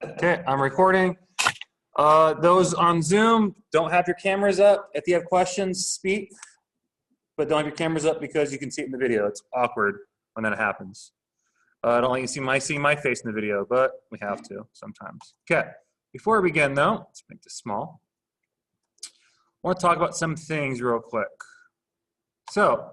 Okay, I'm recording. Those on Zoom, don't have your cameras up. If you have questions, speak, but don't have your cameras up because you can see it in the video. It's awkward when that happens. I don't like you see my face in the video, but we have to sometimes. Okay, before we begin though, let's make this small. I want to talk about some things real quick. So,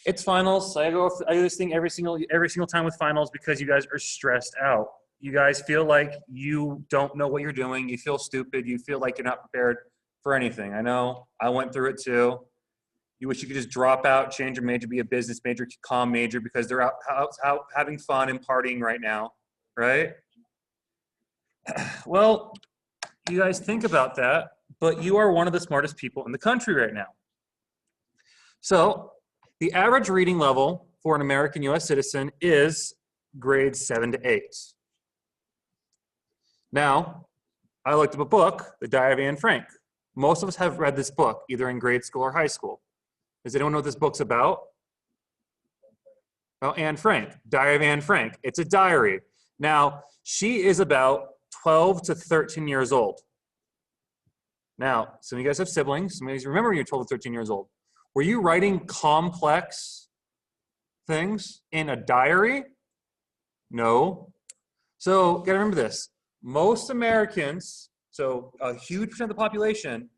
it's finals. I do this thing every single time with finals because you guys are stressed out. You guys feel like you don't know what you're doing. You feel stupid. You feel like you're not prepared for anything. I know. I went through it too. You wish you could just drop out, change your major, be a business major, comm major because they're out having fun and partying right now, right? Well, you guys think about that, but you are one of the smartest people in the country right now. So, the average reading level for an American U.S. citizen is grades 7 to 8. Now, I looked up a book, The Diary of Anne Frank. Most of us have read this book, either in grade school or high school. Does anyone know what this book's about? Oh, Anne Frank, Diary of Anne Frank. It's a diary. Now, she is about 12 to 13 years old. Now, some of you guys have siblings. Some of you guys remember when you're 12 to 13 years old. Were you writing complex things in a diary? No. So, gotta remember this. Most Americans, so a huge percent of the population,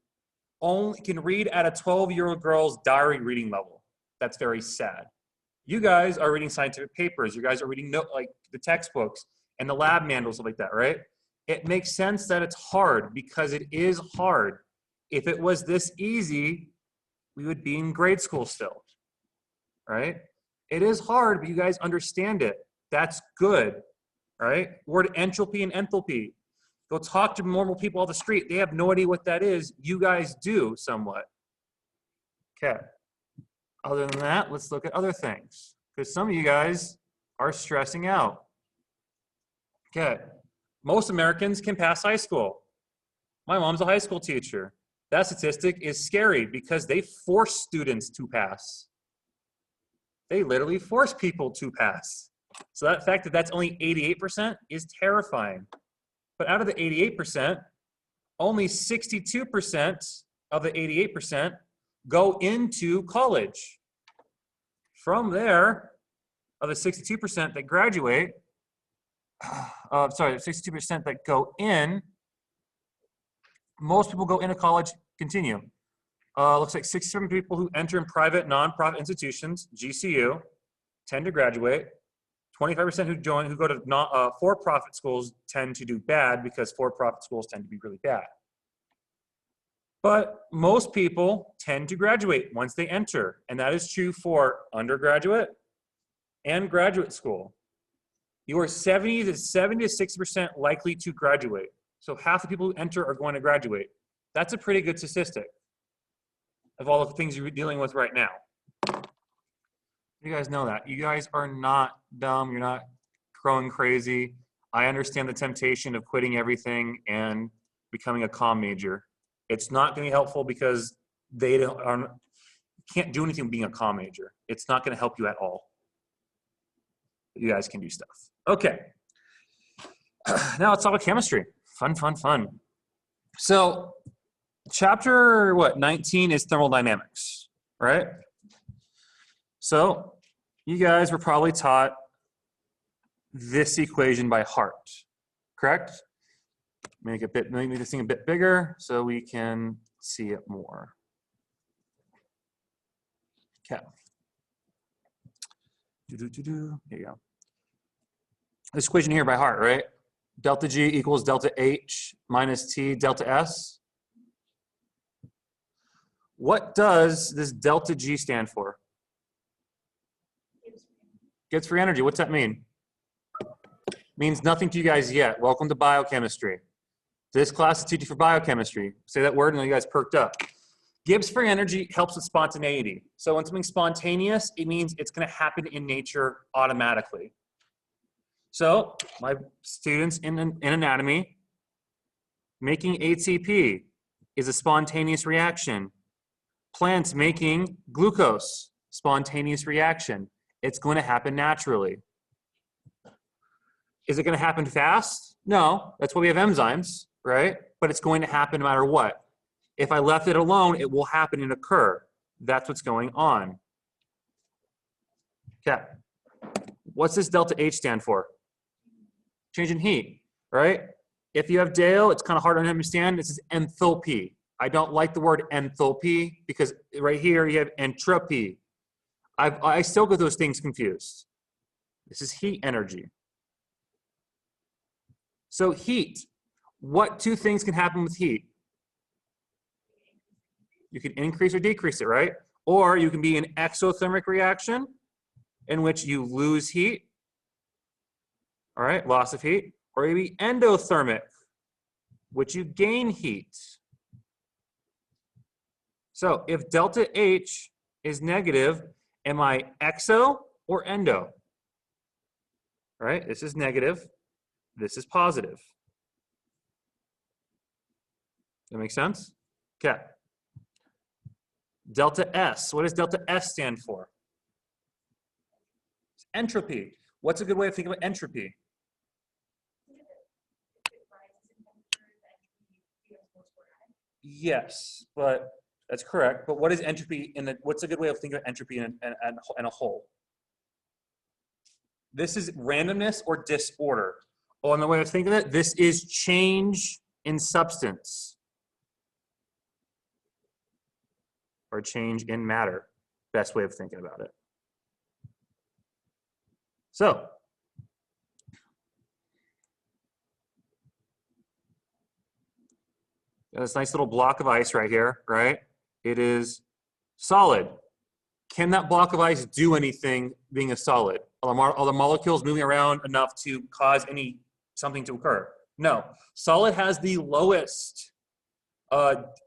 only can read at a 12-year-old girl's diary reading level. That's very sad. You guys are reading scientific papers. You guys are reading like the textbooks and the lab manuals, stuff like that, right? It makes sense that it's hard because it is hard. If it was this easy, we would be in grade school still, right? It is hard, but you guys understand it. That's good, right? Word entropy and enthalpy. Go talk to normal people off the street. They have no idea what that is. You guys do somewhat. Okay. Other than that, let's look at other things because some of you guys are stressing out. Okay. Most Americans can pass high school. My mom's a high school teacher. That statistic is scary because they force students to pass. They literally force people to pass. So that fact that that's only 88% is terrifying. But out of the 88%, only 62% of the 88% go into college. From there, of the 62% that graduate, 62% that go in, most people go into college, continue. Looks like 67 people who enter in private nonprofit institutions, GCU, tend to graduate. 25% who go to for-profit schools tend to do bad because for-profit schools tend to be really bad. But most people tend to graduate once they enter, and that is true for undergraduate and graduate school. You are 70 to 60% likely to graduate. So half the people who enter are going to graduate. That's a pretty good statistic of all the things you're dealing with right now. You guys know that. You guys are not dumb. You're not growing crazy. I understand the temptation of quitting everything and becoming a comm major. It's not going to be helpful because they can't do anything being a comm major. It's not going to help you at all. You guys can do stuff. Okay. Now let's talk about chemistry. Fun, fun, fun. So chapter 19 is thermodynamics, right? So you guys were probably taught this equation by heart, correct? Make this thing a bit bigger so we can see it more. Okay. Here you go. This equation here by heart, right? Delta G equals delta H minus T delta S. What does this delta G stand for? Gibbs free energy. What's that mean? Means nothing to you guys yet. Welcome to biochemistry. This class is teaching for biochemistry. Say that word and you guys perked up. Gibbs free energy helps with spontaneity. So when something's spontaneous, it means it's going to happen in nature automatically. So my students in anatomy, making ATP is a spontaneous reaction. Plants making glucose, spontaneous reaction. It's going to happen naturally. Is it going to happen fast? No, that's why we have enzymes, right? But it's going to happen no matter what. If I left it alone, it will happen and occur. That's what's going on. Okay. What's this delta H stand for? Change in heat, right? If you have Dale, it's kind of hard to understand. This is enthalpy. I don't like the word enthalpy because right here you have entropy. I still get those things confused. This is heat energy. So heat, what two things can happen with heat? You can increase or decrease it, right? Or you can be an exothermic reaction in which you lose heat, all right, loss of heat, or you be endothermic, which you gain heat. So if delta H is negative, am I exo or endo? All right, this is negative, this is positive. That make sense? Okay. Delta S, what does delta S stand for? It's entropy. What's a good way of thinking about entropy? Yes, but that's correct. But what is entropy in the, what's a good way of thinking of entropy in a whole? This is randomness or disorder. Oh, and the way of thinking of it, this is change in substance. Or change in matter. Best way of thinking about it. So, this nice little block of ice right here, right? It is solid. Can that block of ice do anything being a solid? Are the molecules moving around enough to cause something to occur? No. Solid has the lowest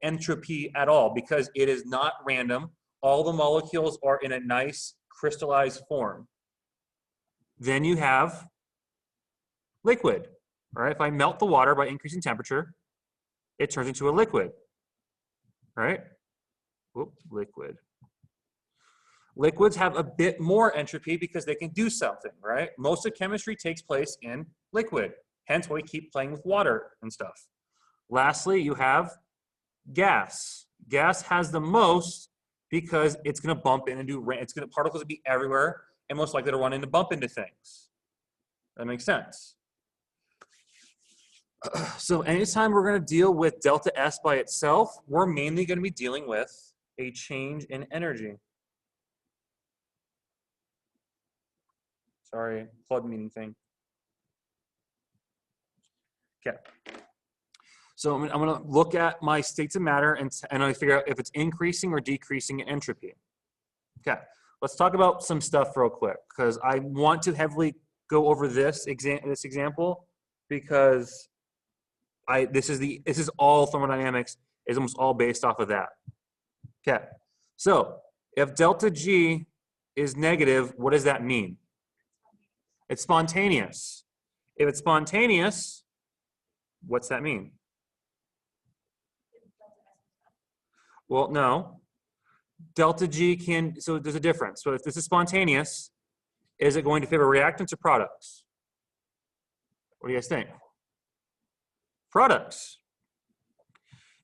entropy at all because it is not random. All the molecules are in a nice crystallized form. Then you have liquid, all right? If I melt the water by increasing temperature, it turns into a liquid, right? Whoop, liquid. Liquids have a bit more entropy because they can do something, right? Most of chemistry takes place in liquid, hence why we keep playing with water and stuff. Lastly, you have gas. Gas has the most because it's going to bump in and particles will be everywhere and most likely to run into bump into things. That makes sense. So anytime we're going to deal with delta S by itself, we're mainly going to be dealing with a change in energy. Sorry, club meeting thing. Okay. So I'm going to look at my states of matter and I figure out if it's increasing or decreasing in entropy. Okay, let's talk about some stuff real quick because I want to heavily go over this example because this is all thermodynamics is almost all based off of that. Okay, so if delta G is negative, what does that mean? It's spontaneous. If it's spontaneous, what's that mean? Well, no. Delta G so there's a difference. So if this is spontaneous, is it going to favor reactants or products? What do you guys think? Products.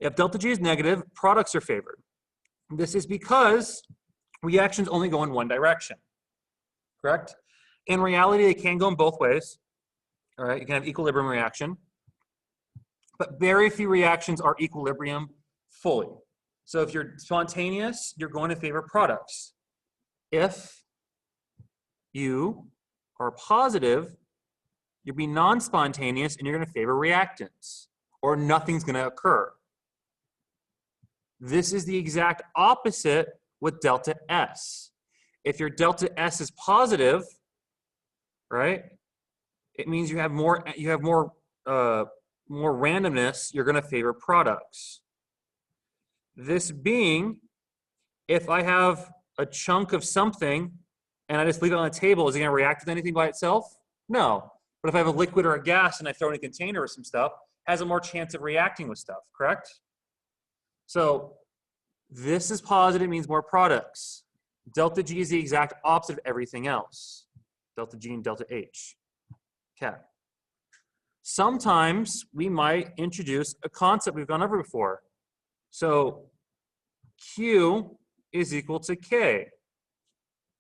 If delta G is negative, products are favored. This is because reactions only go in one direction, correct? In reality, they can go in both ways. All right, you can have equilibrium reaction, but very few reactions are equilibrium fully. So if you're spontaneous, you're going to favor products. If you are positive, you'll be non-spontaneous and you're going to favor reactants, or nothing's going to occur. This is the exact opposite with delta S. If your delta S is positive, right, it means you have more randomness. You're going to favor products. This being, if I have a chunk of something and I just leave it on the table, is it going to react with anything by itself? No. But if I have a liquid or a gas and I throw in a container or some stuff, it has a more chance of reacting with stuff, correct? So this is positive, means more products. Delta G is the exact opposite of everything else. Delta G and delta H. Okay. Sometimes we might introduce a concept we've gone over before. So Q is equal to K.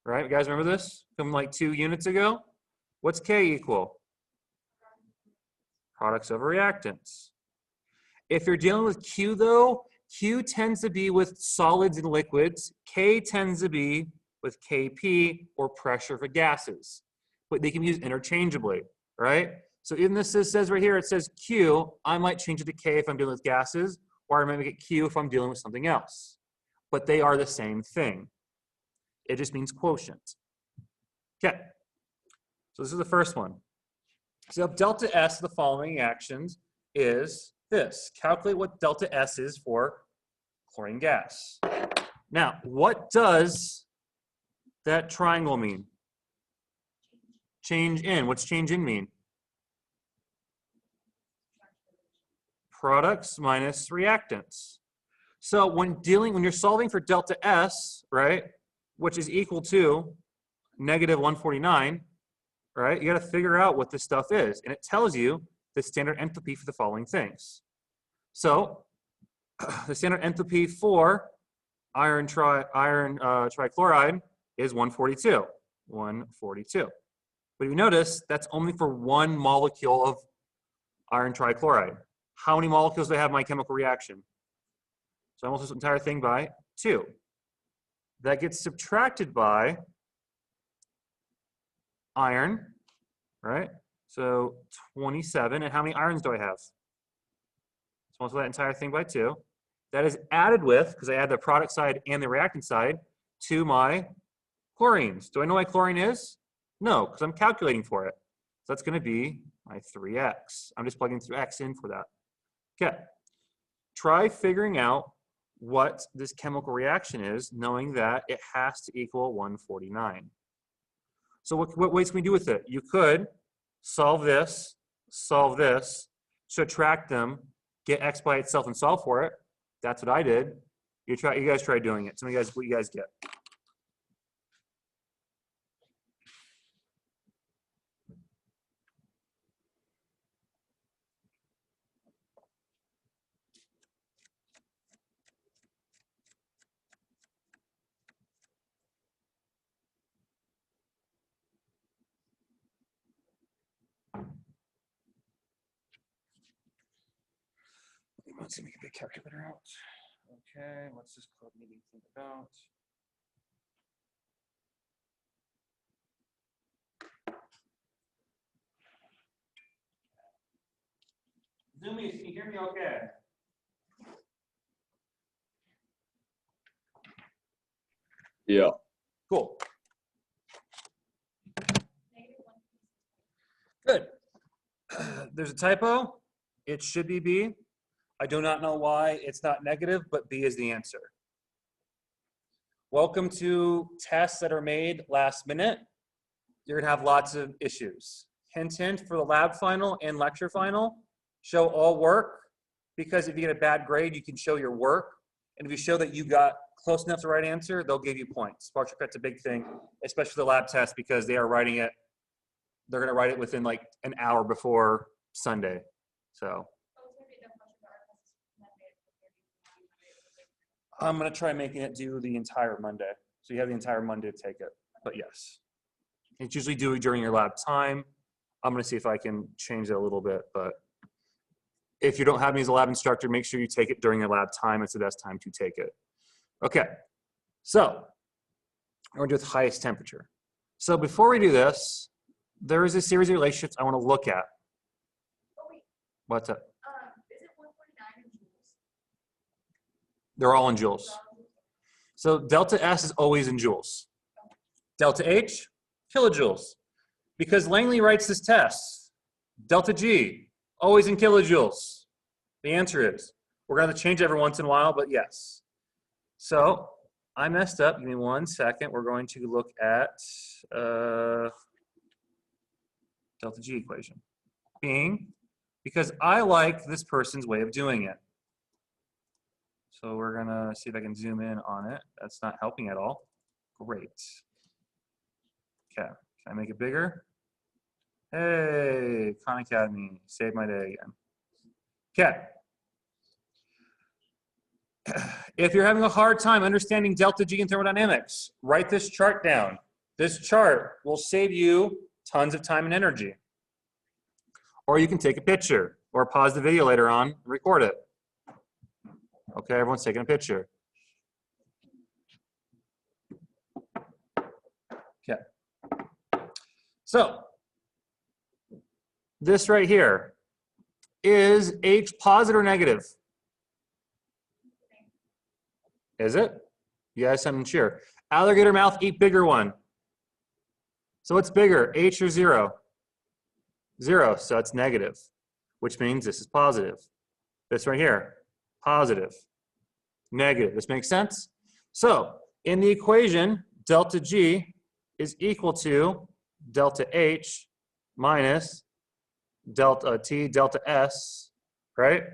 Right? You guys remember this from like 2 units ago? What's K equal? Products over reactants. If you're dealing with Q though, Q tends to be with solids and liquids. K tends to be with KP or pressure for gases. But they can be used interchangeably, right? So even this says right here, it says Q, I might change it to K if I'm dealing with gases, or I might make it Q if I'm dealing with something else. But they are the same thing. It just means quotient. Okay, so this is the first one. So delta S of the following actions is this. Calculate what delta S is for chlorine gas. Now, what does that triangle mean? Change in. What's change in mean? Products minus reactants. So when you're solving for delta S, right, which is equal to negative 149, right, you got to figure out what this stuff is. And it tells you the standard enthalpy for the following things. So the standard enthalpy for iron trichloride is 142. 142. But you notice that's only for one molecule of iron trichloride. How many molecules do I have in my chemical reaction? So I multiply this entire thing by 2. That gets subtracted by iron, right? So 27. And how many irons do I have? So multiply that entire thing by 2. That is added with, because I add the product side and the reactant side, to my chlorines. Do I know what chlorine is? No, because I'm calculating for it. So that's going to be my 3x. I'm just plugging through x in for that. Okay. Try figuring out what this chemical reaction is, knowing that it has to equal 149. So what ways can we do with it? You could solve this, subtract them, get x by itself and solve for it. That's what I did. You guys try doing it. Tell me what you guys get. Let's see if we can get a calculator out. Okay, what's this club meeting think about? Zoomies, can you hear me okay? Yeah. Cool. Good. There's a typo. It should be B. I do not know why it's not negative, but B is the answer. Welcome to tests that are made last minute. You're gonna have lots of issues. Hint, hint, for the lab final and lecture final, show all work, because if you get a bad grade, you can show your work. And if you show that you got close enough to the right answer, they'll give you points. Partial credit's a big thing, especially the lab test, because they are writing it, they're gonna write it within like an hour before Sunday, so. I'm gonna try making it do the entire Monday. So you have the entire Monday to take it, but yes. It's usually due during your lab time. I'm gonna see if I can change it a little bit, but if you don't have me as a lab instructor, make sure you take it during your lab time. It's the best time to take it. Okay, so we're gonna do with highest temperature. So before we do this, there is a series of relationships I wanna look at. Oh, wait. What's up? Is it 149 in joules? They're all in joules. So delta S is always in joules. Delta H, kilojoules. Because Langley writes this test. Delta G, always in kilojoules. The answer is, we're gonna have to change it every once in a while, but yes. So I messed up, give me 1 second. We're going to look at delta G equation. Because I like this person's way of doing it. So we're gonna see if I can zoom in on it. That's not helping at all. Great. Okay, can I make it bigger? Hey, Khan Academy, saved my day again. Okay. If you're having a hard time understanding delta G in thermodynamics, write this chart down. This chart will save you tons of time and energy. Or you can take a picture or pause the video later on and record it. Okay, everyone's taking a picture. Okay. So, this right here, is H positive or negative? Is it? You guys sound sure. Alligator mouth, eat bigger one. So what's bigger, H or 0? 0, so it's negative, which means this is positive. This right here, positive, negative. This makes sense? So in the equation, delta G is equal to delta H minus delta T, delta S, right?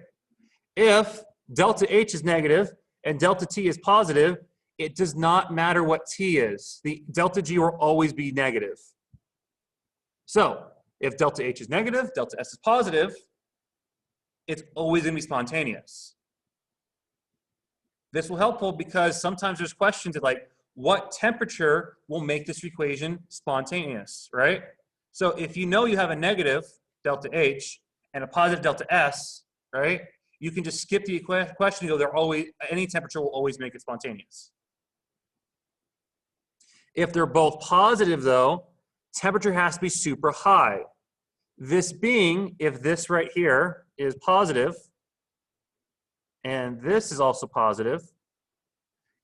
If delta H is negative and delta T is positive, it does not matter what T is. The delta G will always be negative. So if delta H is negative, delta S is positive, it's always going to be spontaneous. This will be helpful because sometimes there's questions of like, what temperature will make this equation spontaneous, right? So if you know you have a negative delta H and a positive delta S, right? You can just skip the question and go, they're always, any temperature will always make it spontaneous. If they're both positive though, temperature has to be super high. This being, if this right here is positive, and this is also positive,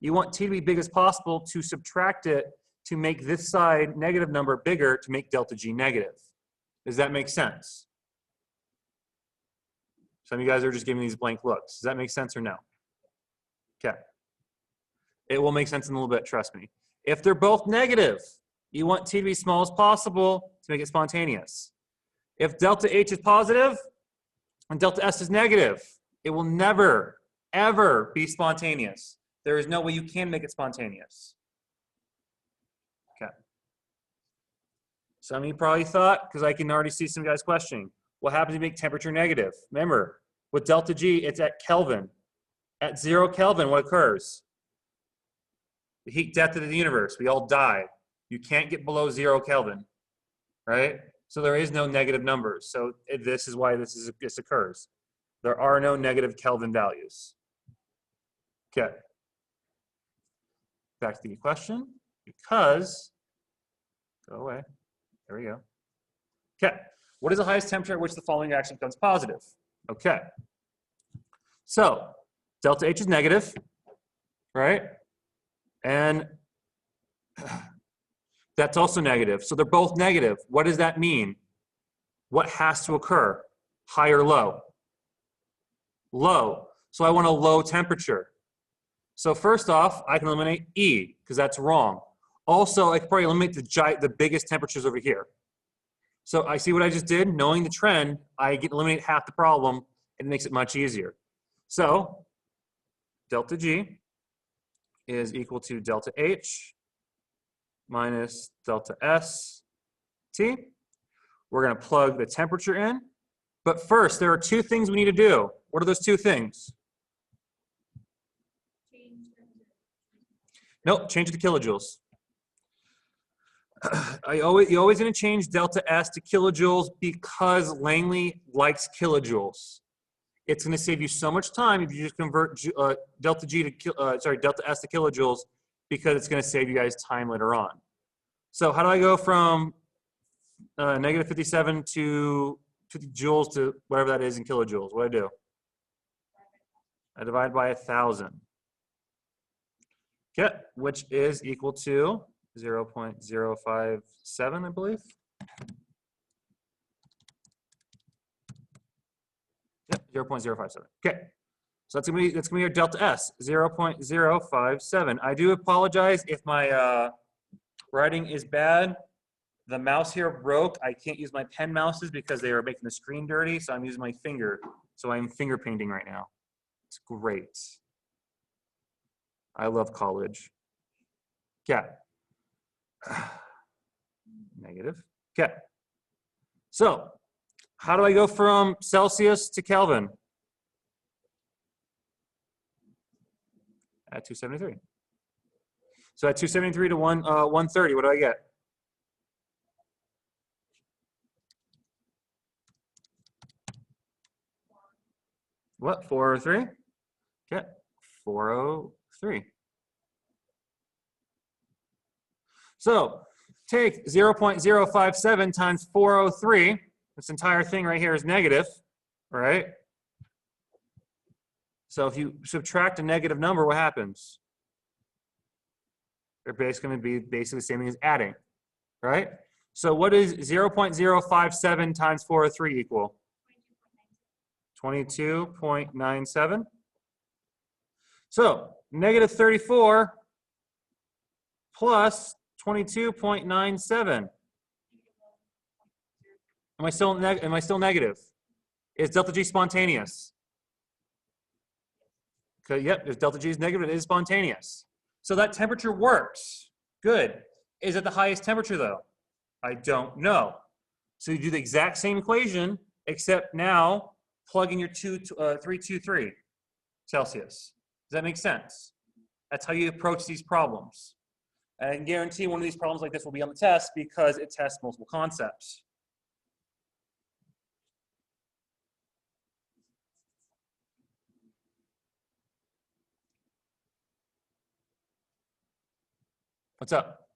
you want T to be big as possible to subtract it to make this side negative number bigger to make delta G negative. Does that make sense? Some of you guys are just giving these blank looks. Does that make sense or no? Okay. It will make sense in a little bit, trust me. If they're both negative, you want T to be small as possible to make it spontaneous. If delta H is positive and delta S is negative, it will never, ever be spontaneous. There is no way you can make it spontaneous. Okay. Some of you probably thought, because I can already see some guys questioning, what happens if you make temperature negative? Remember, with delta G, it's at Kelvin. At 0 Kelvin, what occurs? The heat death of the universe. We all die. You can't get below 0 Kelvin, right? So there is no negative numbers. So this is why this occurs. There are no negative Kelvin values. Okay. Back to the question. Because, go away. There we go. Okay. What is the highest temperature at which the following reaction becomes positive? Okay. So, delta H is negative, right? And that's also negative. So they're both negative. What does that mean? What has to occur? High or low? Low. So I want a low temperature. So first off, I can eliminate E, because that's wrong. Also, I could probably eliminate the biggest temperatures over here. So I see what I just did. Knowing the trend, I get eliminate half the problem, and it makes it much easier. So delta G is equal to delta H minus delta S T. We're going to plug the temperature in. But first, there are two things we need to do. What are those two things? Nope, change it to kilojoules. You're always going to change delta S to kilojoules because Langley likes kilojoules. It's going to save you so much time if you just convert delta S to kilojoules, because it's going to save you guys time later on. So how do I go from negative 57 to 50 joules to whatever that is in kilojoules? What do I do? I divide by 1,000. Okay, which is equal to 0.057, I believe. Yep, 0.057. Okay, so that's gonna be your delta S, 0.057. I do apologize if my writing is bad. The mouse here broke. I can't use my pen mouses because they are making the screen dirty, so I'm using my finger. So I'm finger painting right now. It's great. I love college. Okay. Negative. Okay. So how do I go from Celsius to Kelvin? At 273. So at 273 to 130, what do I get? What, 403? Okay, 403. So take 0.057 times 403. This entire thing right here is negative, right? So if you subtract a negative number, what happens? They're basically going to be basically the same thing as adding, right? So what is 0.057 times 403 equal? 22.97. So negative 34 plus 22.97. Am I still negative? Is delta G spontaneous? Okay, yep, if delta G is negative, it is spontaneous. So that temperature works. Good. Is it the highest temperature though? I don't know. So you do the exact same equation, except now plug in your 323 Celsius. Does that make sense? That's how you approach these problems. And I can guarantee one of these problems like this will be on the test because it tests multiple concepts. What's up?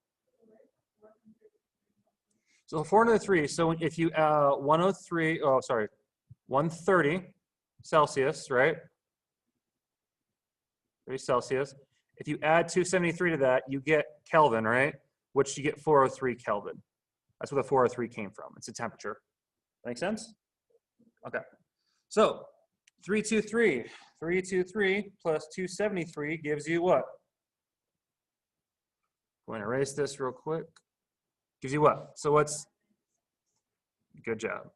So 403, so if you 130 Celsius, right? 30 Celsius. If you add 273 to that, you get Kelvin, right? Which you get 403 Kelvin. That's where the 403 came from. It's a temperature. Make sense? Okay. So 323 plus 273 gives you what? I'm going to erase this real quick. Gives you what? So what's, good job.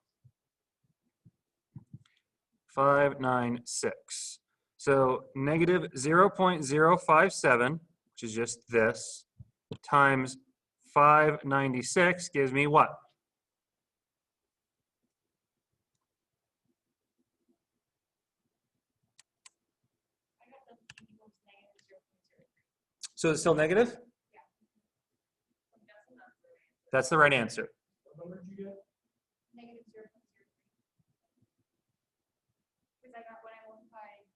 596. So negative 0.057, which is just this, times 596 gives me what? So it's still negative? That's the right answer. What number did you get? Negative 0.03. Because I got, when I multiplied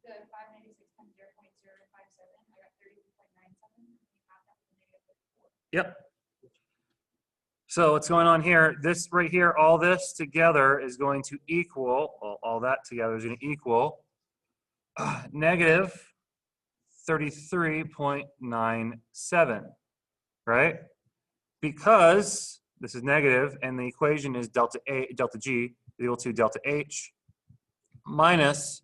the 596 times 0.057, I got 32.97. You have that with negative 34. Yep. So what's going on here, this right here, all this together is going to equal, well, all that together is going to equal negative 33.97, right? Because this is negative and the equation is delta G equal to delta H minus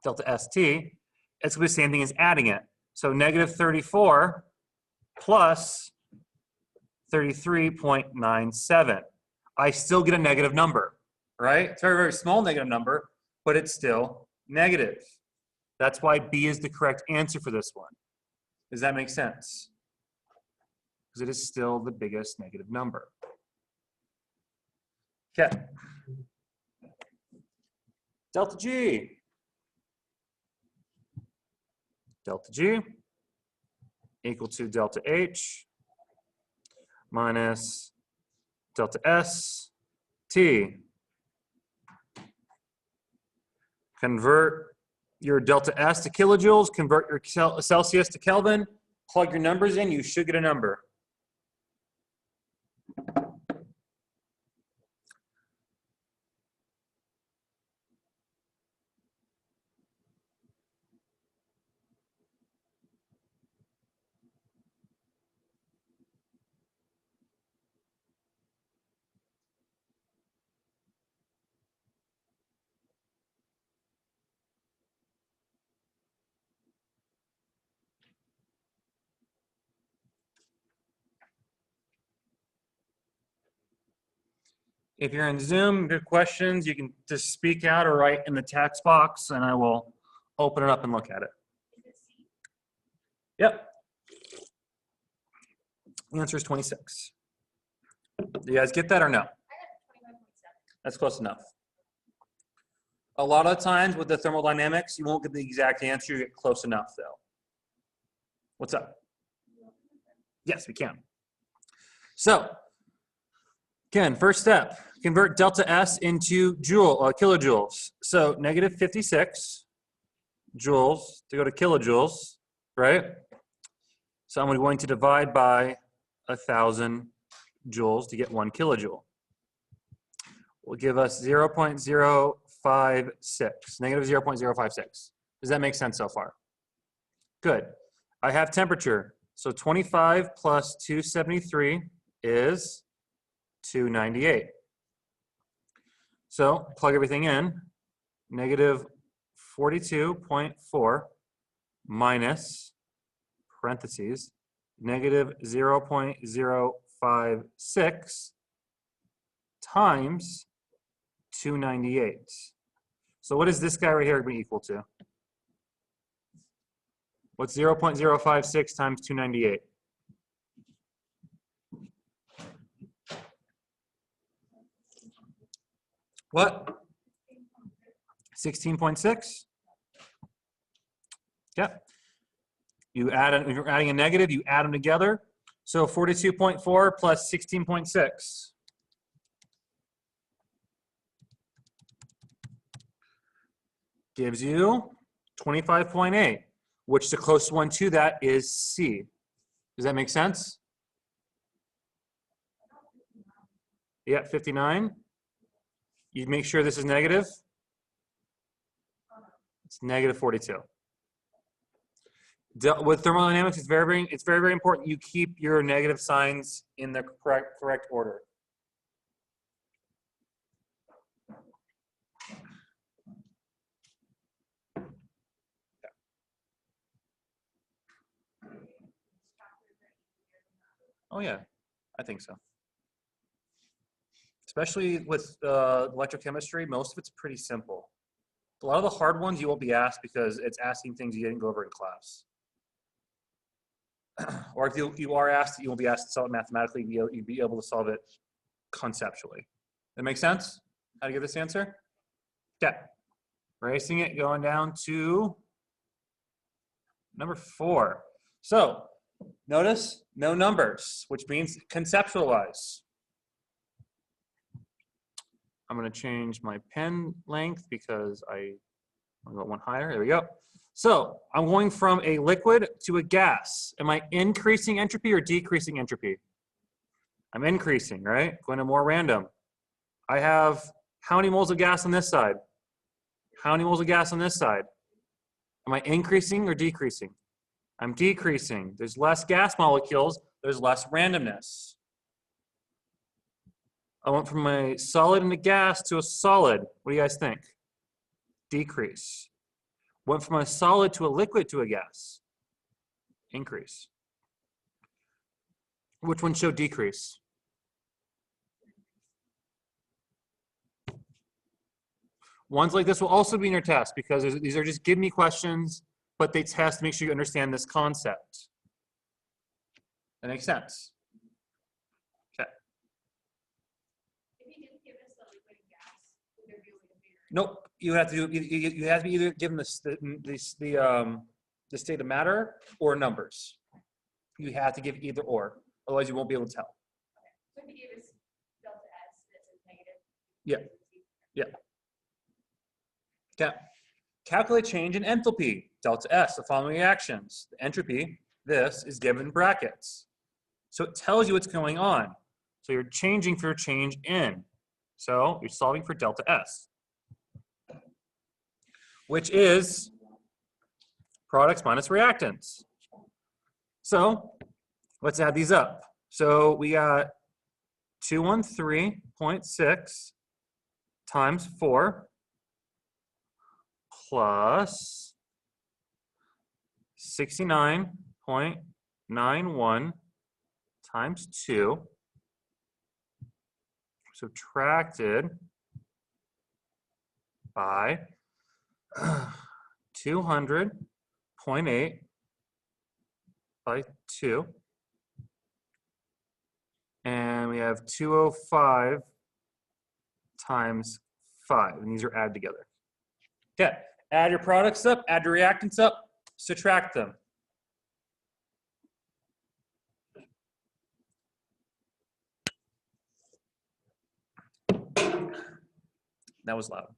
delta ST, it's going to be the same thing as adding it. So negative 34 plus 33.97. I still get a negative number, right? It's a very, very small negative number, but it's still negative. That's why B is the correct answer for this one. Does that make sense? Because it is still the biggest negative number. Okay. Delta G. Delta G equal to delta H minus delta S T. Convert your delta S to kilojoules, convert your Celsius to Kelvin, plug your numbers in, you should get a number. If you're in Zoom, good questions, you can just speak out or write in the text box and I will open it up and look at it. Is it C? Yep. The answer is 26. Do you guys get that or no? I got That's close enough. A lot of times with the thermodynamics, you won't get the exact answer, you get close enough though. What's up? Yes, we can. So, again, first step, convert delta S into kilojoules. So negative 56 joules to go to kilojoules, right? So I'm going to divide by 1,000 joules to get 1 kilojoule. Will give us 0.056, negative 0.056. Does that make sense so far? Good. I have temperature. So 25 plus 273 is 298. So plug everything in. Negative 42.4 minus, parentheses, negative 0.056 times 298. So what is this guy right here be equal to? What's 0.056 times 298? What? 16.6? Yep. You add, if you're adding a negative, you add them together. So 42.4 plus 16.6. Gives you 25.8, which the closest one to that is C. Does that make sense? Yeah, 59. You make sure this is negative. It's negative 42. With thermodynamics, it's very, very important you keep your negative signs in the correct order. Oh yeah, I think so. Especially with electrochemistry, most of it's pretty simple. A lot of the hard ones you won't be asked because it's asking things you didn't go over in class. Or if you are asked, you won't be asked to solve it mathematically, you'll be able to solve it conceptually. That make sense? How to give this answer? Yeah. Erasing it, going down to number 4. So, notice no numbers, which means conceptualize. I'm going to change my pen length because I want to go one higher. There we go. So I'm going from a liquid to a gas. Am I increasing entropy or decreasing entropy? I'm increasing, right? Going to more random. I have how many moles of gas on this side? How many moles of gas on this side? Am I increasing or decreasing? I'm decreasing. There's less gas molecules. There's less randomness. I went from a solid into gas to a solid. What do you guys think? Decrease. Went from a solid to a liquid to a gas. Increase. Which one showed decrease? Ones like this will also be in your test because these are just give me questions, but they test to make sure you understand this concept. That makes sense? Okay. If you didn't give us the liquid and gas, would there be like a bigger? Nope. You have to do. You have to be either given the state of matter or numbers. You have to give either or, otherwise you won't be able to tell. So if you gave us delta S, this is negative. Yeah. Yeah. Okay. Calculate change in enthalpy, delta S, the following reactions. The entropy, this is given in brackets. So it tells you what's going on. So you're changing for change in. So you're solving for delta S, which is products minus reactants. So let's add these up. So we got 213.6 times 4 plus 69.91 times 2 subtracted by 200.8 by 2. And we have 205 times 5, and these are added together. Okay, add your products up, add your reactants up, subtract them. That was loud.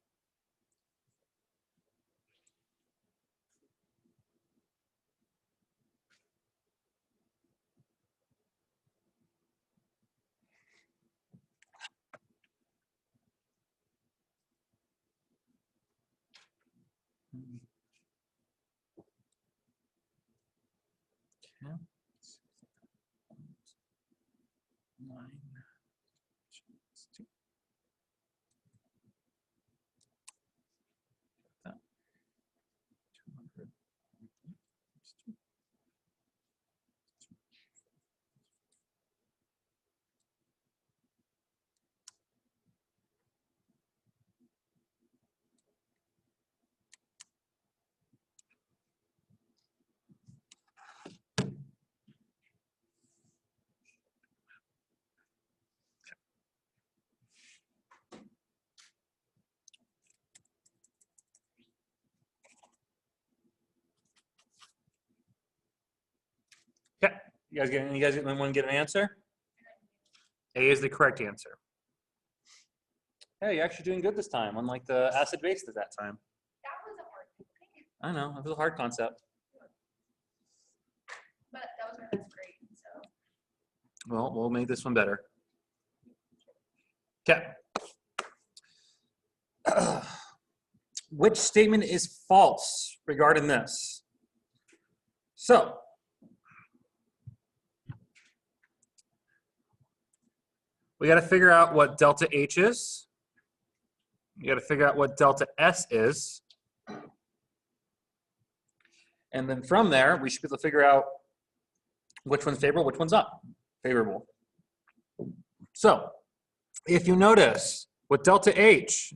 Okay. 9. That. 200. Okay, you guys want to get an answer? A is the correct answer. Hey, you're actually doing good this time, unlike the acid base at that time. That was a hard thing, I know, it was a hard concept. but that was my best grade, so. Well, we'll make this one better. Okay. Which statement is false regarding this? So, we got to figure out what delta H is. You got to figure out what delta S is. And then from there, we should be able to figure out which one's favorable, which one's not favorable. So, if you notice with delta H,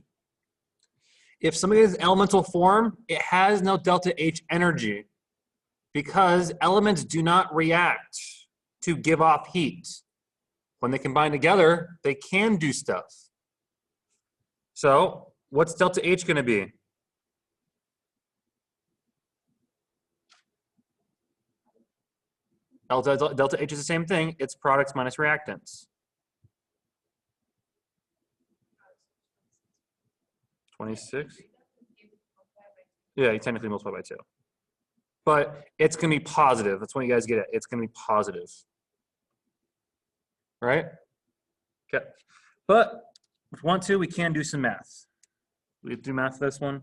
if something is elemental form, it has no delta H energy because elements do not react to give off heat. When they combine together, they can do stuff. So, what's delta H going to be? Delta H is the same thing. It's products minus reactants. 26? Yeah, you technically multiply by 2. But it's going to be positive. That's what you guys get at. It's going to be positive. Right? Okay. But if we want to, we can do some math. We do math for this one.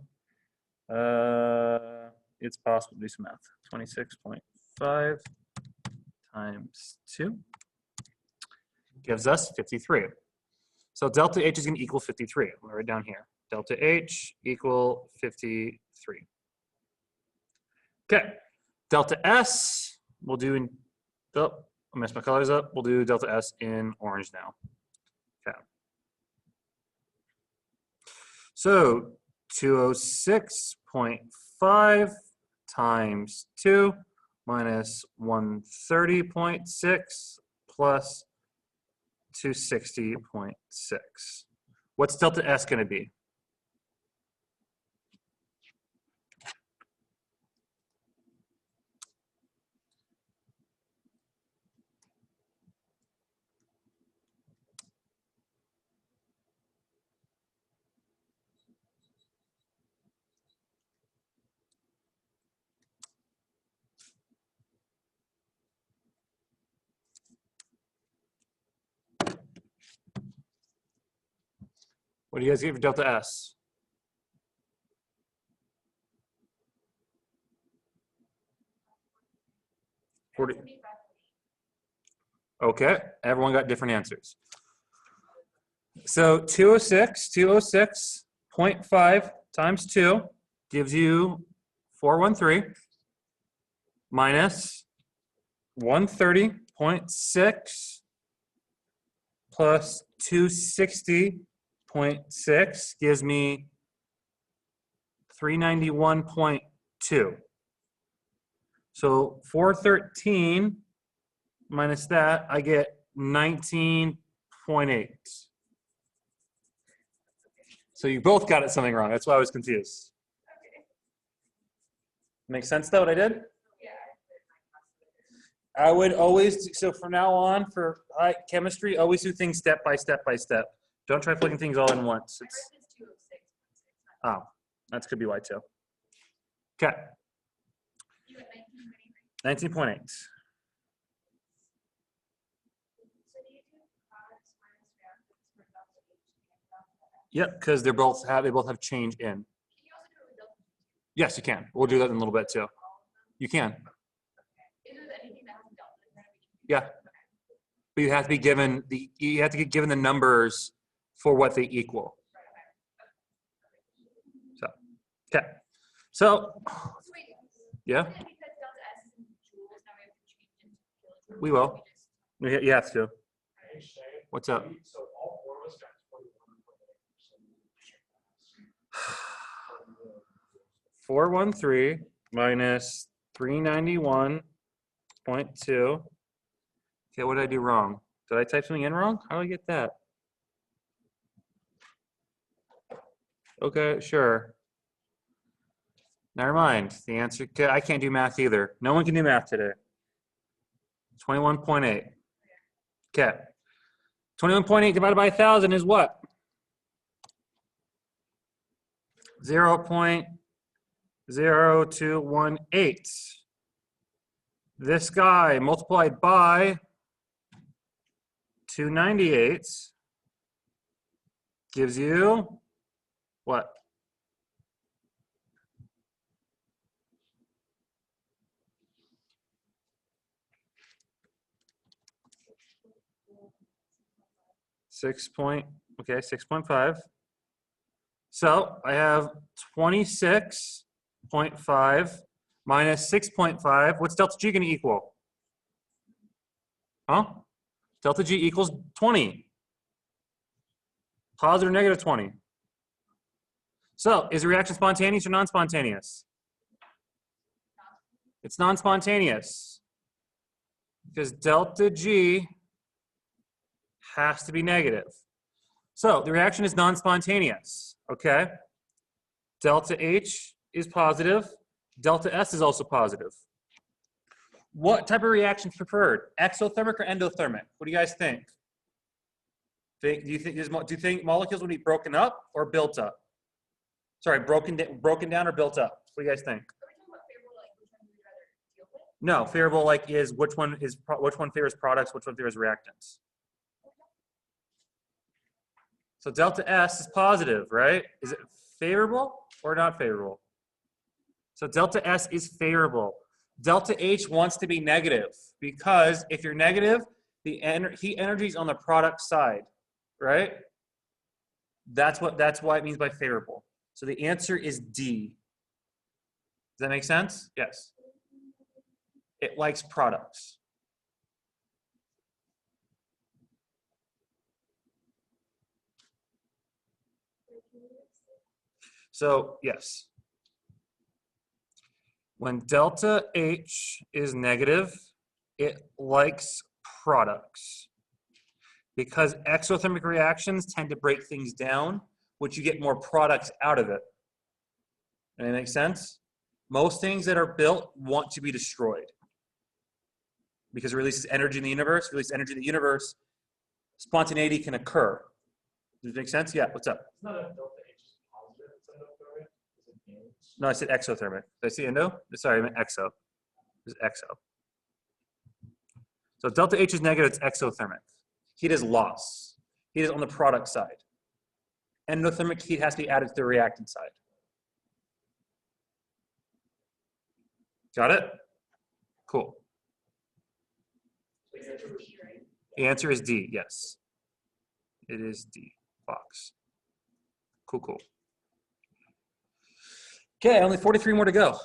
It's possible to do some math. 26.5 times 2 gives us 53. So delta H is going to equal 53. We'll write it down here. Delta H equal 53. Okay. Delta S, we'll do in, oh, I messed my colors up. We'll do delta S in orange now. Okay. So 206.5 times 2 minus 130.6 plus 260.6. What's delta S going to be? What do you guys get for delta S? Okay, everyone got different answers. So 206.5 times 2 gives you 413 minus 130.6 plus 260.6 gives me 391.2. So 413 minus that, I get 19.8. So you both got it something wrong. That's why I was confused. Okay. Makes sense though what I did? Yeah. I would always, so from now on for chemistry, always do things step by step by step. Don't try flicking things all in once. My It's, birth is 206. oh, that could be why too. Okay, You at 19.8, right? 19.8. So do you do products minus reactants for delta H and delta F? Yep, because they both have change in. Can you also do it with delta G too? Yes, you can. We'll do that in a little bit too. All of them? You can. Okay. Is there anything that has a delta in front of each? Yeah. Okay. But you have to be given you have to get given the numbers for what they equal. Right. Okay. So So wait. yeah, Because delta S is in joules, now we have to change into kilojoules. We will. you have to. Hey, Shay, What's up? so all four of us got 21.8%. 413 minus 391.2. Okay, what did I do wrong? Did I type something in wrong? How do I get that? Okay, sure. Never mind. The answer, I can't do math either. No one can do math today. 21.8. Okay. 21.8 divided by 1,000 is what? 0.0218. This guy multiplied by 298 gives you what? Okay, 6.5. So I have 26.5 minus 6.5. What's delta G going to equal? Huh? Delta G equals 20. Positive or negative 20. So is the reaction spontaneous or non-spontaneous? It's non-spontaneous. Because delta G has to be negative. So the reaction is non-spontaneous, okay? Delta H is positive. Delta S is also positive. What type of reaction is preferred? Exothermic or endothermic? What do you guys think? Do you think molecules would be broken up or built up? Sorry, broken down or built up? What do you guys think? Are we talking about favorable, like which one would you rather deal with? No, favorable like is which one favors products, which one favors reactants. So delta S is positive, right? Is it favorable or not favorable? So delta S is favorable. Delta H wants to be negative because if you're negative, the heat energy is on the product side, right? That's why it means by favorable. So the answer is D. Does that make sense? Yes. It likes products. So yes. When delta H is negative, it likes products. Because exothermic reactions tend to break things down, which you get more products out of it. Does that make sense? Most things that are built want to be destroyed. Because it releases energy in the universe, spontaneity can occur. Does it make sense? Yeah, what's up? It's not a delta H is positive, it's endothermic. Is it gains? No, I said exothermic. Did I see endo? Sorry, I meant exo. It's exo. So delta H is negative, it's exothermic. Heat is loss. Heat is on the product side. Endothermic heat has to be added to the reactant side. Got it? Cool. So it's a D, right? The answer is D, yes. It is D, Fox. Cool, cool. Okay, only 43 more to go.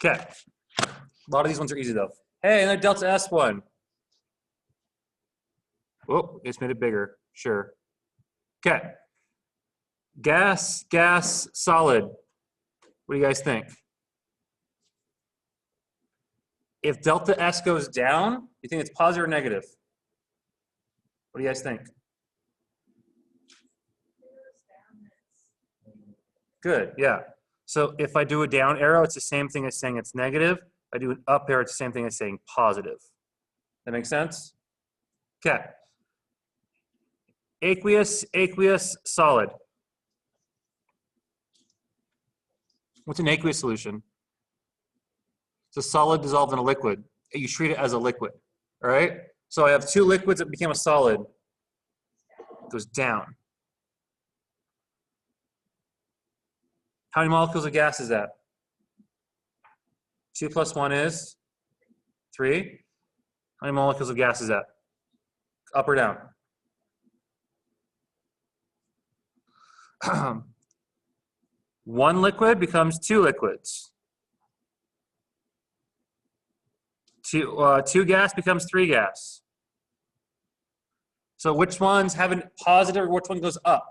Okay. A lot of these ones are easy though. Hey, another delta S one. Oh, it's made it bigger. Sure. Okay. Gas, solid. What do you guys think? If delta S goes down, you think it's positive or negative? What do you guys think? Good, yeah. So if I do a down arrow, it's the same thing as saying it's negative. If I do an up arrow, it's the same thing as saying positive. That makes sense? Okay. Aqueous, solid. What's an aqueous solution? It's a solid dissolved in a liquid. You treat it as a liquid, all right? So I have two liquids that became a solid. It goes down. How many molecules of gas is that? 2 plus 1 is 3. How many molecules of gas is that? Up or down? One liquid becomes two liquids. Two gas becomes 3 gas. So which ones have a positive or which one goes up?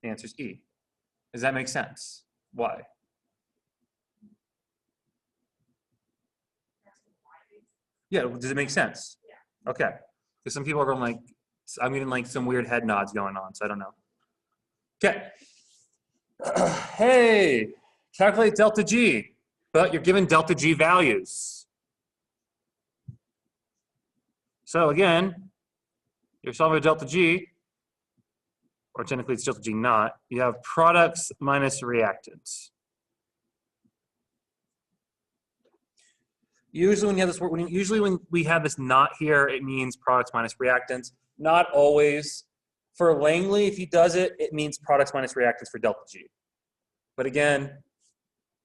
The answer is E. Does that make sense? Why? Yeah, does it make sense? Yeah. Okay. Because some people are going like, I'm getting like some weird head nods going on, so I don't know. Okay. Hey, calculate delta G, but you're given delta G values. So again, you're solving a delta G, or technically it's delta G naught. You have products minus reactants. Usually when you have this, usually when we have this not here, it means products minus reactants. Not always. For Langley, if he does it, it means products minus reactants for delta G. But again,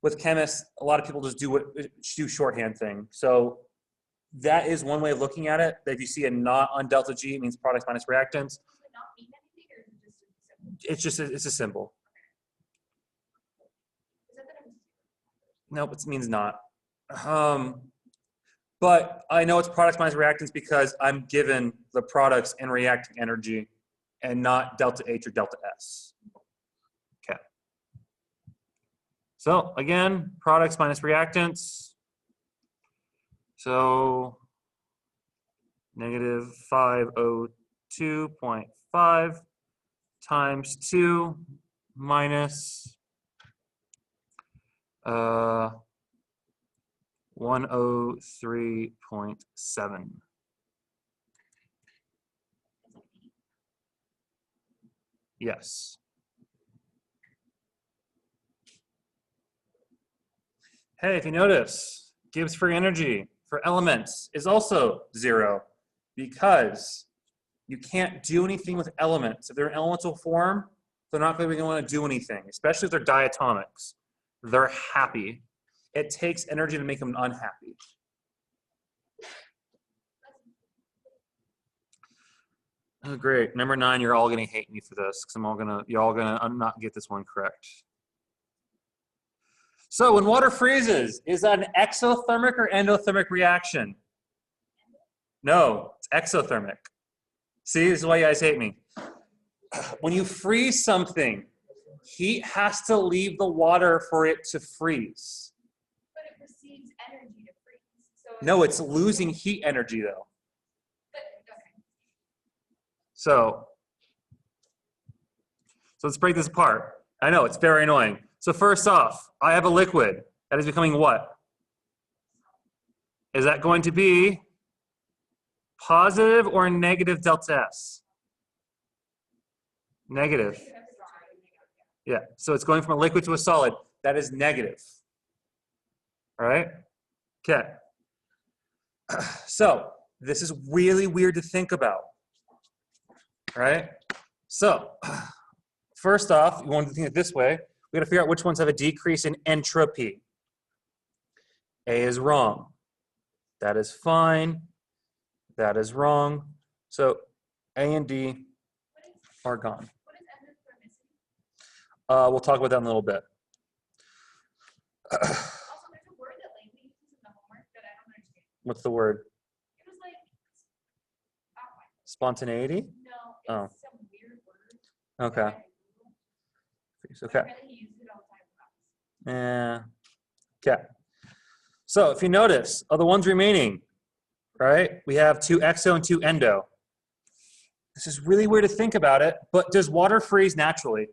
with chemists, a lot of people just do shorthand thing. So that is one way of looking at it. That if you see a not on delta G, it means products minus reactants. Does it not mean anything, or is it just a symbol? It's a symbol. Is that it was Nope, it means not. But I know it's products minus reactants because I'm given the products and reacting energy and not delta H or delta S. Okay. So again, products minus reactants. So negative 502.5 times 2 minus 103.7. Yes. Hey, if you notice, Gibbs free energy for elements is also 0 because you can't do anything with elements. If they're in elemental form, they're not going to want to do anything, especially if they're diatomics. They're happy. It takes energy to make them unhappy. Oh, great. Number 9, you're all going to hate me for this because you're all going to not get this one correct. So when water freezes, is that an exothermic or endothermic reaction? No, it's exothermic. See, this is why you guys hate me. When you freeze something, heat has to leave the water for it to freeze. But it receives energy to freeze. So No, it's losing heat energy though. But, okay. So let's break this apart. I know, it's very annoying. So first off, I have a liquid that is becoming what? Is that going to be positive or negative delta S? Negative. Yeah, so it's going from a liquid to a solid. That is negative. All right? Okay. So this is really weird to think about. All right? So first off, you want to think it this way. We got to figure out which ones have a decrease in entropy. A is wrong. That is fine. That is wrong. So A and D are gone. What is endothermicity? We'll talk about that in a little bit. Also, there's a word that Langley uses in the homework that I don't understand. What's the word? It was like, oh my, Spontaneity? no, it's Oh. some weird word. Okay. Okay. Apparently he uses it all the time. Yeah. Okay. So if you notice, of the ones remaining, right, we have 2 exo and 2 endo. This is really weird to think about it, but does water freeze naturally?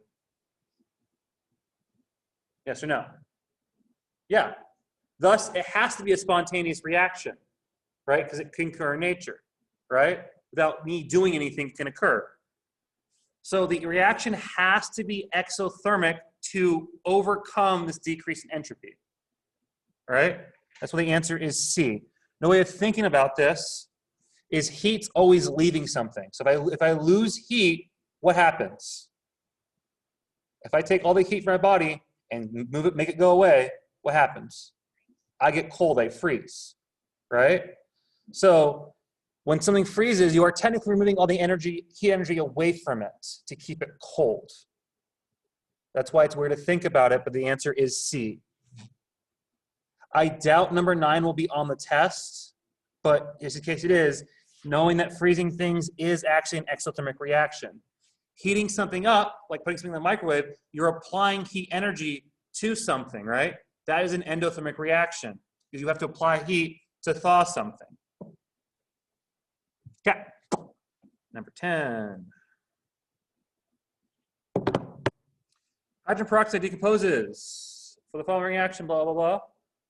Yes or no? Yeah. Thus, it has to be a spontaneous reaction, right? Because it can occur in nature, right? Without me doing anything, it can occur. So the reaction has to be exothermic to overcome this decrease in entropy, right? That's why the answer is C. No way of thinking about this is heat's always leaving something. So if I lose heat, what happens? If I take all the heat from my body and move it, make it go away, what happens? I get cold, I freeze, right? So when something freezes, you are technically removing all the energy, heat energy away from it to keep it cold. That's why it's weird to think about it, but the answer is C. I doubt number 9 will be on the test, but just in case it is, knowing that freezing things is actually an exothermic reaction. Heating something up, like putting something in the microwave, you're applying heat energy to something, right? That is an endothermic reaction because you have to apply heat to thaw something. Okay, number 10. Hydrogen peroxide decomposes for the following reaction, blah, blah, blah.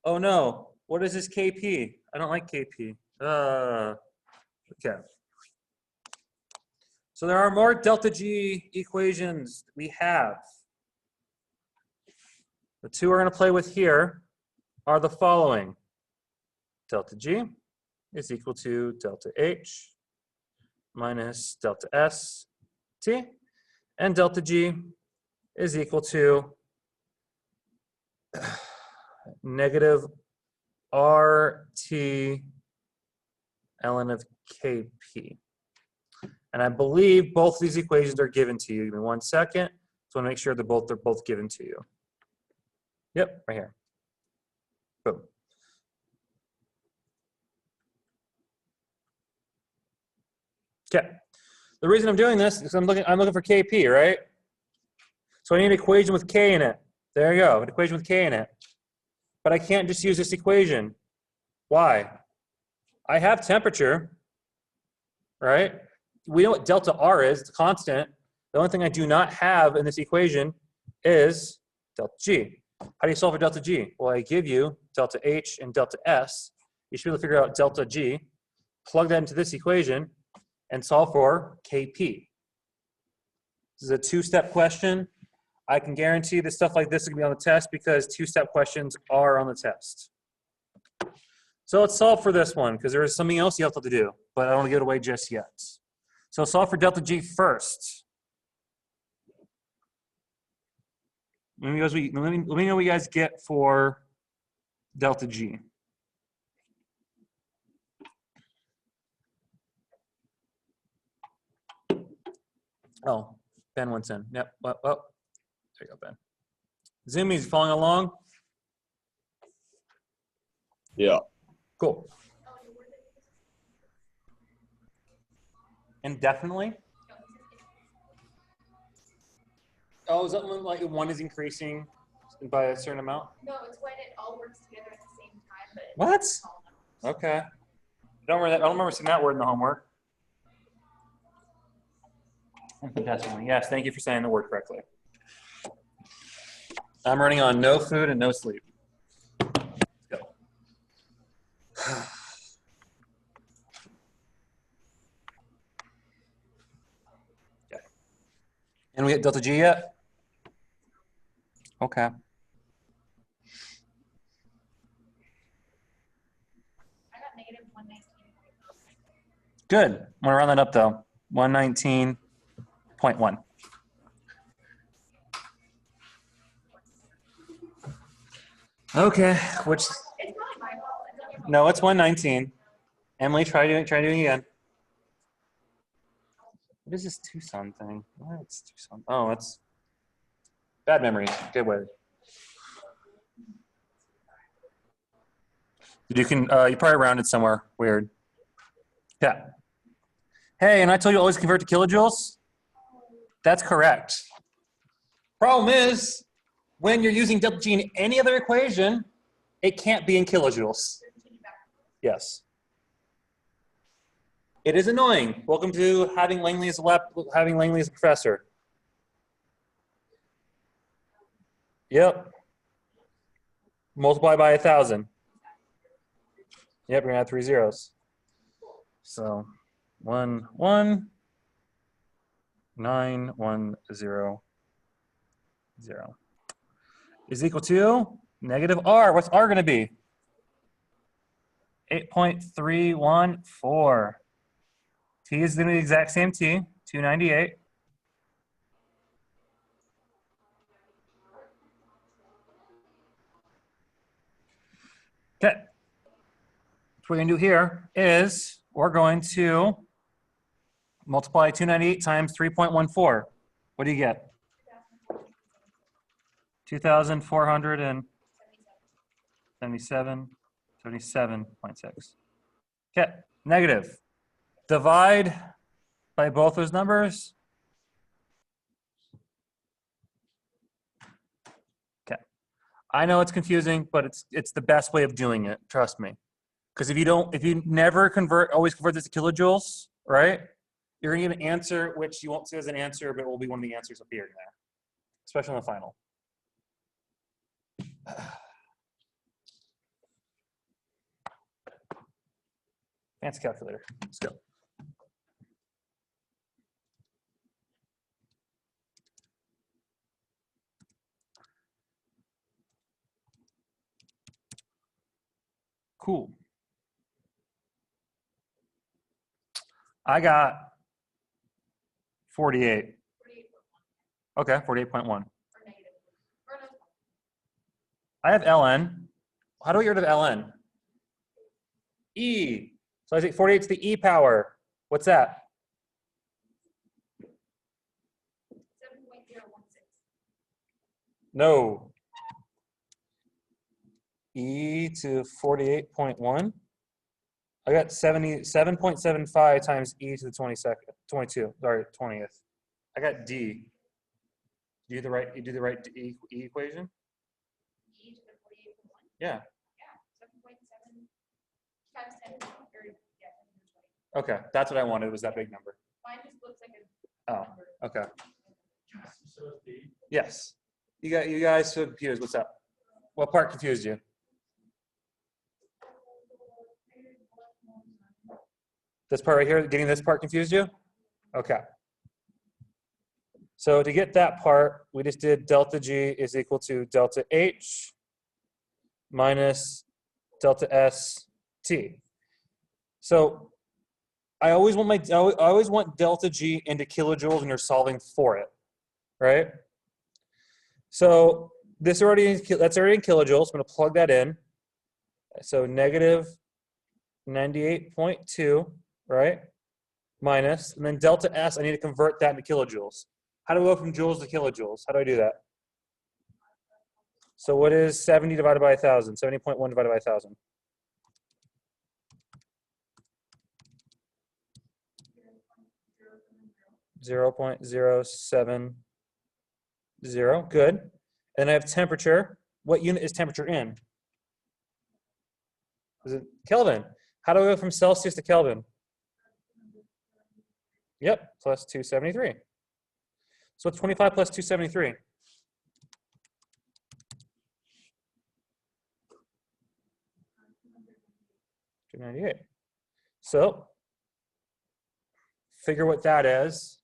Oh no, what is this KP? I don't like KP. Okay. So there are more delta G equations we have. The two we're going to play with here are the following. Delta G is equal to delta H minus delta S T, and delta G is equal to negative RT ln of Kp. And I believe both of these equations are given to you. Give me 1 second. So I want to make sure they're both given to you. Yep, right here. Boom. Okay. The reason I'm doing this is I'm looking for Kp, right? So I need an equation with K in it. There you go, an equation with K in it. But I can't just use this equation. Why? I have temperature, right? We know what delta R is, it's a constant. The only thing I do not have in this equation is delta G. How do you solve for delta G? Well, I give you delta H and delta S. You should be able to figure out delta G, plug that into this equation, and solve for Kp. This is a two-step question. I can guarantee that stuff like this is going to be on the test because two-step questions are on the test. So let's solve for this one because there is something else you have to do, but I don't want to give it away just yet. So solve for delta G first. Let me know what you guys get for delta G. Oh, Ben wants in. Yep. Well, there you go, Ben. Zoomies, following along? Yeah. Cool. Indefinitely? Oh, is that when like one is increasing by a certain amount? No, it's when it all works together at the same time, but What? it's small numbers. Okay. I don't remember seeing that word in the homework. Infinitesimally. Yes, thank you for saying the word correctly. I'm running on no food and no sleep. Let's go. Okay. And we get delta G yet? Okay. I got negative 119. Good. I'm gonna round that up though. 119.1. Okay, which It's not my fault. It's not your fault. no, it's 119. Emily, try doing it again. What is this Tucson thing? Oh, it's Tucson. Oh, it's bad memories. Good way. You probably rounded somewhere weird. Yeah. Hey, and I told you always convert to kilojoules? That's correct. Problem is, when you're using delta G in any other equation, it can't be in kilojoules. Yes. It is annoying. Welcome to having Langley as a professor. Yep. Multiply by 1,000. Yep, we're gonna add 3 zeros. So 1, 1, 9, 1, 0, 0 is equal to negative r. What's r gonna be? 8.314. T is gonna be the exact same T, 298. Okay. What we're going to do here is we're going to multiply 298 times 3.14. What do you get? 2,477.6. Okay, negative. Divide by both those numbers. Okay. I know it's confusing, but it's the best way of doing it, trust me. Because if you never always convert this to kilojoules, right? You're gonna get an answer which you won't see as an answer, but it will be one of the answers up here and there, especially on the final. Fancy calculator. Let's go. Cool. I got 48. 48.1. Okay, 48.1. Or negative. Or no, I have ln. How do we get rid of ln? E. So I take 48 to the e power. What's that? 7.016. No. E to 48.1. I got 77.75 times e to the 22. Sorry, 20th. I got d. You do the right e equation? E to the 48.1. Yeah. Yeah. 7.7 times 10 or yeah, 10 to the 20. Okay, that's what I wanted, was that big number. Mine just looks like a Oh, number. okay. So it's D. Yes. You guys so confused. What's up? What part confused you? This part right here, getting this part confused you? Okay. So to get that part, we just did delta G is equal to delta H minus delta S T. So I always want delta G into kilojoules when you're solving for it, right? So that's already in kilojoules. I'm going to plug that in. So negative 98.2, right? Minus, and then delta S, I need to convert that into kilojoules. How do we go from joules to kilojoules? How do I do that? So what is 70 divided by 1,000? 70.1 divided by 1,000. 0.070. Good. And I have temperature. What unit is temperature in? Is it Kelvin? How do we go from Celsius to Kelvin? Yep, plus 273. So what's 25 plus 273? 298. So figure what that is.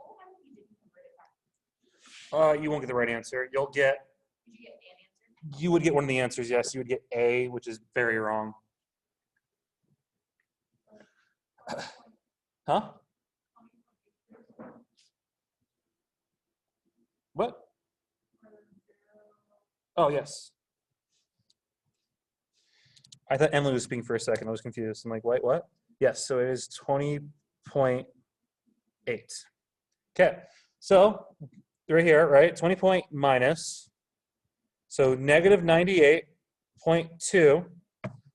Oh, I think you didn't convert it back. You won't get the right answer. You'll get, Did you get an answer? you would get one of the answers, yes. You would get A, which is very wrong. Huh? What? Oh, yes. I thought Emily was speaking for a second. I was confused. I'm like, wait, what? Yes, so it is 20.8. Okay, so right here, right? 20 point minus. So negative 98.2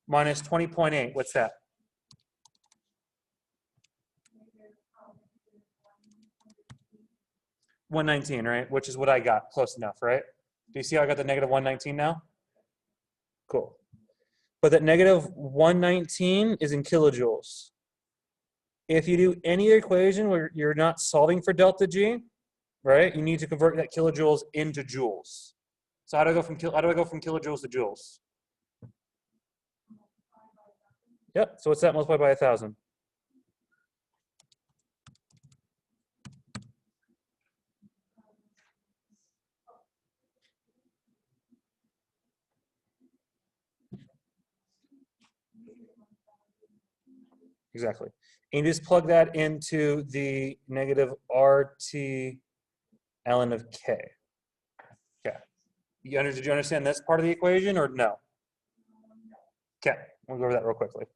minus 20.8. What's that? 119, right? Which is what I got. Close enough, right? Do you see how I got the negative 119 now? Cool. but that negative 119 is in kilojoules. If you do any equation where you're not solving for delta G, right, you need to convert that kilojoules into joules. So how do I go from kilojoules to joules? Yep. So what's that multiplied by 1,000? Exactly. And you just plug that into the negative RT ln of K. Okay. Did you understand this part of the equation or no? Okay. We'll go over that real quickly.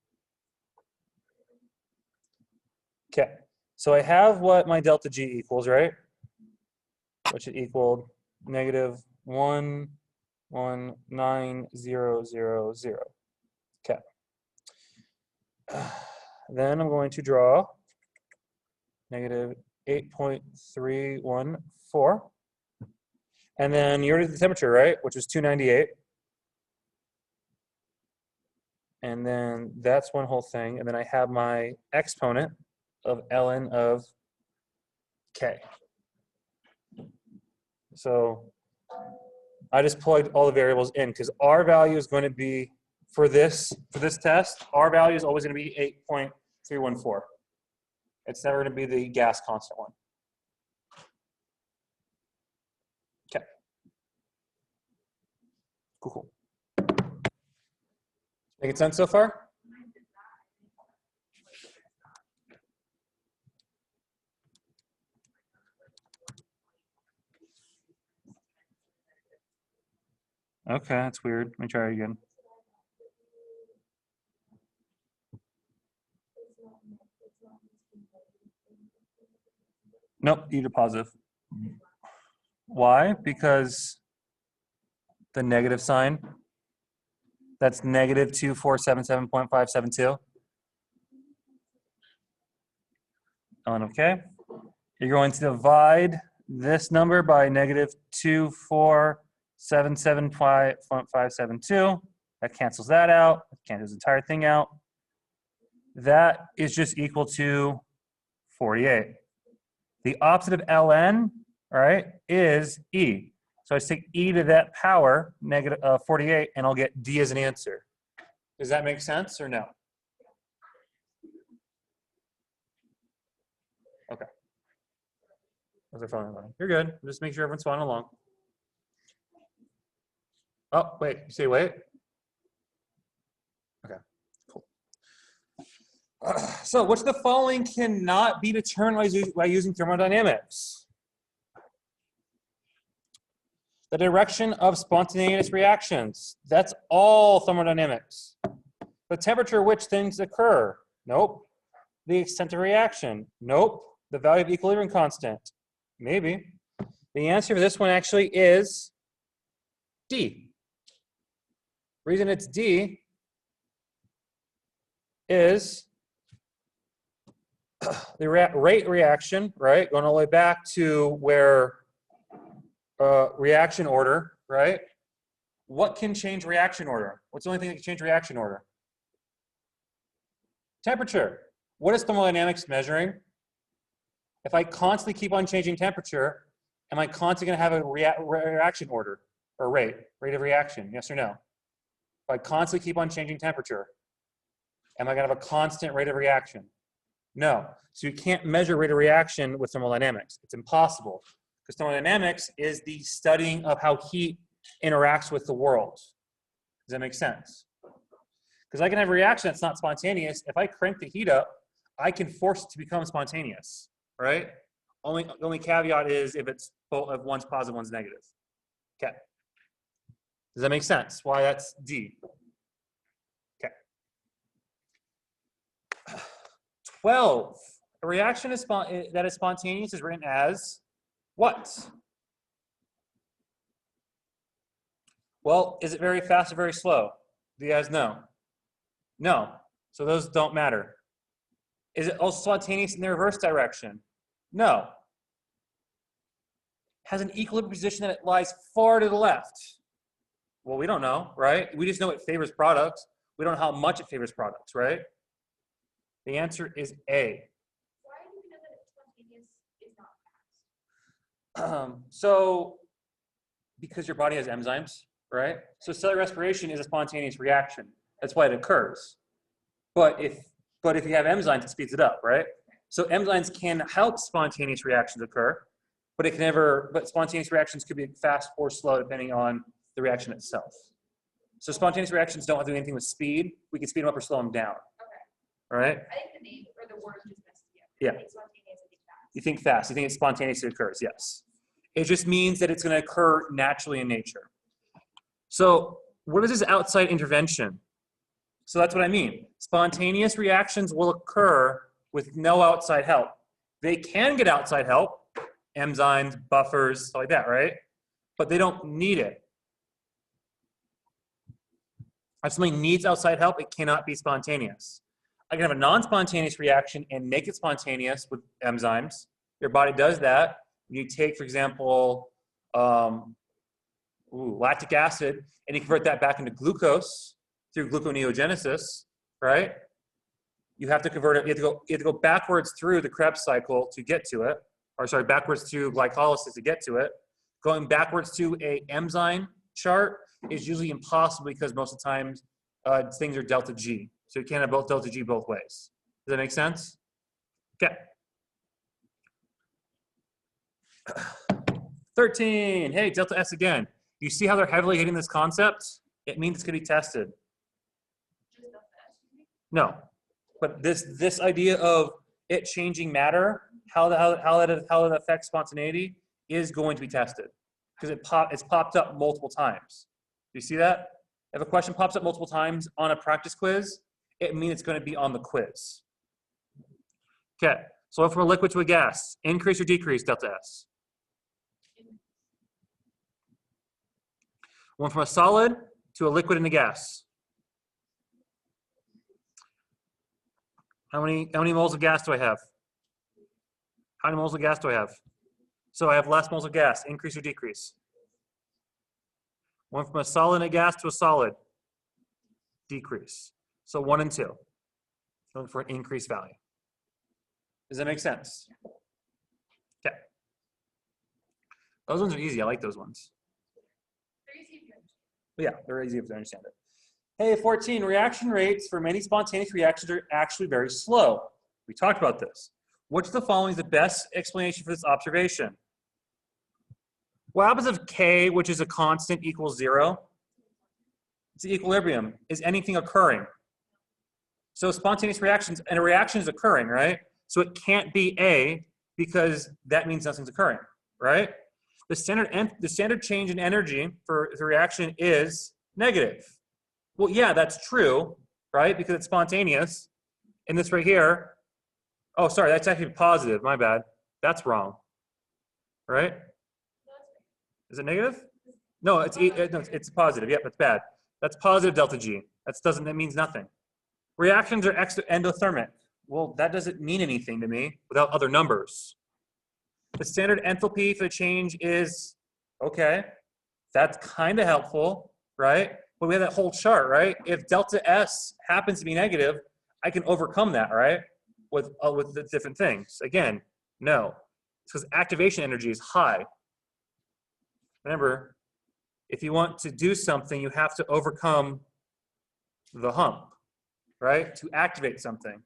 Okay. So I have what my delta G equals, right? Which it equaled negative 1,190,0. Okay. Then I'm going to draw negative 8.314. And then you already did the temperature, right? Which is 298. And then that's one whole thing. And then I have my exponent of ln of K. So I just plugged all the variables in because our value is going to be, for this test, our value is always going to be 8.314. It's never going to be the gas constant one. Okay. Cool. Making sense so far? Okay, that's weird. Let me try it again. Nope, you did positive. Why? Because the negative sign, that's negative 2477.572. ln of K. You're going to divide this number by negative 2477.572. That cancels that out. That cancels the entire thing out. That is just equal to 48. The opposite of ln, right, is e. So I just take e to that power, negative 48, and I'll get d as an answer. Does that make sense or no? Okay. Those are following along. You're good. Just make sure everyone's following along. Oh, wait. You say wait? Okay, cool. So which of the following cannot be determined by using thermodynamics? The direction of spontaneous reactions. That's all thermodynamics. The temperature at which things occur. Nope. The extent of reaction. Nope. The value of equilibrium constant. Maybe. The answer for this one actually is D. Reason it's D is the rate reaction, right? Going all the way back to where reaction order, right? What can change reaction order? What's the only thing that can change reaction order? Temperature. What is thermodynamics measuring? If I constantly keep on changing temperature, am I constantly going to have a reaction order or rate of reaction? Yes or no? If I constantly keep on changing temperature, am I going to have a constant rate of reaction? No. So you can't measure rate of reaction with thermodynamics. It's impossible. Because thermodynamics is the studying of how heat interacts with the world. Does that make sense? Because I can have a reaction that's not spontaneous. If I crank the heat up, I can force it to become spontaneous, right? The only caveat is if one's positive, one's negative. Okay. Does that make sense? Why that's D? Okay. 12. A reaction that is spontaneous is written as what? Well, is it very fast or very slow? Do you guys know? No. So those don't matter. Is it also spontaneous in the reverse direction? No. Has an equilibrium position that it lies far to the left? Well, we don't know, right? We just know it favors products. We don't know how much it favors products, right? The answer is A. Why do we know that it's spontaneous is not fast? So, because your body has enzymes, right? So cellular respiration is a spontaneous reaction. That's why it occurs. But if you have enzymes, it speeds it up, right? So enzymes can help spontaneous reactions occur, but spontaneous reactions could be fast or slow depending on the reaction itself. So spontaneous reactions don't have to do anything with speed. We can speed them up or slow them down. Okay. All right? I think the name or the word just messes me up. Yeah. I think spontaneous, I think fast. You think fast. You think it spontaneously occurs. Yes. It just means that it's going to occur naturally in nature. So what is this outside intervention? So that's what I mean. Spontaneous reactions will occur with no outside help. They can get outside help, enzymes, buffers, stuff like that, right? But they don't need it. If something needs outside help, it cannot be spontaneous. I can have a non-spontaneous reaction and make it spontaneous with enzymes. Your body does that. You take, for example, lactic acid, and you convert that back into glucose through gluconeogenesis, right? You have to convert it. You have to go backwards through the Krebs cycle to get to it, or sorry, backwards through glycolysis to get to it. Going backwards to a enzyme chart is usually impossible because most of the times things are delta G. So you can't have both delta G both ways. Does that make sense? Okay. 13. Hey, delta S again. You see how they're heavily hitting this concept? It means it's going to be tested. Just the fast. No, but this idea of it changing matter, how it affects spontaneity, is going to be tested because it's popped up multiple times. Do you see that? If a question pops up multiple times on a practice quiz, it means it's going to be on the quiz. Okay, so from a liquid to a gas, increase or decrease delta S? One from a solid to a liquid and a gas. How many moles of gas do I have? How many moles of gas do I have? So I have less moles of gas, increase or decrease? One from a solid and a gas to a solid, decrease. So 1 and 2. Looking for an increased value. Does that make sense? Okay. Those ones are easy. I like those ones. They're easy to understand. Yeah, they're easy to understand it. Hey, 14, reaction rates for many spontaneous reactions are actually very slow. We talked about this. Which of the following is the best explanation for this observation? What happens if K, which is a constant, equals 0? It's the equilibrium. Is anything occurring? So spontaneous reactions, and a reaction is occurring, right? So it can't be A because that means nothing's occurring, right? The standard change in energy for the reaction is negative. Well, yeah, that's true, right? Because it's spontaneous. And this right here, oh, sorry, that's actually positive. My bad. That's wrong, right? Is it negative? No, it's positive. Yep, that's bad. That's positive delta G. That means nothing. Reactions are endothermic. Well, that doesn't mean anything to me without other numbers. The standard enthalpy for the change is, okay, that's kind of helpful, right? But we have that whole chart, right? If delta S happens to be negative, I can overcome that, right? With the different things. Again, no. It's because activation energy is high. Remember, if you want to do something, you have to overcome the hump, right? To activate something.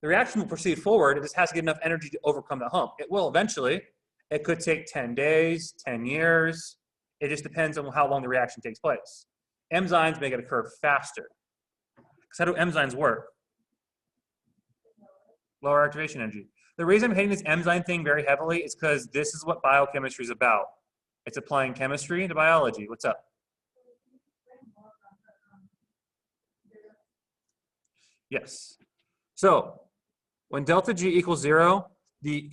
The reaction will proceed forward. It just has to get enough energy to overcome the hump. It will eventually. It could take 10 days, 10 years. It just depends on how long the reaction takes place. Enzymes make it occur faster. Because how do enzymes work? Lower activation energy. The reason I'm hitting this enzyme thing very heavily is because this is what biochemistry is about. It's applying chemistry to biology. What's up? Yes. So when delta G equals 0, the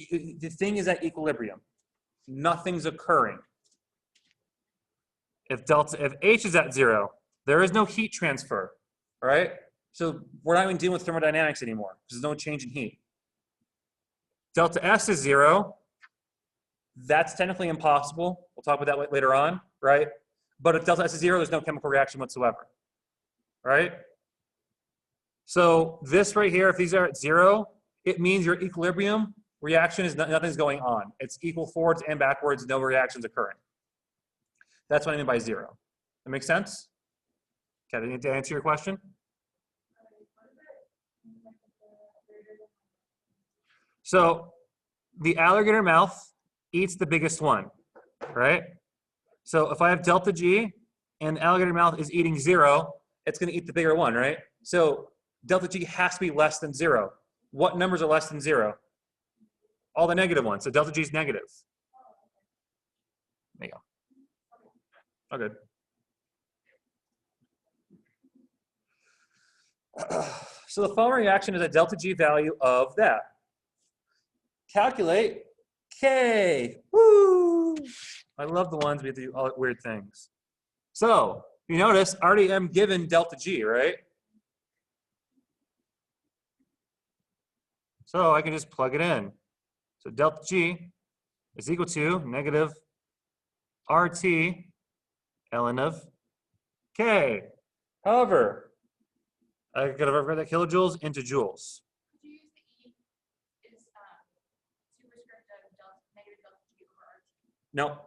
thing is at equilibrium. Nothing's occurring. If H is at 0, there is no heat transfer, right? So we're not even dealing with thermodynamics anymore. There's no change in heat. Delta S is 0. That's technically impossible. We'll talk about that later on, right? But if delta S is 0, there's no chemical reaction whatsoever, right? So this right here, if these are at 0, it means your equilibrium reaction is nothing's going on. It's equal forwards and backwards, no reactions occurring. That's what I mean by 0. That makes sense? Okay, did I answer your question? So the alligator mouth eats the biggest one, right? So if I have delta G and the alligator mouth is eating 0, it's going to eat the bigger one, right? So delta G has to be less than 0. What numbers are less than 0? All the negative ones. So delta G is negative. There you go. Oh, good. So the following reaction is a delta G value of that. Calculate K. Woo! I love the ones we do all weird things. So you notice I already am given delta G, right? So I can just plug it in. So delta G is equal to negative RT ln of K. However, I got to convert that kilojoules into joules. Could you use the E is superscript of negative delta G over RT? No,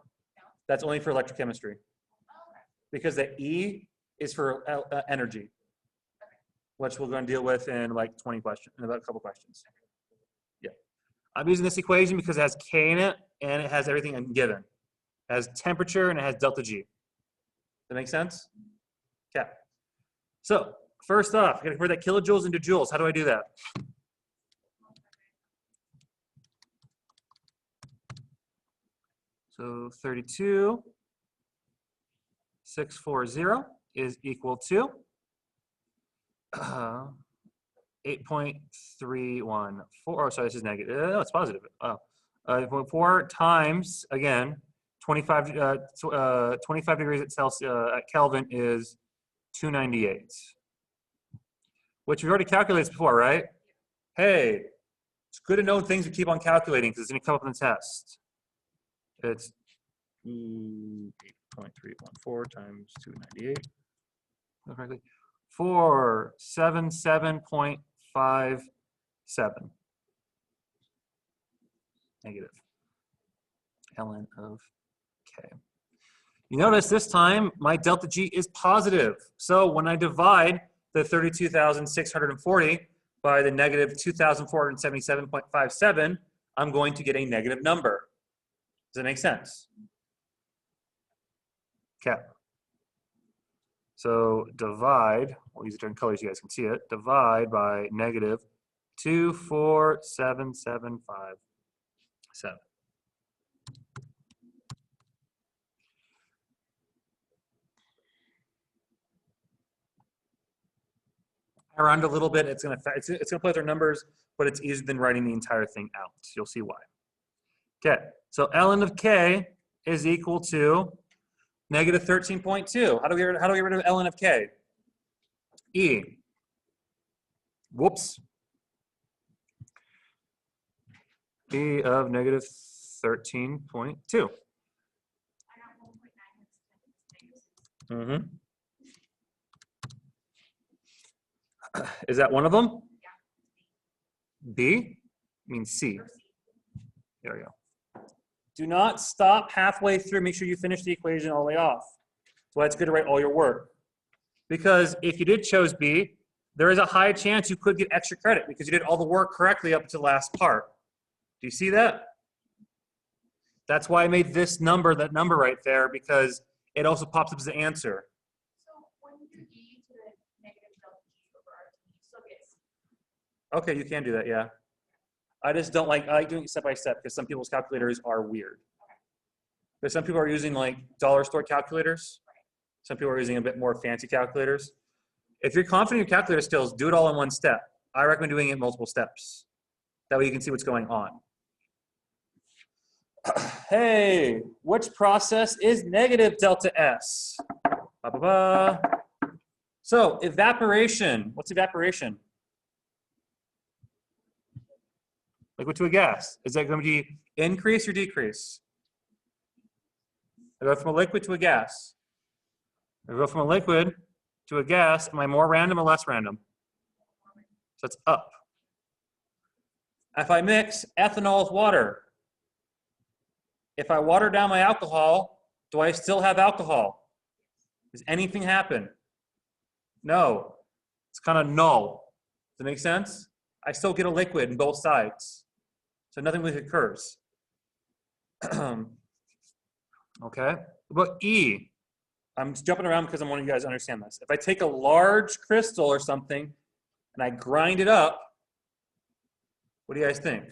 that's only for electrochemistry. Oh, okay. Because the E is for energy, which we're going to deal with in like 20 questions, in about a couple questions. Yeah. I'm using this equation because it has K in it and it has everything given. It has temperature and it has delta G. That make sense? Okay. So first off, I'm going to convert that kilojoules into joules. How do I do that? So 32,640 is equal to 8.314. Oh, sorry, this is negative. No, it's positive. Oh, 4 times, again, 25 degrees at Celsius at Kelvin is 298. Which we've already calculated this before, right? Hey, it's good to know things we keep on calculating because it's going to come up in the test. It's 8.314 times 298. 477.57 negative ln of K. You notice this time my delta G is positive. So when I divide the 32,640 by the negative 2,477.57, I'm going to get a negative number. Does that make sense? Okay. So divide, we'll use different colors so you guys can see it, divide by negative 247,757. Around a little bit, it's gonna play with our numbers, but it's easier than writing the entire thing out. You'll see why. Okay, so ln of K is equal to negative 13.2. How do we get rid of ln of K? E. Whoops. E of negative 13.2. Mm-hmm. Is that one of them? Yeah. B means C. There we go. Do not stop halfway through. Make sure you finish the equation all the way off. That's why it's good to write all your work. Because if you did chose B, there is a high chance you could get extra credit because you did all the work correctly up to the last part. Do you see that? That's why I made this number, that number right there, because it also pops up as the answer. So when you do E to the negative delta G over RT, you still get C. Okay, you can do that, yeah. I just don't like, I like doing it step by step because some people's calculators are weird. Because some people are using like dollar store calculators. Some people are using a bit more fancy calculators. If you're confident in your calculator skills, do it all in one step. I recommend doing it in multiple steps. That way you can see what's going on. Hey, which process is negative delta S? Ba, ba, ba. So evaporation, what's evaporation? Liquid to a gas. Is that going to be increase or decrease? I go from a liquid to a gas. I go from a liquid to a gas, am I more random or less random? So it's up. If I mix ethanol with water, if I water down my alcohol, do I still have alcohol? Does anything happen? No. It's kind of null. Does that make sense? I still get a liquid in both sides. So nothing really occurs. Okay. But E, I'm just jumping around because I want you guys to understand this. If I take a large crystal or something and I grind it up, what do you guys think?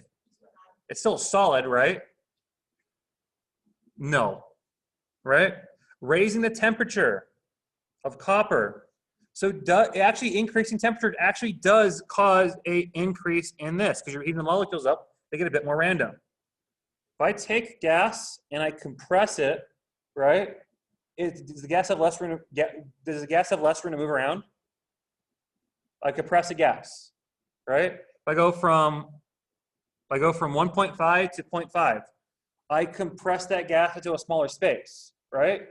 It's still solid, right? No. Right? Raising the temperature of copper. So actually increasing temperature actually does cause an increase in this because you're heating the molecules up, they get a bit more random. If I take gas and I compress it, right? Does the gas have less room to move around? I compress a gas, right? If I go from 1.5 to 0.5, I compress that gas into a smaller space, right?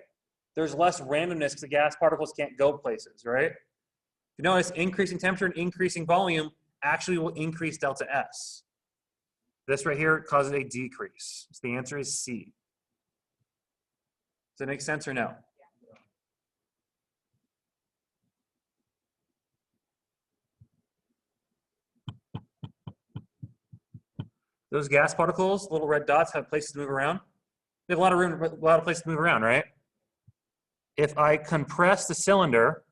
There's less randomness because the gas particles can't go places, right? You notice increasing temperature and increasing volume actually will increase delta S. This right here causes a decrease. So the answer is C. Does that make sense or no? Those gas particles, little red dots, have places to move around. They have a lot of room, a lot of places to move around, right? If I compress the cylinder,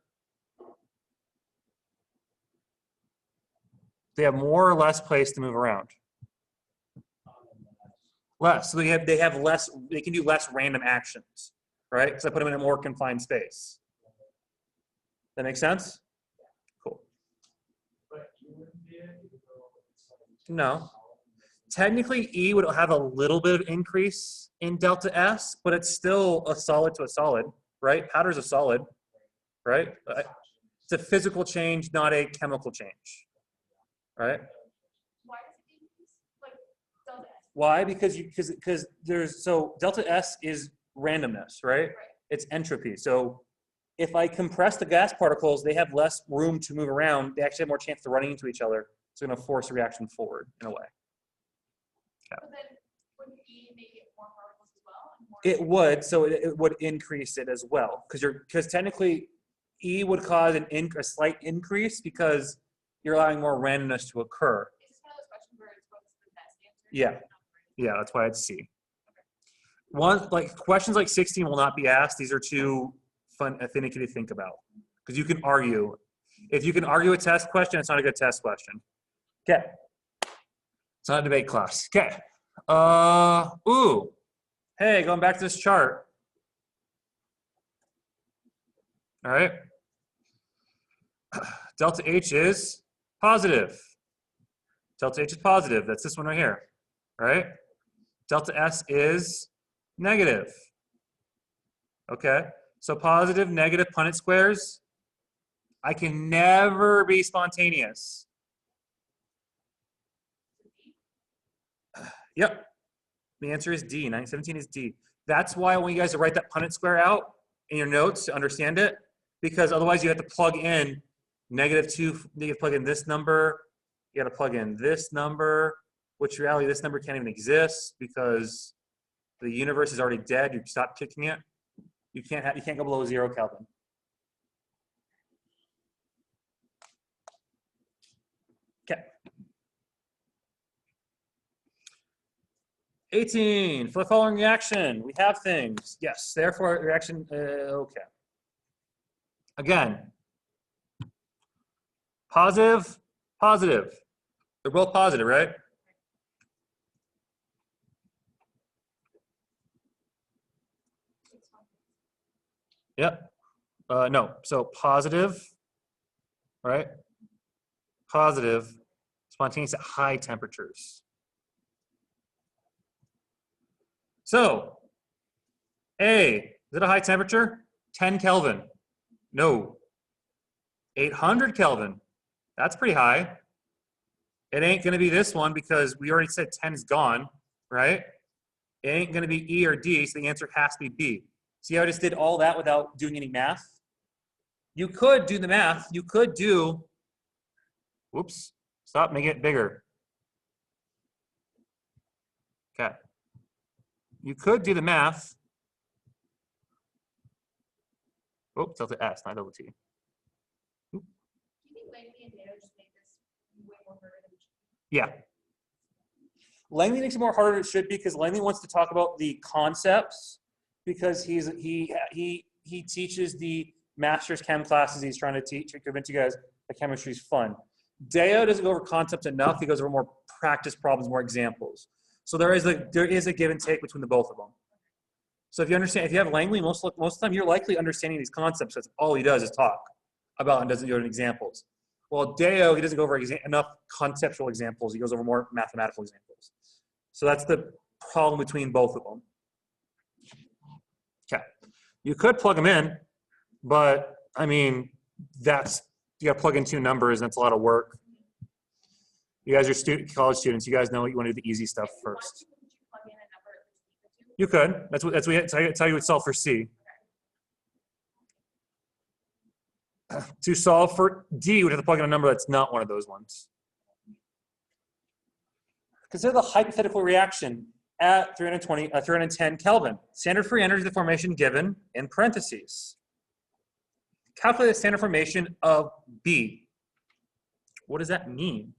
they have more or less place to move around. Less. So they have less. They can do less random actions, right? Because I put them in a more confined space. That make sense? Cool. No. Technically, E would have a little bit of increase in delta S, but it's still a solid to a solid, right? Powder's a solid, right? It's a physical change, not a chemical change, right? Why does it decrease? Like delta S. Why? Because there's, so delta S is randomness, right? It's entropy. So if I compress the gas particles, they have less room to move around. They actually have more chance of running into each other. It's going to force a reaction forward in a way. But then wouldn't E make it more particles as well? And more It would, so it would increase it as well, because technically E would cause a slight increase because you're allowing more randomness to occur. Is this one of those questions where it's what's the best answer? Yeah. Yeah, that's why it's C. Questions like 16 will not be asked. These are too finicky to think about because you can argue. If you can argue a test question, it's not a good test question. Okay. It's not a debate class. Okay. Hey, going back to this chart. All right. Delta H is positive. Delta H is positive. That's this one right here. All right. Delta S is negative. Okay. So positive, negative Punnett squares. I can never be spontaneous. Yep. The answer is D. 917 is D. That's why I want you guys to write that Punnett square out in your notes to understand it, because otherwise you have to plug in -2. You plug in this number. You got to plug in this number, which in reality this number can't even exist because the universe is already dead. You stop kicking it. You can't go below 0 Kelvin. Okay. 18, for the following reaction, we have things. Yes, therefore reaction, okay. Again, positive, positive. They're both positive, right? Yep. No, so positive, right? Positive, spontaneous at high temperatures. So, A, is it a high temperature? 10 Kelvin. No. 800 Kelvin. That's pretty high. It ain't going to be this one because we already said 10 is gone, right? It ain't going to be E or D, so the answer has to be B. See how I just did all that without doing any math? You could do the math. You could do, whoops, stop, make it bigger. Okay. You could do the math. Oh, delta S, not double T. Do you think Langley and Data just make this way more harder than it should be? Yeah. Langley makes it more harder than it should be because Langley wants to talk about the concepts because he teaches the master's chem classes he's trying to teach to convince you guys that chemistry is fun. Deo doesn't go over concepts enough. He goes over more practice problems, more examples. So there is a give and take between the both of them. So if you understand, if you have Langley, most of the time you're likely understanding these concepts. That's all he does is talk about and doesn't go into examples. Well, Deo, he doesn't go over enough conceptual examples. He goes over more mathematical examples. So that's the problem between both of them. Okay. You could plug them in, but I mean, you got to plug in two numbers, and that's a lot of work. You guys are college students. You guys know you want to do the easy stuff first. You could. That's how you would solve for C. To solve for D, you would have to plug in a number that's not one of those ones. Consider the hypothetical reaction at 310 Kelvin. Standard free energy of the formation given in parentheses. Calculate the standard formation of B. What does that mean?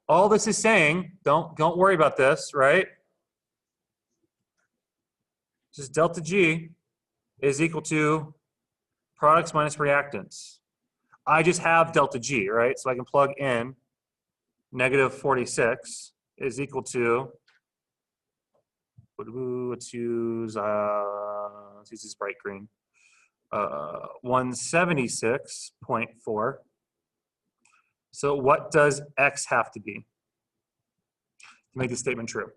All this is saying, don't worry about this, right? Just delta G is equal to products minus reactants. I just have delta G, right? So I can plug in negative 46 is equal to, let's use this bright green, 176.4. So what does X have to be to make this statement true?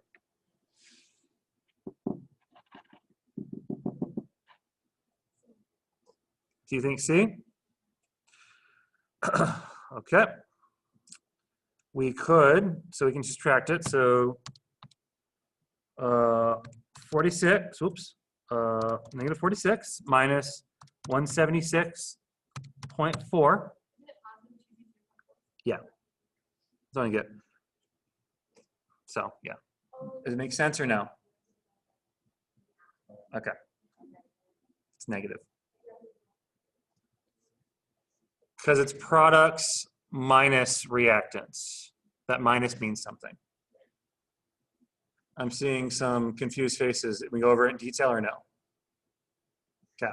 Do you think C? Okay. We could, so we can subtract it. So 46, oops, negative 46 minus 176.4. Yeah, that's all you get. So, yeah. Does it make sense or no? Okay. It's negative. Because it's products minus reactants. That minus means something. I'm seeing some confused faces. Did we go over it in detail or no? Okay.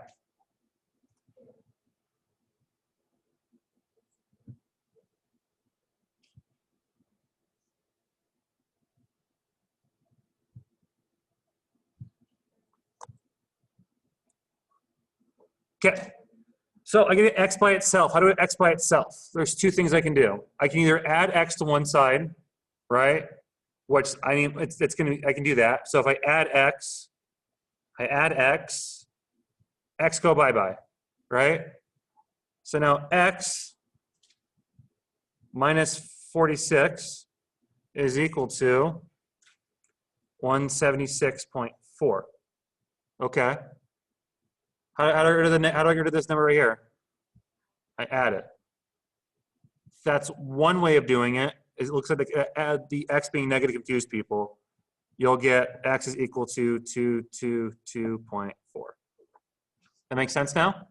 Okay. So I get X by itself. How do I get X by itself? There's two things I can do. I can either add X to one side, right? Which I mean, I can do that. So if I add X, X go bye-bye, right? So now X minus 46 is equal to 176.4. Okay. How do I get rid of this number right here? I add it. That's one way of doing it. It looks like the X being negative confused people. You'll get X is equal to 222.4. That makes sense now?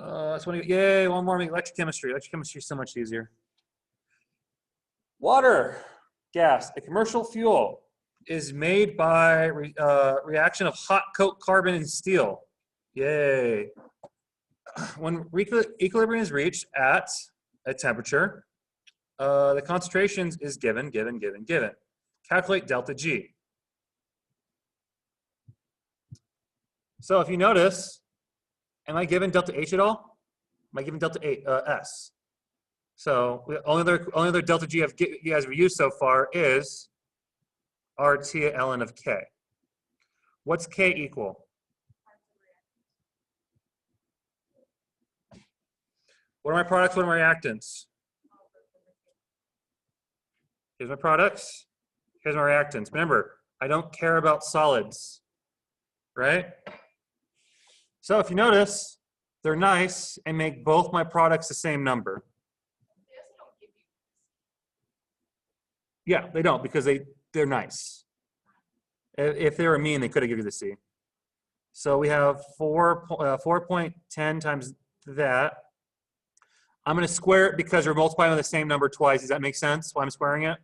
Okay. Yay, one more. Electrochemistry. Electrochemistry is so much easier. Water, gas, a commercial fuel, is made by reaction of hot coke, carbon, and steel. Yay. When equilibrium is reached at a temperature, the concentrations is given. Calculate delta G. So if you notice, am I given delta H at all? Am I given delta S? So only other delta G you guys have used so far is RT ln of K. What's K equal? What are my products? What are my reactants? Here's my products. Here's my reactants. Remember, I don't care about solids, right? So if you notice, they're nice and make both my products the same number. They also don't give you. Yeah, they don't because they're nice. If they were mean, they could have given you the C. So we have 4.10 times that. I'm going to square it because we're multiplying on the same number twice. Does that make sense why I'm squaring it?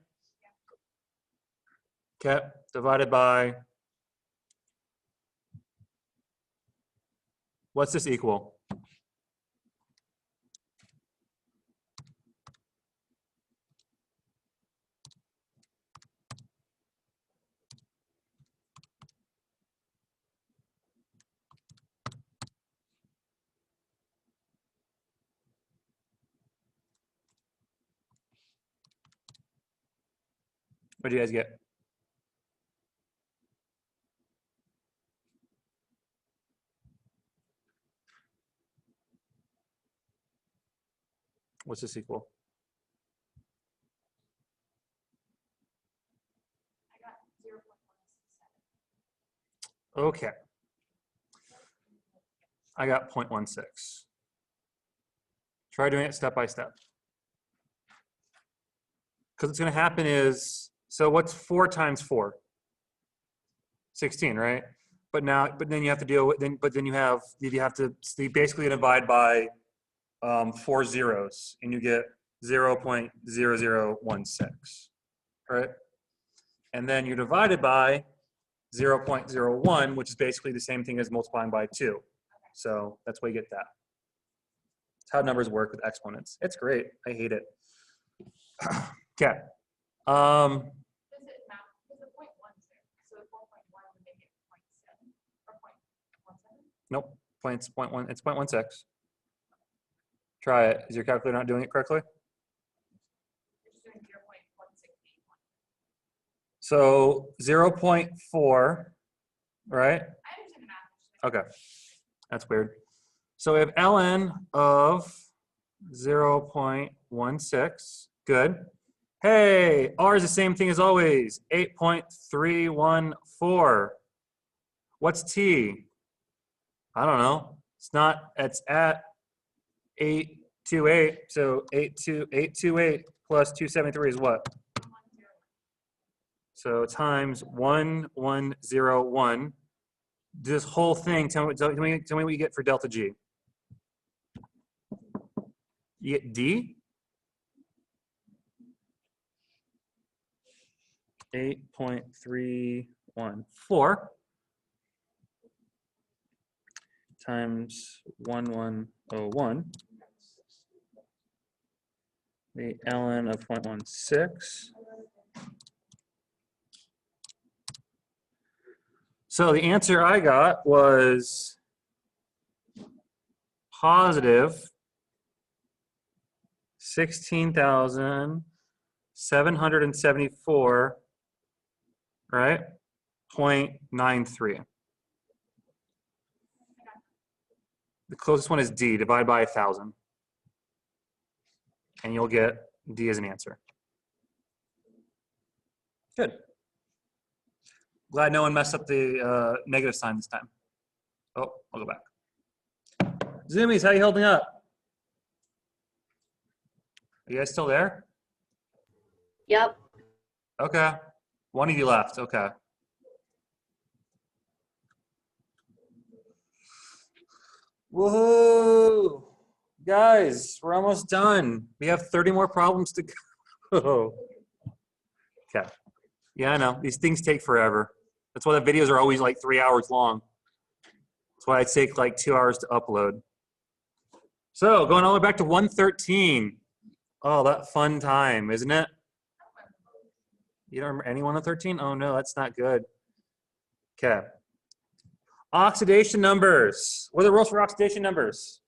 Okay, divided by, what's this equal? What do you guys get? What's this equal? I got 0.167. Okay. I got 0.16. Try doing it step by step. Because what's going to happen is, so what's 4 times 4? 16, right? But then you have to deal with, then you have to basically divide by 4 zeros, and you get 0.0016, right? And then you divide it by 0.01, which is basically the same thing as multiplying by 2. So that's why you get that. That's how numbers work with exponents. It's great. I hate it. Okay. Does it map? Does the 0.10? So the 4.1 would make it 0.7 or 0.17? Nope. It's 0.1. It's 0.16. Try it. Is your calculator not doing it correctly? You're just doing 0.1681. So 0.4, right? I understand the math. Okay. That's weird. So we have ln of 0.16. Good. Hey, R is the same thing as always. 8.314. What's T? I don't know. It's at 828. So 828 plus 273 is what? 101. So times 1101. This whole thing, tell me what you get for delta G. You get D. 8.314 times 1101. The ln of 0.16. So the answer I got was positive 16,774, right? 0.93. The closest one is D, divide by 1,000. And you'll get D as an answer. Good. Glad no one messed up the negative sign this time. Oh, I'll go back. Zoomies, how you holding up? Are you guys still there? Yep. Okay. One of you left. Okay. Woohoo! Guys, we're almost done. We have 30 more problems to go. Okay. Yeah, I know. These things take forever. That's why the videos are always like 3 hours long. That's why it takes like 2 hours to upload. So going all the way back to 113. Oh, that fun time, isn't it? You don't remember any 113? Oh no, that's not good. Okay. Oxidation numbers. What are the rules for oxidation numbers?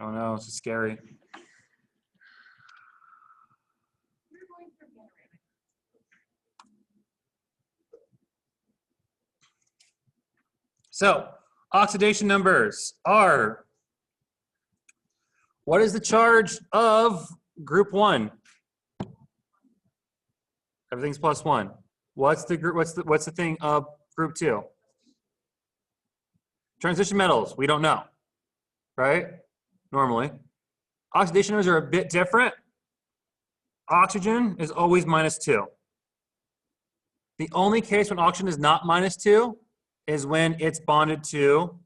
Oh no, this is scary. We're going for panoramic. So, oxidation numbers are, what is the charge of group 1? Everything's +1. What's the group? What's the thing of group 2? Transition metals. We don't know, right? Normally, oxidation numbers are a bit different. Oxygen is always -2. The only case when oxygen is not -2 is when it's bonded to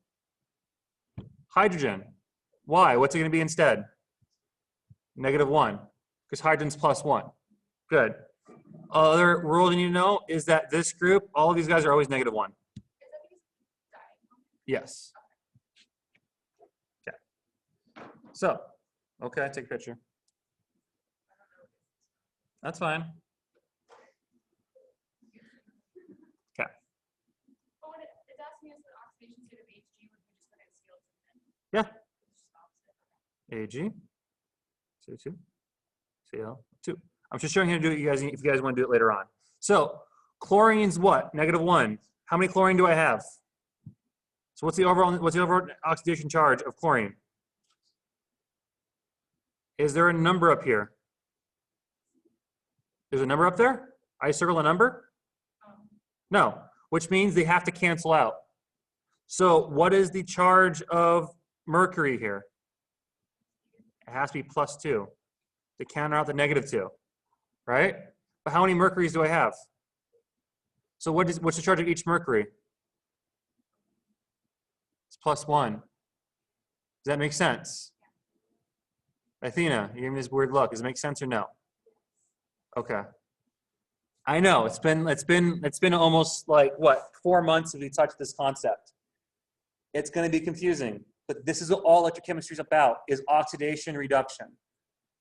hydrogen. Why? What's it going to be instead? -1, because hydrogen's +1. Good. Other rule you need to know is that this group, all of these guys are always -1. Yes. Okay. So, okay, take a picture. That's fine. Okay. But when it's asking us the oxidation state of Hg, would we just look at CO2 then? Yeah. Just opposite. Ag, CO2, Cl2. I'm just showing you how to do it, you guys, if you guys want to do it later on. So, chlorine's what? -1. How many chlorine do I have? So what's the overall oxidation charge of chlorine? Is there a number up here? There's a number up there? I circle a number? No, which means they have to cancel out. So what is the charge of mercury here? It has to be +2 to counter out the -2, right? But how many mercuries do I have? So what's the charge of each mercury? It's +1. Does that make sense? Athena, you gave me this weird look. Does it make sense or no? Okay. I know it's been almost like what, 4 months since we touched this concept. It's going to be confusing, but this is what all electrochemistry is about: is oxidation reduction.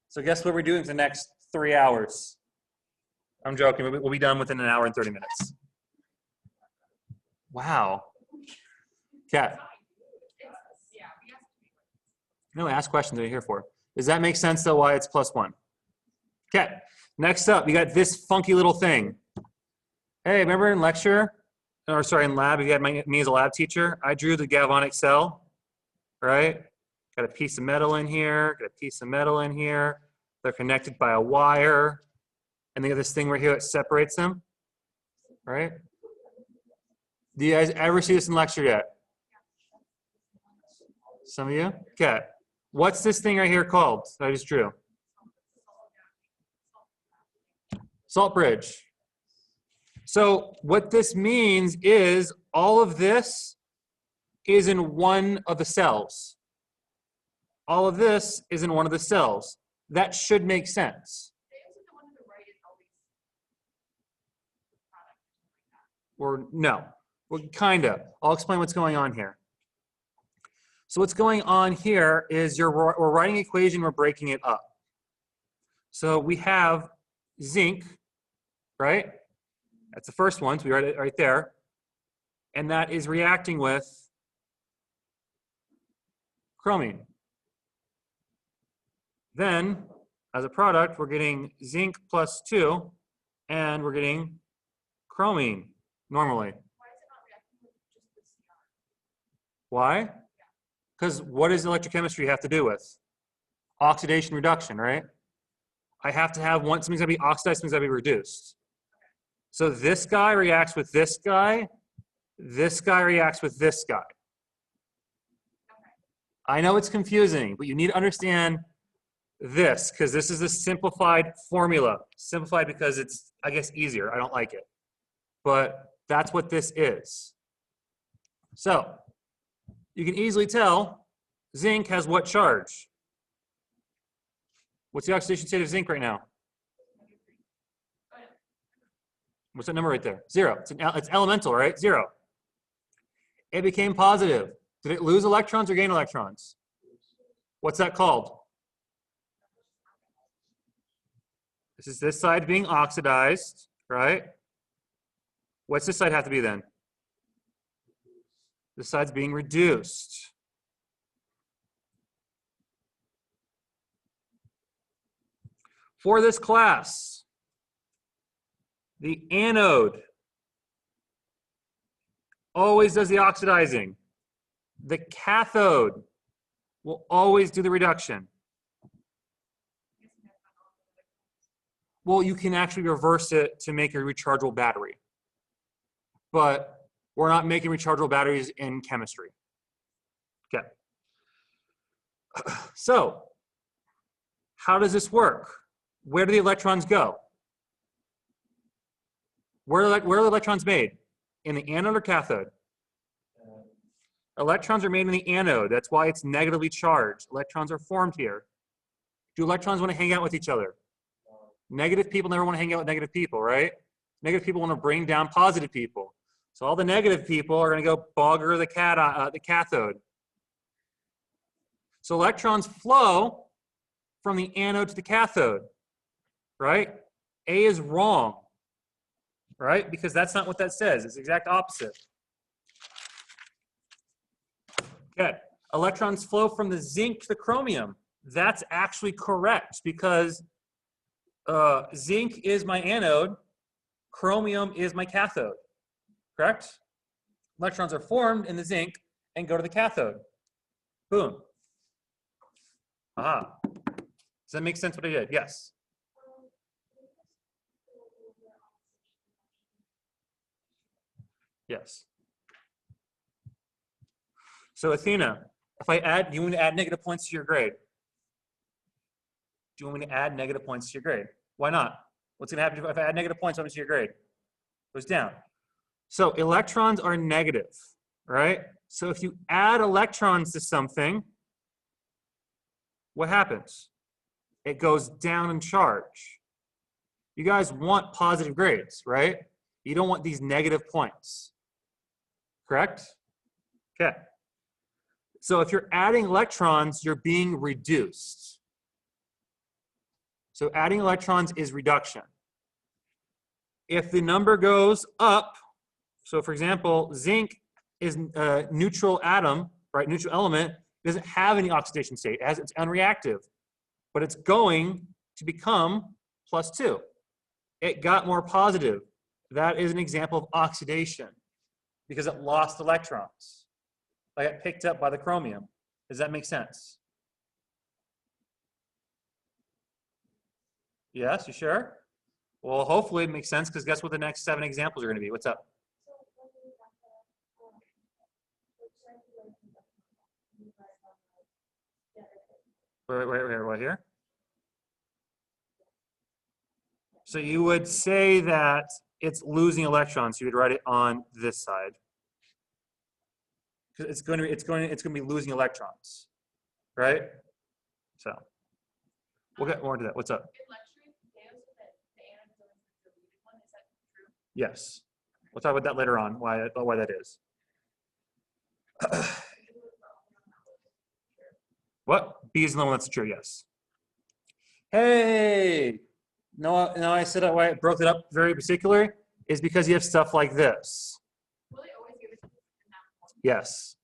So guess what we're doing for the next 3 hours? I'm joking. We'll be done within an hour and 30 minutes. Wow. Okay. No, ask questions. They're here for. Does that make sense though? Why it's +1? Okay. Next up, you got this funky little thing. Hey, remember in lecture, or sorry, in lab, if you had me as a lab teacher, I drew the galvanic cell, right? Got a piece of metal in here, got a piece of metal in here. They're connected by a wire. And they got this thing right here that separates them, right? Do you guys ever see this in lecture yet? Some of you? Okay. What's this thing right here called that I just drew? Salt bridge. So what this means is all of this is in one of the cells. All of this is in one of the cells. That should make sense. Or no, well, kind of. I'll explain what's going on here. So what's going on here is we're writing an equation, we're breaking it up. So we have zinc, right? That's the first one, so we write it right there. And that is reacting with chromium. Then, as a product, we're getting zinc +2, and we're getting chromium normally. Why? Because what does electrochemistry have to do with? Oxidation reduction, right? I have to have one, something's going to be oxidized, something's going to be reduced. So this guy reacts with this guy reacts with this guy. I know it's confusing, but you need to understand this, because this is a simplified formula. Simplified because it's, I guess, easier. I don't like it. But that's what this is. So you can easily tell zinc has what charge? What's the oxidation state of zinc right now? What's that number right there? 0. It's elemental, right? 0. It became positive. Did it lose electrons or gain electrons? What's that called? This is this side being oxidized, right? What's this side have to be then? This side's being reduced. For this class, the anode always does the oxidizing. The cathode will always do the reduction. Well, you can actually reverse it to make a rechargeable battery. But we're not making rechargeable batteries in chemistry. Okay. So, how does this work? Where do the electrons go? Where are the electrons made? In the anode or cathode? Electrons are made in the anode. That's why it's negatively charged. Electrons are formed here. Do electrons want to hang out with each other? Negative people never want to hang out with negative people, right? Negative people want to bring down positive people. So all the negative people are going to go bogger the cathode. So electrons flow from the anode to the cathode, right? A is wrong, right? Because that's not what that says. It's the exact opposite. Okay, electrons flow from the zinc to the chromium. That's actually correct because zinc is my anode, chromium is my cathode, correct? Electrons are formed in the zinc and go to the cathode. Boom. Aha. Does that make sense what I did? Yes. Yes. So Athena, if I add, do you want me to add negative points to your grade? Do you want me to add negative points to your grade? Why not? What's going to happen if I add negative points to your grade? It goes down. So electrons are negative, right? So if you add electrons to something, what happens? It goes down in charge. You guys want positive grades, right? You don't want these negative points, correct? Okay. So if you're adding electrons, you're being reduced. So adding electrons is reduction. If the number goes up, so for example, zinc is a neutral atom, right? Neutral element, doesn't have any oxidation state. It's unreactive, but it's going to become +2. It got more positive. That is an example of oxidation because it lost electrons. Like it picked up by the chromium. Does that make sense? Yes, you sure? Well, hopefully it makes sense because guess what the next 7 examples are going to be? What's up? Wait, here? So you would say that it's losing electrons. So you would write it on this side. Because it's going to be losing electrons, right? So we'll get more into that. What's up? Yes, we'll talk about that later on. Why that is. What? B is the one that's true. Yes. Hey, no, I said why I broke it up very particularly is because you have stuff like this. Yes,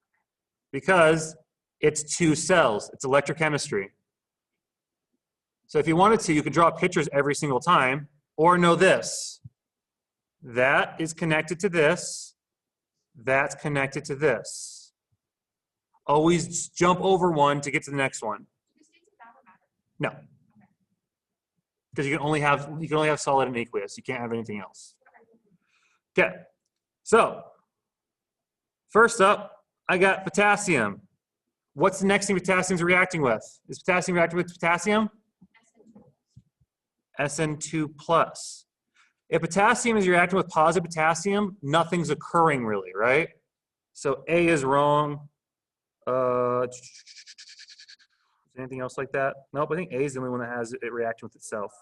because it's 2 cells. It's electrochemistry. So if you wanted to, you could draw pictures every single time, or know this. That is connected to this. That's connected to this. Always jump over one to get to the next one. No, because you can only have solid and aqueous. You can't have anything else. Okay, so first up, I got potassium. What's the next thing potassium's reacting with? Is potassium reacting with potassium? SN2 plus. If potassium is reacting with positive potassium, nothing's occurring really, right? So A is wrong. Is anything else like that? Nope, I think A is the only one that has it reacting with itself.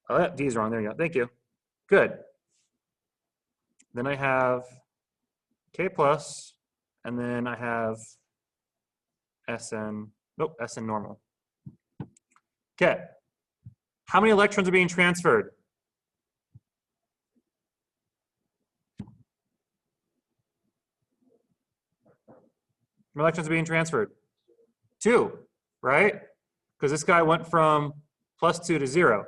Oh, D is wrong. There you go. Thank you. Good. Then I have K plus, and then I have SN. Nope, SN normal. Okay. How many electrons are being transferred? How many electrons are being transferred? 2, right? Because this guy went from +2 to 0.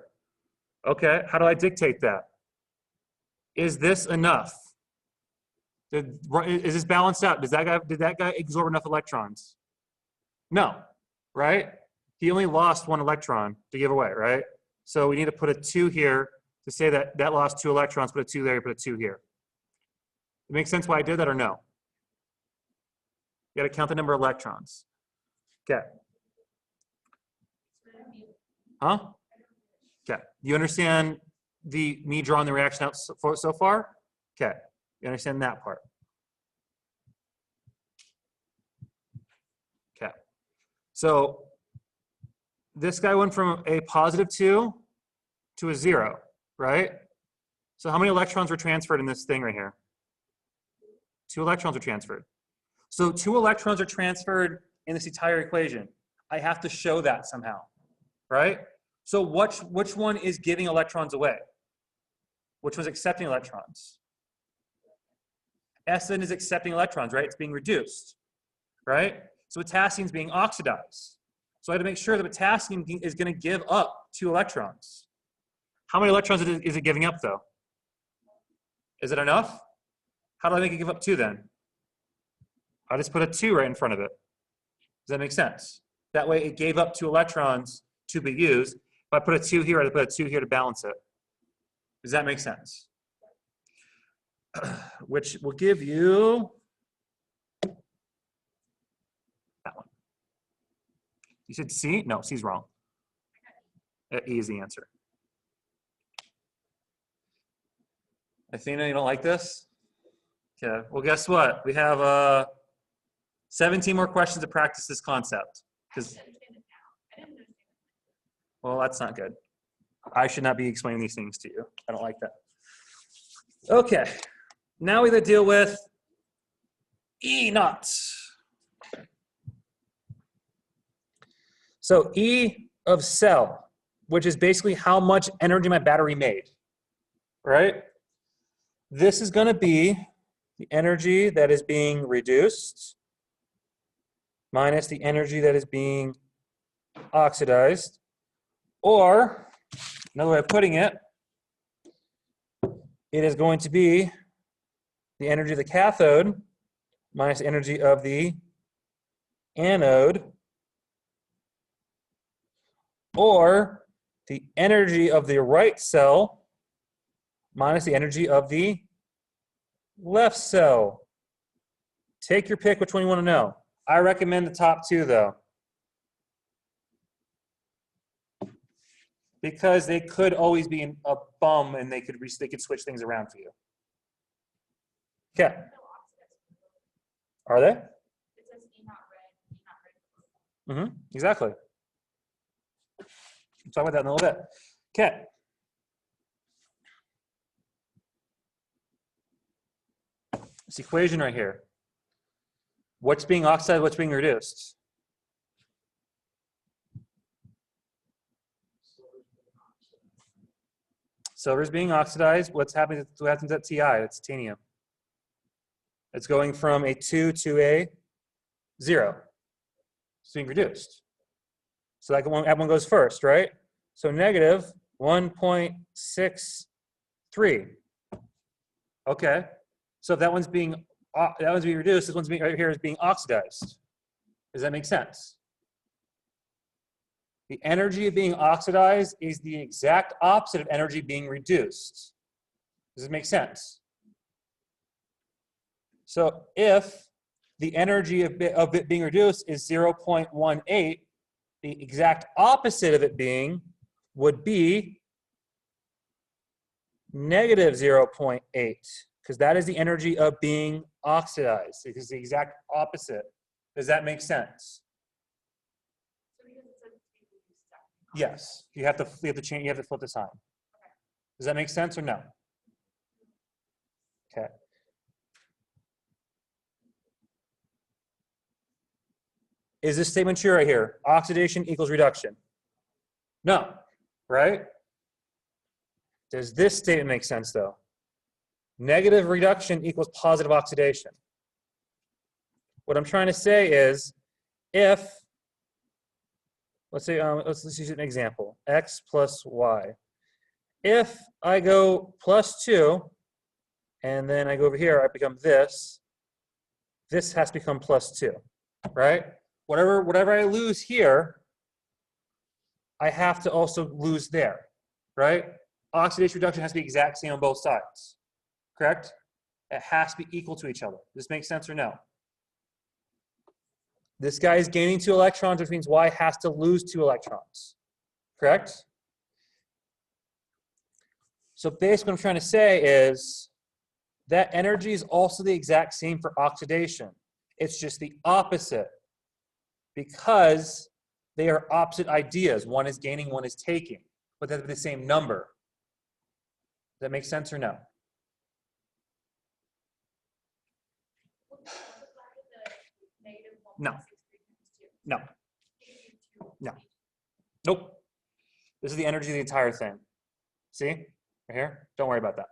Okay, how do I dictate that? Is this enough? Is this balanced out? Did that guy absorb enough electrons? No, right? He only lost 1 electron to give away, right? So we need to put a 2 here to say that that lost 2 electrons, put a 2 there, put a 2 here. It makes sense why I did that or no? You got to count the number of electrons. Okay. Huh? Okay. You understand me drawing the reaction out so far? Okay. You understand that part? Okay. So this guy went from a +2 to a 0, right? So how many electrons were transferred in this thing right here? 2 electrons were transferred. So 2 electrons are transferred in this entire equation. I have to show that somehow, right? So which one is giving electrons away? Which one's accepting electrons? SN is accepting electrons, right? It's being reduced, right? So potassium is being oxidized. So I have to make sure that potassium is going to give up 2 electrons. How many electrons is it giving up, though? Is it enough? How do I make it give up 2 then? I just put a 2 right in front of it. Does that make sense? That way it gave up 2 electrons to be used. If I put a 2 here, I put a 2 here to balance it. Does that make sense? Which will give you that one. You said C? No, C's wrong. E is the answer. Athena, you don't like this? Okay, well, guess what? We have 17 more questions to practice this concept. Well, that's not good. I should not be explaining these things to you. I don't like that. Okay, now we have to deal with E0. So E of cell, which is basically how much energy my battery made, right? This is going to be the energy that is being reduced minus the energy that is being oxidized, or another way of putting it, it is going to be the energy of the cathode minus the energy of the anode, or the energy of the right cell minus the energy of the left cell. Take your pick which one you want to know. I recommend the top 2 though, because they could always be a bum and they could switch things around for you. Okay. Are they? It says E not red, E not red. Exactly. We'll talk about that in a little bit. Okay. This equation right here. What's being oxidized, what's being reduced? Silver is being oxidized. What happens at Ti? It's titanium. It's going from a 2 to a 0. It's being reduced. So that one goes first, right? So negative 1.63. Okay. So if that one's being reduced, this one's being right here is being oxidized. Does that make sense? The energy of being oxidized is the exact opposite of energy being reduced. Does it make sense? So if the energy of it being reduced is 0.18, the exact opposite of it being would be negative 0.8, because that is the energy of being oxidized. It is the exact opposite. Does that make sense? Yes. You have to change. You have to flip the sign. Does that make sense or no? Okay. Is this statement true right here? Oxidation equals reduction. No, right? Does this statement make sense though? Negative reduction equals positive oxidation. What I'm trying to say is, if, let's say, let's use an example, x plus y. If I go +2, and then I go over here, I become this has to become +2, right? Whatever I lose here, I have to also lose there. right? Oxidation reduction has to be exact same on both sides, correct? It has to be equal to each other. Does this make sense or no? This guy is gaining 2 electrons, which means Y has to lose 2 electrons, correct? So basically what I'm trying to say is that energy is also the exact same for oxidation. It's just the opposite because they are opposite ideas. One is gaining, one is taking, but they have the same number. Does that make sense or no? No. No. No. Nope. This is the energy of the entire thing. See? Right here? Don't worry about that.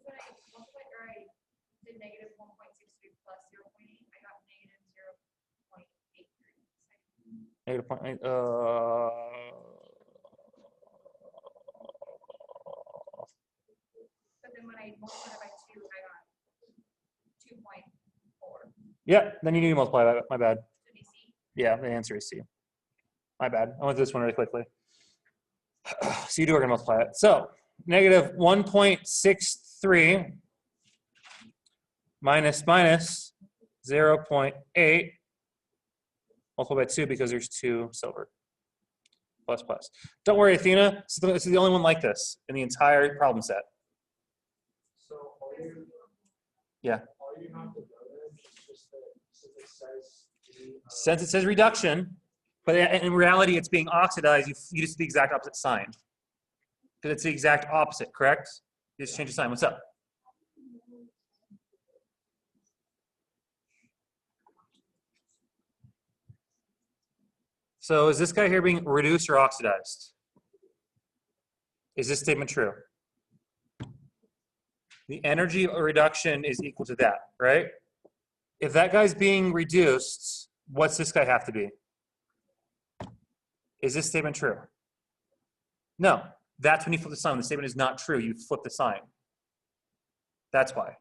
When I multiplied, or I did negative 1.63 plus 0.8, I got negative 0.83. Negative 0.8. But then when I multiplied it by 2, I got 2.4. Yeah, then you need to multiply that. My bad. Should be C. Yeah, the answer is C. My bad. I went through this one really quickly. So you do are going to multiply it. So negative 1.63 minus 0.8 multiplied by 2 because there's 2 silver. Plus. Don't worry, Athena. This is the only one like this in the entire problem set. So all you, Yeah. all you have to know then is just that since it says Since it says reduction, but in reality it's being oxidized, you just the exact opposite sign. Because it's the exact opposite, correct? You just change the sign. What's up? So is this guy here being reduced or oxidized? Is this statement true? The energy of reduction is equal to that, right? If that guy's being reduced, what's this guy have to be? Is this statement true? No. That's when you flip the sign. When the statement is not true, you flip the sign. That's why.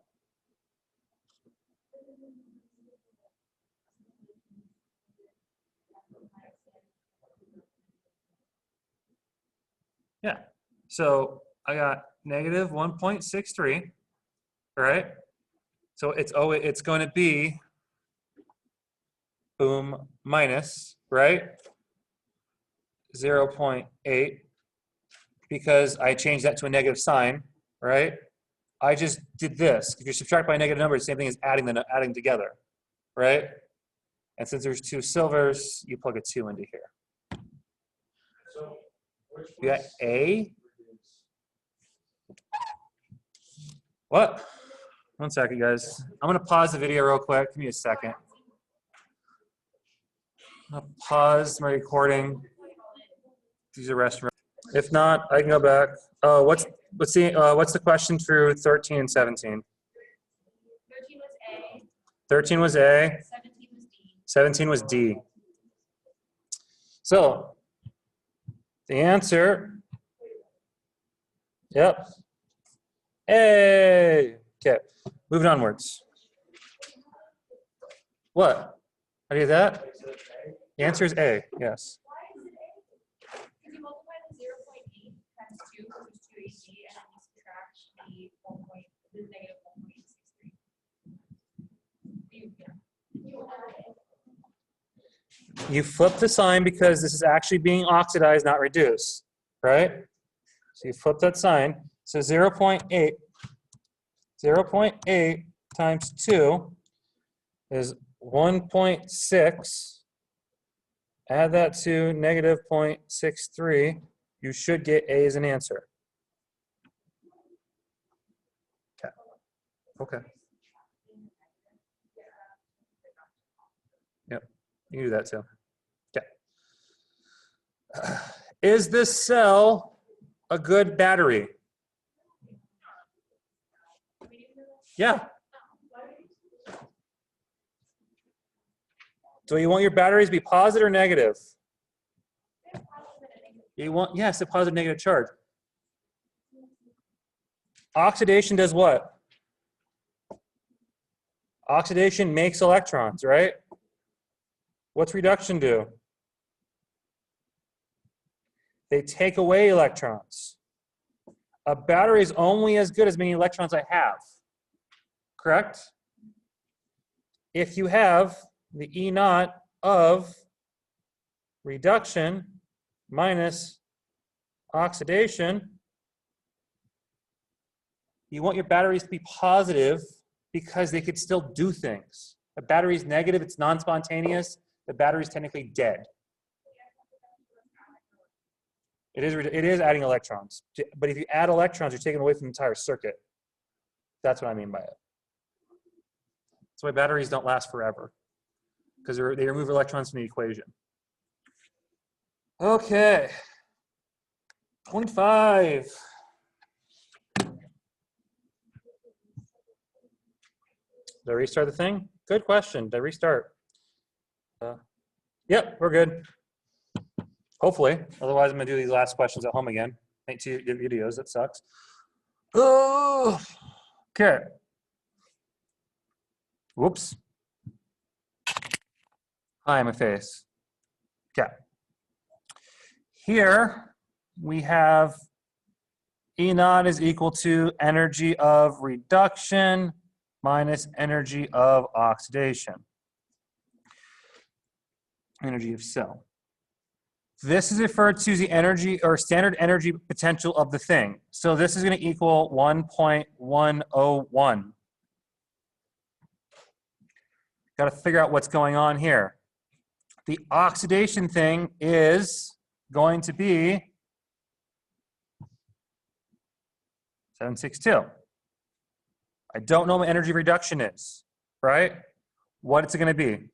Yeah. So I got negative 1.63, right? So it's going to be boom minus, right? 0.8 because I changed that to a negative sign, right? I just did this. If you subtract by a negative number, it's the same thing as adding together, right? And since there's 2 silvers, you plug a 2 into here. so which You got one's A? reduced? What? One second, guys. I'm gonna pause the video real quick. Give me a second. I'm gonna pause my recording. Use the restroom. If not, I can go back. Oh, what's the question through 13 and 17? 13 was A, 13 was A, 17 was D. 17 was D. So the answer, yep. A. Okay, moving onwards. What? How do you do that? The answer is A, yes. Why is it A? Because you multiply the 0.8 times 2, which is 2 AD, and then you subtract the negative 1.63. You flip the sign because this is actually being oxidized, not reduced, right? So you flip that sign. So 0.8 times 2 is 1.6. Add that to negative 0.63. You should get A as an answer. Okay. Okay. Yep. You can do that too. Okay. Is this cell a good battery? Yeah. Do you want your batteries to be positive or negative? You want, yes, a positive negative charge. Oxidation does what? Oxidation makes electrons, right? What's reduction do? They take away electrons. A battery is only as good as many electrons I have. Correct? If you have the E naught of reduction minus oxidation, you want your batteries to be positive because they could still do things. A battery is negative, it's non-spontaneous, the battery is technically dead. It is adding electrons. But if you add electrons, you're taking away from the entire circuit. That's what I mean by it. That's why batteries don't last forever, because they remove electrons from the equation. Okay. 25. Did I restart the thing? Good question. Did I restart? Yep, we're good. Hopefully. Otherwise, I'm going to do these last questions at home again. Make 2 videos. That sucks. Oh, okay. Whoops. Hi, my face. Okay. Here we have E naught is equal to energy of reduction minus energy of oxidation. Energy of cell. This is referred to as the energy or standard energy potential of the thing. So this is going to equal 1.101. Got to figure out what's going on here. The oxidation thing is going to be 762. I don't know what energy reduction is, right? What is it going to be?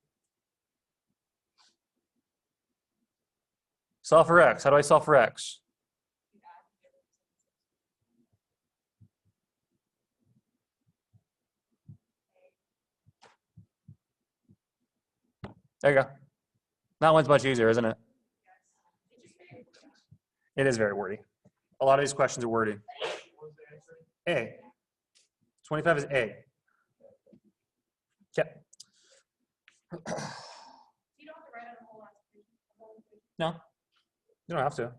Solve for x. How do I solve for x? There you go. That one's much easier, isn't it? It is very wordy. A lot of these questions are wordy. A. 25 is A. Okay. You don't have to write out a whole lot. No, you don't have to.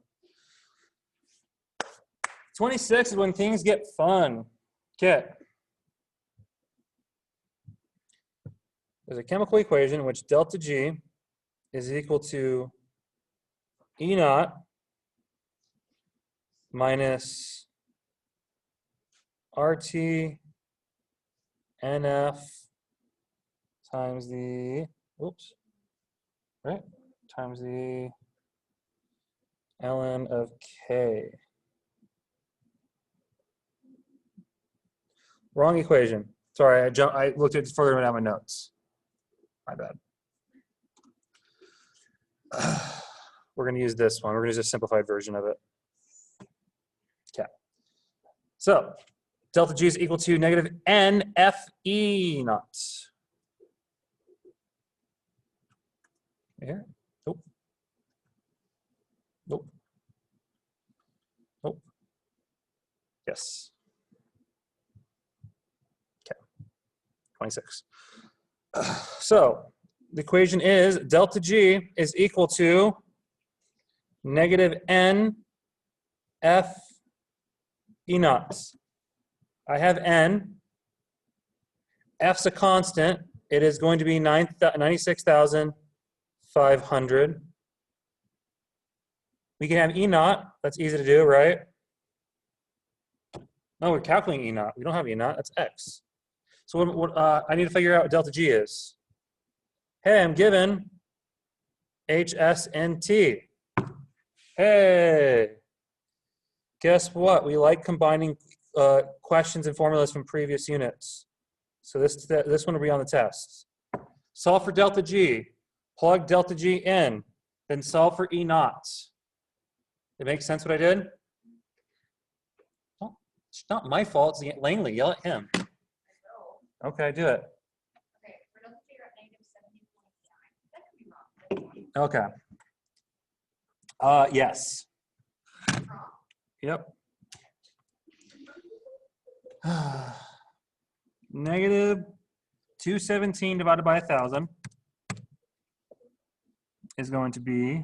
26 is when things get fun. Okay. There's a chemical equation in which delta G is equal to E naught minus RT NF times the, oops, right, times the ln of K. Wrong equation. Sorry, I looked at it further down my notes. My bad. We're going to use this one. We're going to use a simplified version of it. Okay. So delta G is equal to negative NFE naught. Here. Nope. Nope. Nope. Yes. Okay. 26. So the equation is delta G is equal to negative N F E naught. I have N. F's a constant. It is going to be 96,500. We can have E naught. That's easy to do, right? No, we're calculating E naught. We don't have E naught. That's X. So what I need to figure out what delta G is. Hey, I'm given HSNT. Hey, guess what? We like combining questions and formulas from previous units. So this one will be on the test. Solve for delta G. Plug delta G in. Then solve for E naught. It makes sense what I did? Oh, it's not my fault. It's Langley. Yell at him. Okay, do it. Okay, we're going to figure out -17.9. That could be wrong. Okay. Yes. Wrong. Yep. Negative 217 divided by 1,000 is going to be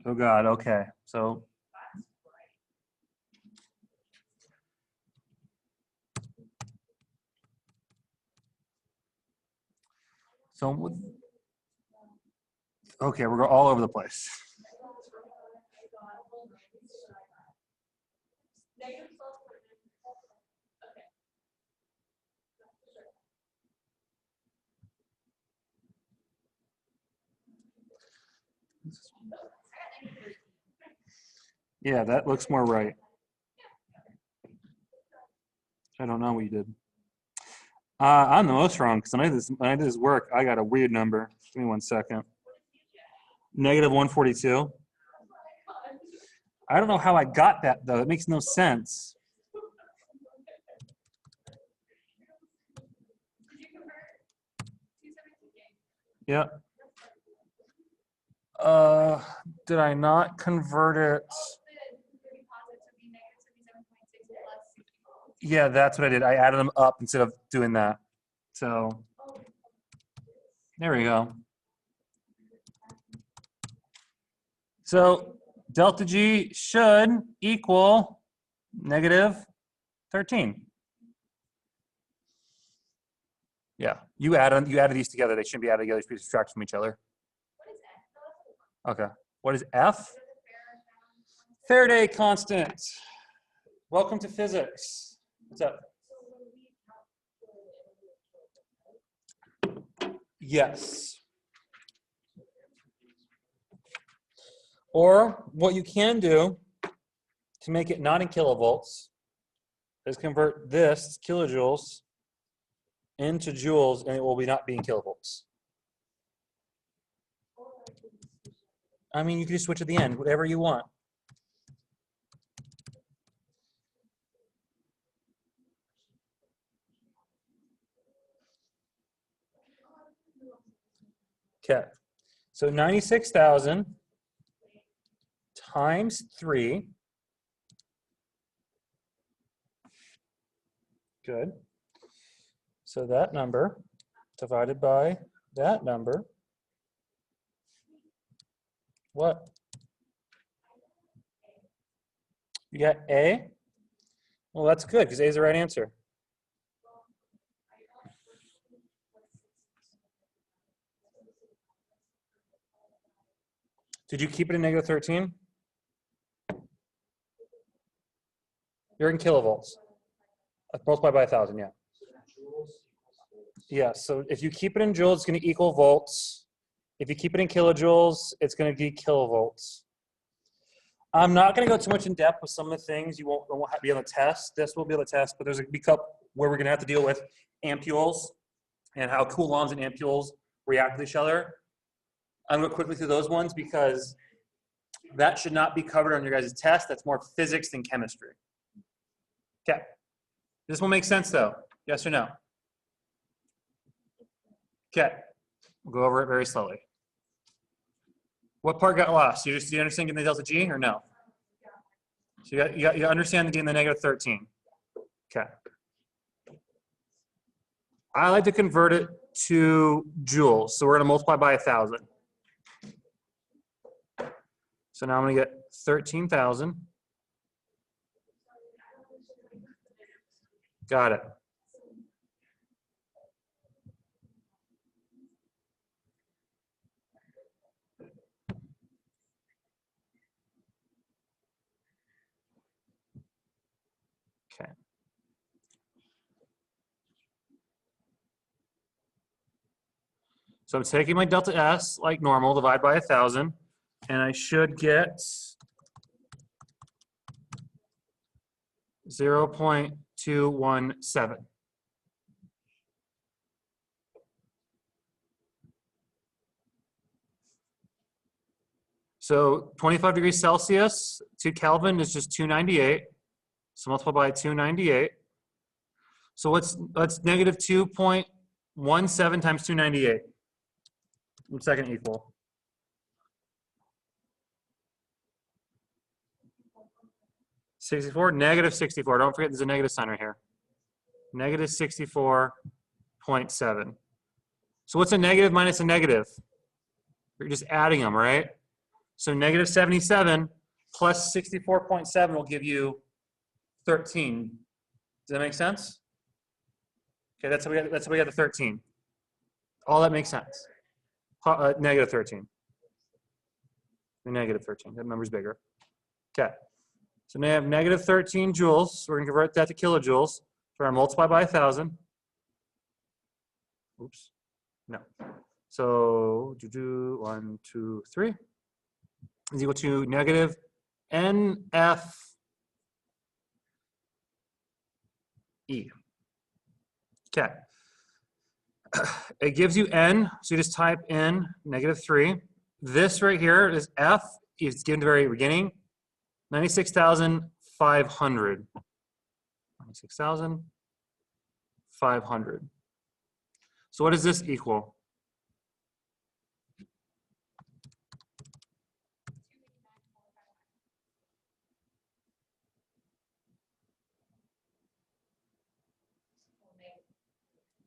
Oh God, okay. So okay, we're all over the place. Yeah, that looks more right. I don't know what you did. I'm the most wrong because when I did this work, I got a weird number. Give me 1 second. Negative 142. I don't know how I got that though. It makes no sense. Yeah. Did I not convert it? Yeah, that's what I did. I added them up instead of doing that. So there we go. So delta G should equal negative 13. Yeah, you added these together. They shouldn't be added together. They should be subtracted from each other. Okay. What is F? Faraday constant. Welcome to physics. What's up? Yes. Or what you can do to make it not in kilovolts is convert this kilojoules into joules, and it will not be in kilovolts. I mean, you can just switch at the end, whatever you want. Okay, so 96,000 times 3. Good. So that number divided by that number. What? You got A? Well, that's good because A is the right answer. Did you keep it in negative 13? You're in kilovolts. Multiply by 1,000, yeah. Yeah, so if you keep it in joules, it's going to equal volts. If you keep it in kilojoules, it's going to be kilovolts. I'm not going to go too much in depth with some of the things you won't be able to test. This will be able to test, but there's a big cup where we're going to have to deal with ampules and how coulombs and ampules react with each other. I'm going to quickly through those ones because that should not be covered on your guys' test. That's more physics than chemistry. Okay. This will make sense though. Yes or no? Okay. We'll go over it very slowly. What part got lost? Do you understand getting the delta G or no? So you understand getting the negative 13. Okay. I like to convert it to joules. So we're going to multiply by 1,000. So now I'm going to get 13,000. Got it. Okay. So I'm taking my delta S like normal, divide by 1,000, and I should get 0.217. So 25 degrees Celsius to Kelvin is just 298. So multiply by 298. So what's negative 2.17 times 298? What's that going to equal? Negative 64. Don't forget there's a negative sign right here. Negative 64.7. So what's a negative minus a negative? You're just adding them, right? So negative 77 plus 64.7 will give you 13. Does that make sense? Okay, that's how we got the 13. All that makes sense. Negative 13. Negative 13. That number's bigger. Okay. So now I have negative 13 joules. We're going to convert that to kilojoules. So we're going to multiply by 1,000. Oops. No. So 1, 2, 3 is equal to negative NF E. Okay. It gives you N, so you just type in negative 3. This right here is F. It's given at the very beginning. 96,500. 96,500. So what does this equal?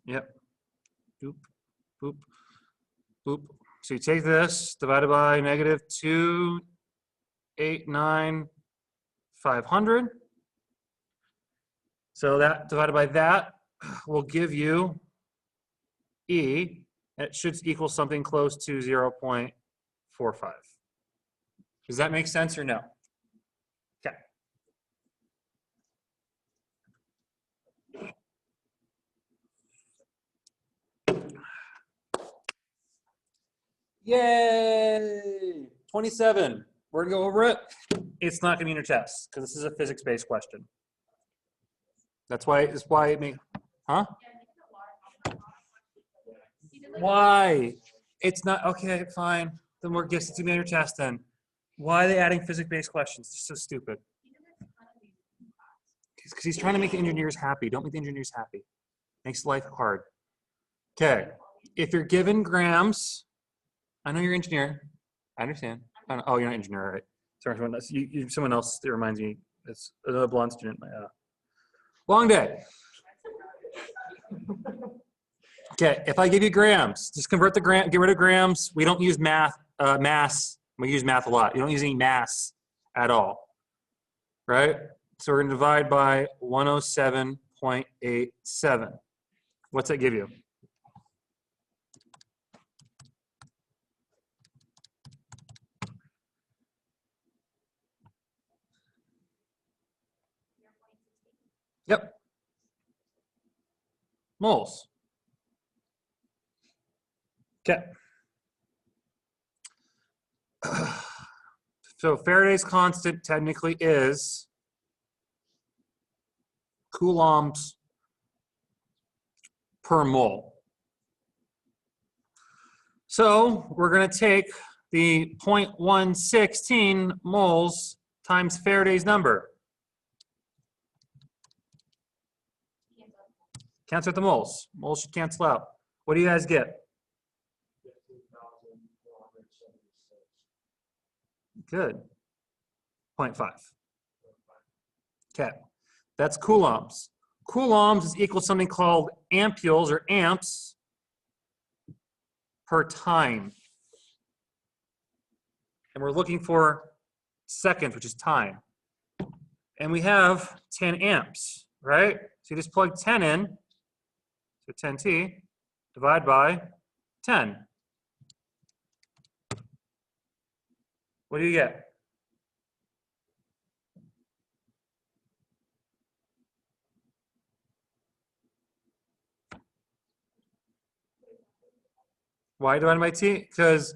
Yep. Boop, boop, boop. So you take this divided by negative 289,500. So that divided by that will give you E. It should equal something close to 0.45. Does that make sense or no? Okay. Yay! 27. We're gonna go over it. It's not gonna be in your test because this is a physics-based question. That's why it may, huh? Why? It's not, okay, fine. Then we're gets to be on your test then. Why are they adding physics-based questions? It's so stupid. Because he's trying to make the engineers happy. Don't make the engineers happy. Makes life hard. Okay, if you're given grams, I know you're an engineer. I understand. Oh, you're not an engineer, right? Sorry, someone else that reminds me. It's another blonde student. Long day. Okay, if I give you grams, just convert the gram, get rid of grams. We don't use mass. We use math a lot. You don't use any mass at all, right? So we're gonna divide by 107.87. What's that give you? Yep. Moles. Okay. So Faraday's constant technically is coulombs per mole. So we're going to take the 0.116 moles times Faraday's number. Cancel out the moles. Moles should cancel out. What do you guys get? 15,476. Good. 0.5. Okay. That's coulombs. Coulombs is equal to something called ampules or amps per time. And we're looking for seconds, which is time. And we have 10 amps, right? So you just plug 10 in, so 10t, divide by 10. What do you get? Why divided by T? Because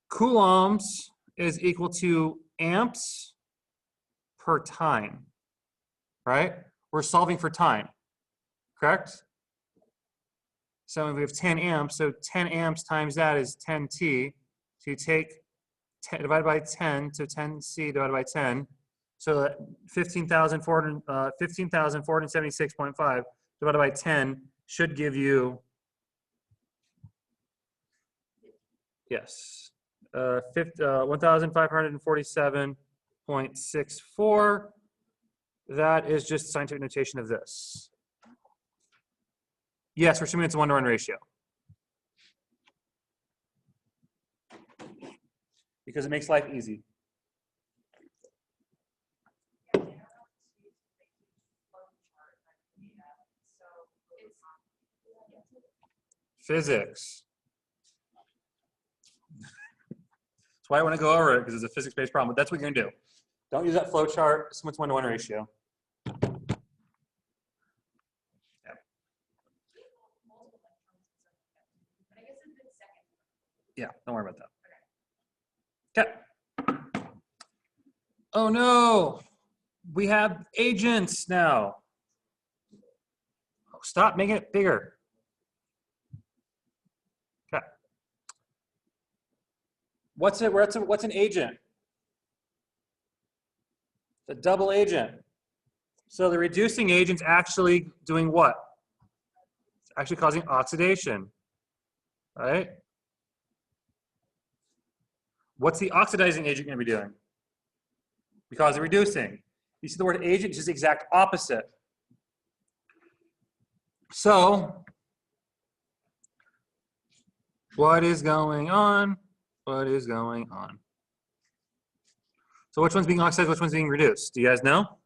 coulombs is equal to amps per time, right? We're solving for time, correct? So we have 10 amps, so 10 amps times that is 10t. So you take 10 divided by 10, so 10c divided by 10. So 15,476.5 divided by 10 should give you, yes, 1,547.64. That is just scientific notation of this. Yes, we're assuming it's a 1-to-1 ratio. because it makes life easy. Physics. That's why I want to go over it, because it's a physics-based problem, but that's what you're going to do. Don't use that flow chart. Assume it's 1-to-1 ratio. Yeah, don't worry about that. Okay. Oh no, we have agents now. Oh, stop making it bigger. Okay. What's an agent? It's a double agent. So the reducing agent's actually doing what? It's actually causing oxidation, right? What's the oxidizing agent going to be doing? Because of reducing. You see the word agent, it's just the exact opposite. So, what is going on? What is going on? So which one's being oxidized, which one's being reduced? Do you guys know?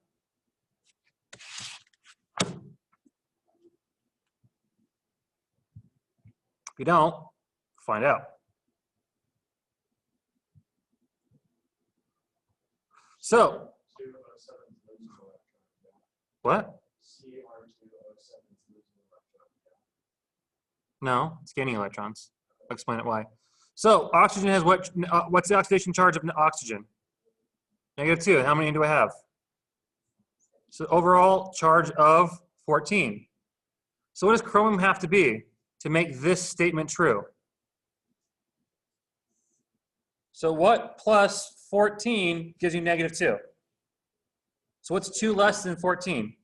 If you don't, find out. So, what? No, it's gaining electrons. I'll explain it why. So, oxygen has what? What's the oxidation charge of oxygen? -2. How many do I have? So, overall charge of 14. So, what does chromium have to be to make this statement true? So, what plus 14 gives you -2? So, what's 2 less than 14?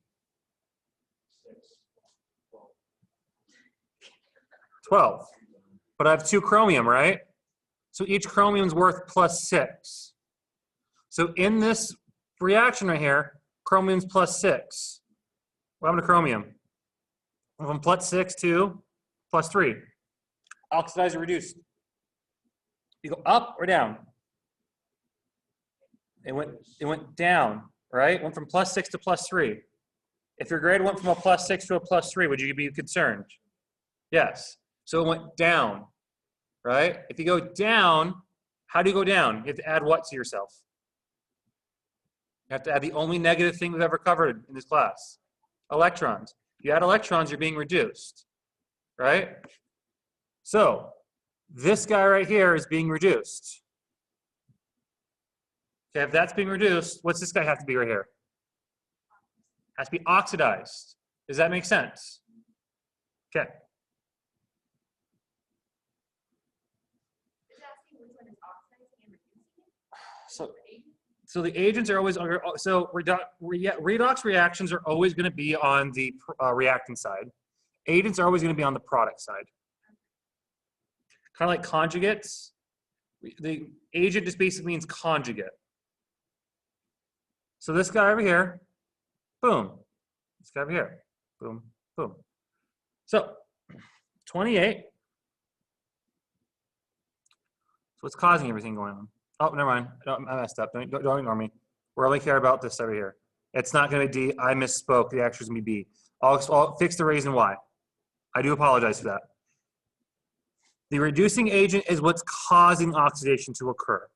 12. But I have 2 chromium, right? So each chromium's worth +6. So in this reaction right here, chromium's +6. What happened to chromium? Went from +6 to +3. Oxidized or reduced? You go up or down? It went down, right? It went from +6 to +3. If your grade went from a +6 to a +3, would you be concerned? Yes. So it went down, right? If you go down, how do you go down? You have to add what to yourself? You have to add the only negative thing we've ever covered in this class. Electrons. You add electrons, you're being reduced, right? So this guy right here is being reduced. Okay, if that's being reduced, what's this guy have to be right here? Has to be oxidized. Does that make sense? Okay. So the agents are always under, so redox reactions are always going to be on the reactant side. Agents are always going to be on the product side. Kind of like conjugates. The agent just basically means conjugate. So this guy over here, boom. This guy over here, boom, boom. So 28. So what's causing everything going on? Oh, never mind. I messed up. Don't ignore me. We only care about this over here. It's not going to be D. I misspoke. The answer is going to be B. I'll fix the reason why. I do apologize for that. The reducing agent is what's causing oxidation to occur.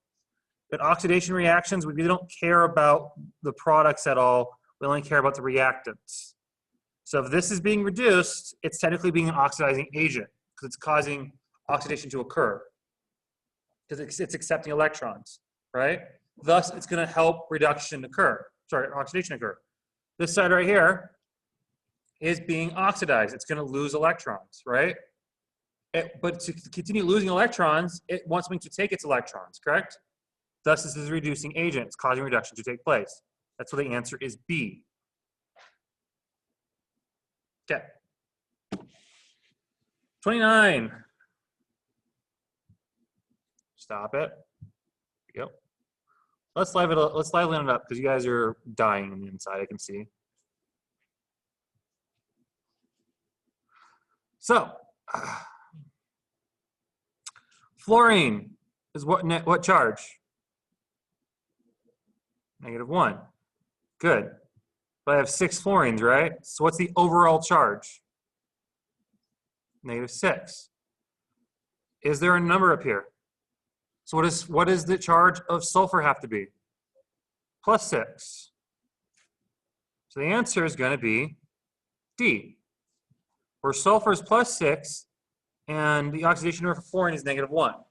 But oxidation reactions, we don't care about the products at all. We only care about the reactants. So if this is being reduced, it's technically being an oxidizing agent because it's causing oxidation to occur. Because it's accepting electrons, right? Thus, it's going to help oxidation occur. This side right here is being oxidized. It's going to lose electrons, right? But to continue losing electrons, it wants something to take its electrons, correct? Thus, this is a reducing agent. It's causing reduction to take place. That's why the answer is B. Okay. 29. Stop it. There you go. Let's liven it up because you guys are dying on the inside, I can see. So, fluorine is what charge? -1. Good. But I have 6 fluorines, right? So what's the overall charge? -6. Is there a number up here? So what does the charge of sulfur have to be? +6. So the answer is going to be D, where sulfur is +6 and the oxidation number for fluorine is -1. Does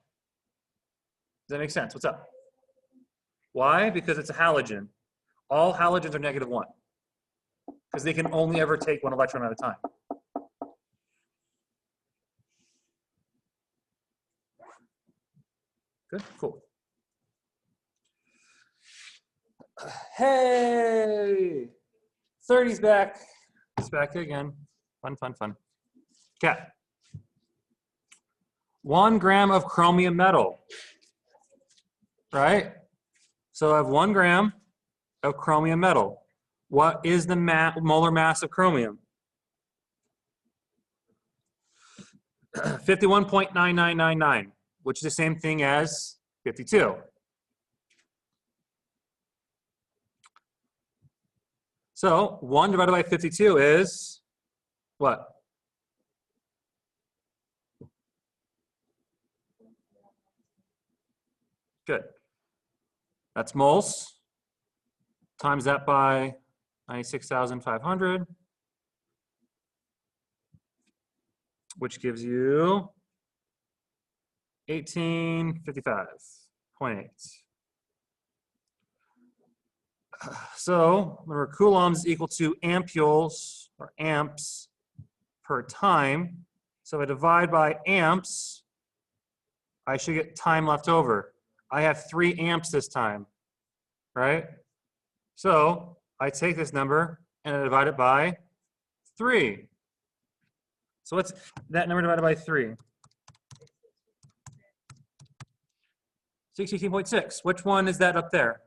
that make sense? What's up? Why? Because it's a halogen. All halogens are -1 because they can only ever take 1 electron at a time. Good, cool. Hey, 30's back. It's back again. Fun, fun, fun. Okay. 1 gram of chromium metal, right? So I have 1 gram of chromium metal. What is the molar mass of chromium? 51.9999, which is the same thing as 52. So 1 divided by 52 is what? Good. That's moles. Times that by 96,500, which gives you 1855.8. So remember, coulombs is equal to ampules or amps per time. So if I divide by amps, I should get time left over. I have 3 amps this time, right? So I take this number and I divide it by 3. So what's that number divided by 3? 16.6. Which one is that up there?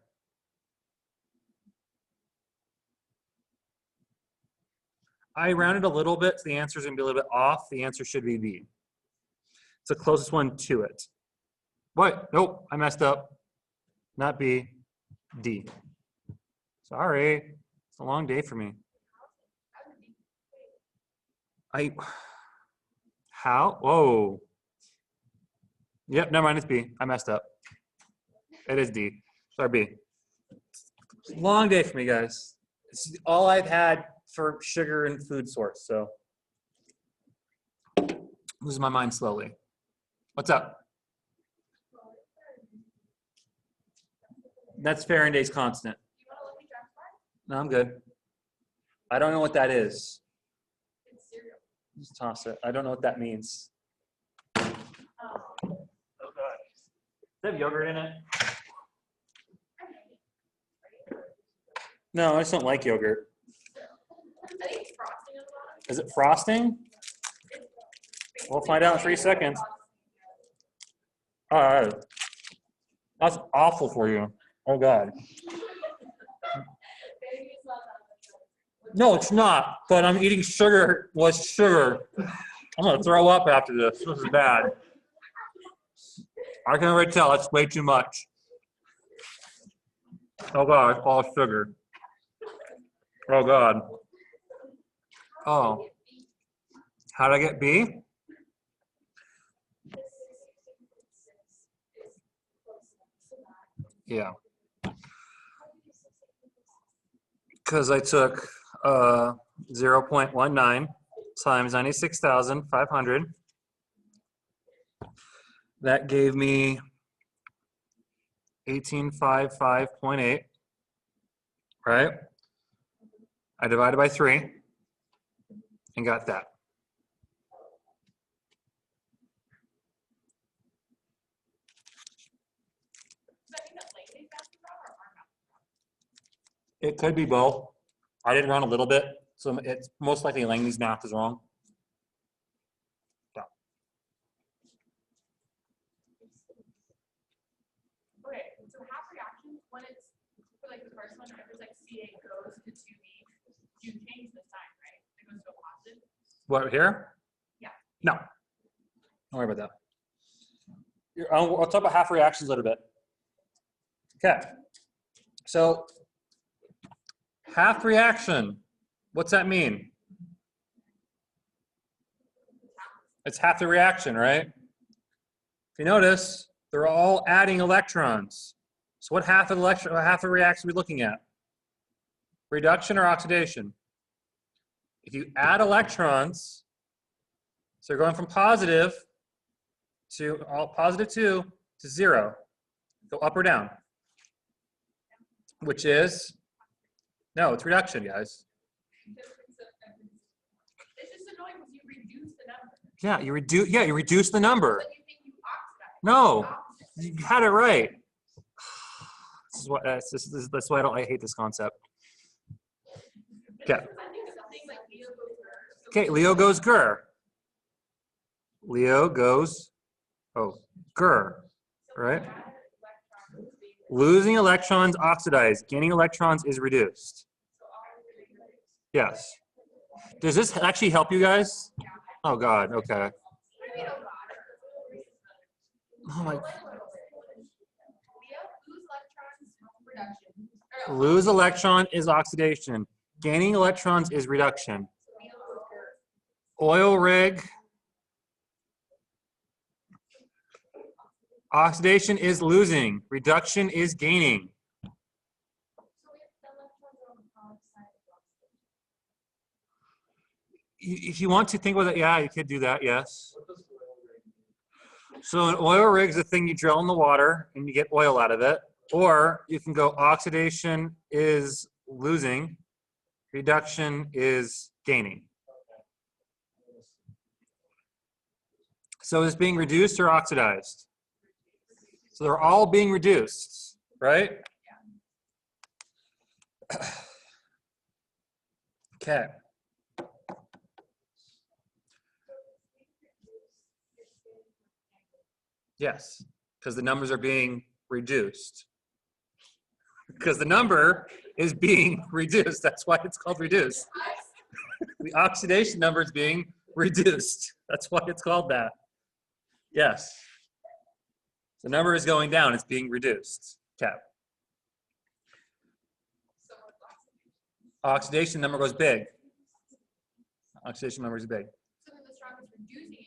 I rounded a little bit, so the answer is going to be a little bit off. The answer should be B. It's the closest one to it. What? Nope, I messed up. Not B, D. Sorry, it's a long day for me. How? Whoa. Yep, never mind, it's B. I messed up. It is D. Sorry, B. It's a long day for me, guys. It's all I've had for sugar and food source, so. Losing my mind slowly. What's up? That's Faraday's constant. No, I'm good. I don't know what that is. Just toss it. I don't know what that means. Oh God. Does it have yogurt in it? No, I just don't like yogurt. I think it's frosting at the bottom. Is it frosting? We'll find out in 3 seconds. All right. That's awful for you. Oh God. No, it's not. But I'm eating sugar with sugar. I'm gonna throw up after this. This is bad. I can already tell it's way too much. Oh God, it's all sugar. Oh God. Oh. How did I get B? Yeah. Because I took 0.19 times 96,500. That gave me 1855.8, right? I divided by 3 and got that. It could be both. I did run a little bit, so it's most likely Langley's math is wrong. Yeah. Okay, so half reaction, when it's for like the first one, if it's like CA goes to 2B, you change the sign, right? It goes to a positive. What, here? Yeah. No. Don't worry about that. I'll talk about half reactions a little bit. Okay. So half reaction, what's that mean? It's half the reaction, right? If you notice, they're all adding electrons. So what half of the reaction are we looking at? Reduction or oxidation? If you add electrons, so you're going from positive to +2 to 0. Go up or down. Which is, no, it's reduction, guys. It's just annoying because you reduce the number. Yeah, you reduce the number. But you think you oxidize. No, you had it right. This is what that's why I hate this concept. Okay. I think something like Leo goes first. Okay, Leo goes grr. Leo goes, grr, right? Losing electrons oxidize. Gaining electrons is reduced. Yes. Does this actually help you guys? Oh God. Okay. Oh my. Lose electron is oxidation. Gaining electrons is reduction. Oil rig. Oxidation is losing. Reduction is gaining. If you want to think about it, yeah, you could do that, yes. So an oil rig is a thing you drill in the water and you get oil out of it. Or you can go oxidation is losing, reduction is gaining. So is being reduced or oxidized? So they're all being reduced, right? Okay. Yes, because the numbers are being reduced. Because the number is being reduced. That's why it's called reduced. The oxidation number is being reduced. That's why it's called that. Yes. The number is going down. It's being reduced. Okay. Oxidation number goes big. Oxidation number is big. So then the strongest reducing agent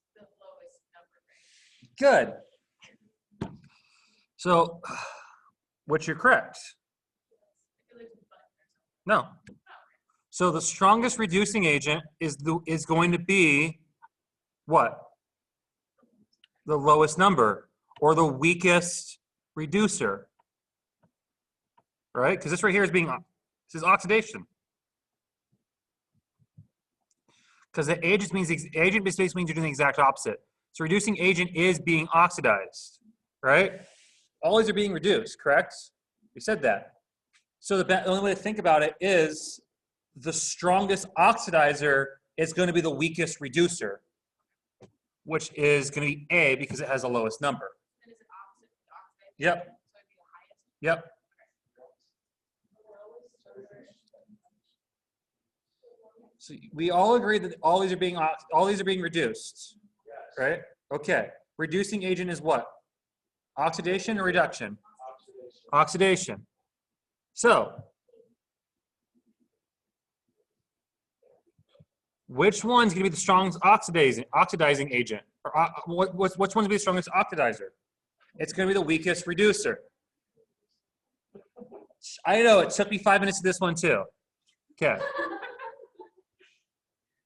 is the lowest number, right? Good. So, which you're correct. No. So the strongest reducing agent is going to be what? The lowest number or the weakest reducer. Right? Because this right here is this is oxidation. Because the agent basically means you're doing the exact opposite. So reducing agent is being oxidized, right? All these are being reduced, correct? We said that. So the only way to think about it is the strongest oxidizer is going to be the weakest reducer, which is going to be A because it has the lowest number. And is it opposite of the oxidation? Yep. So it'd be the highest. Yep. So we all agree that all these are being reduced, right? Okay. Reducing agent is what? Oxidation or reduction? Oxidation. So, which one's going to be the strongest oxidizing agent? Or which one's going to be the strongest oxidizer? It's going to be the weakest reducer. I know, it took me 5 minutes to this one too. Okay.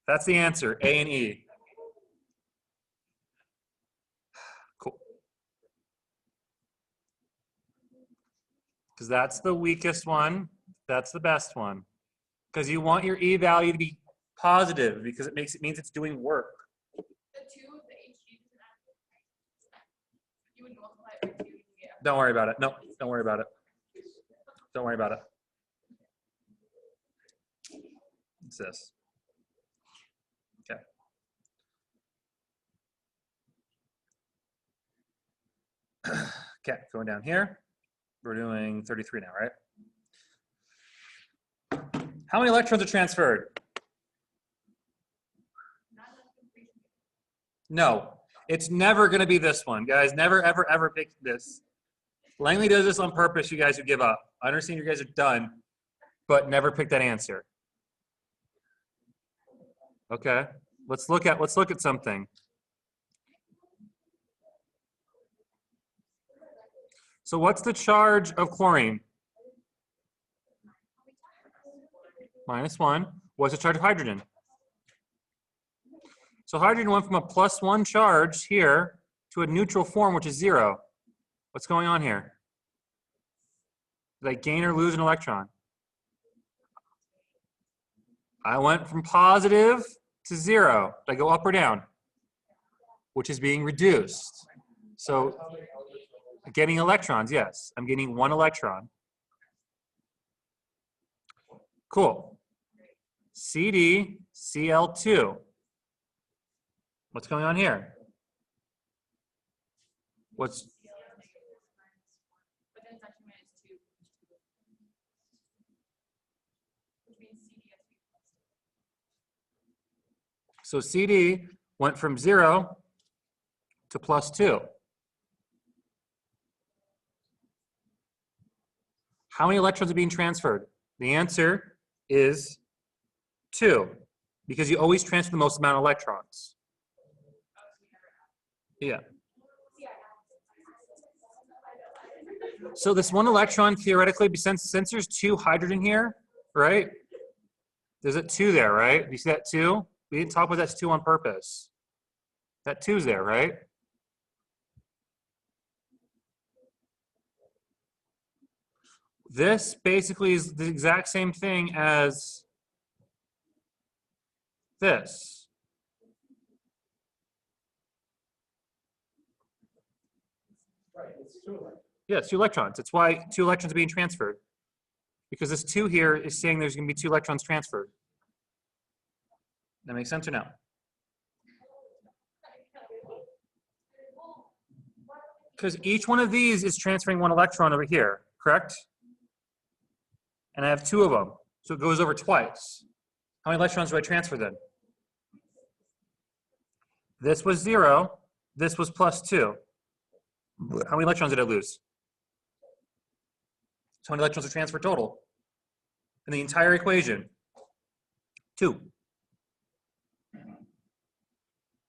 That's the answer, A and E. Cool. Because that's the weakest one. That's the best one. Because you want your E value to be positive because it means it's doing work. The 2 of the HG is an active. You would multiply it by 2, you can get. Don't worry about it. No, don't worry about it. Don't worry about it. It's this. Okay. Okay, going down here. We're doing 33 now, right? How many electrons are transferred? No. It's never going to be this one, guys. Never, ever, ever pick this. Langley does this on purpose, you guys who give up. I understand you guys are done, but never pick that answer. Okay, let's look at something. So what's the charge of chlorine? -1. What's the charge of hydrogen? So hydrogen went from a +1 charge here to a neutral form, which is 0. What's going on here? Did I gain or lose an electron? I went from positive to 0. Did I go up or down? Which is being reduced. So getting electrons, yes. I'm getting 1 electron. Cool. CdCl2. What's going on here? What's But then it's actually -2. Which means CD has to be +2. so CD went from 0 to +2. How many electrons are being transferred? The answer is 2, because you always transfer the most amount of electrons. Yeah. So this 1 electron theoretically, since there's 2 hydrogen here, right? There's a 2 there, right? You see that 2? We didn't talk about that 2 on purpose. That 2's there, right? This basically is the exact same thing as this. Right, it's 2 electrons. Yeah, it's 2 electrons. That's why 2 electrons are being transferred. Because this 2 here is saying there's going to be 2 electrons transferred. That makes sense or no? Because each one of these is transferring 1 electron over here, correct? And I have 2 of them, so it goes over twice. How many electrons do I transfer then? This was 0, this was +2. How many electrons did I lose? So how many electrons are transferred total? In the entire equation? 2.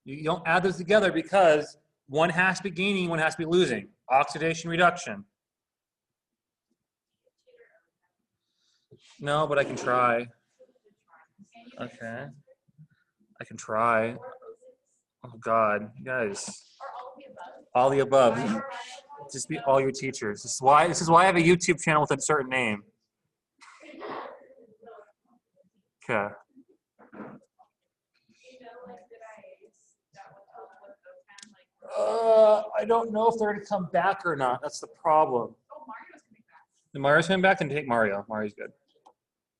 You don't add those together because one has to be gaining, one has to be losing. Oxidation reduction. No, but I can try. Okay. I can try. Oh God, you guys. All the above. Just be all your teachers. This is why I have a YouTube channel with a certain name. Okay. I don't know if they're going to come back or not. That's the problem. Oh, Mario's coming back. The Mario's coming back, then take Mario. Mario's good.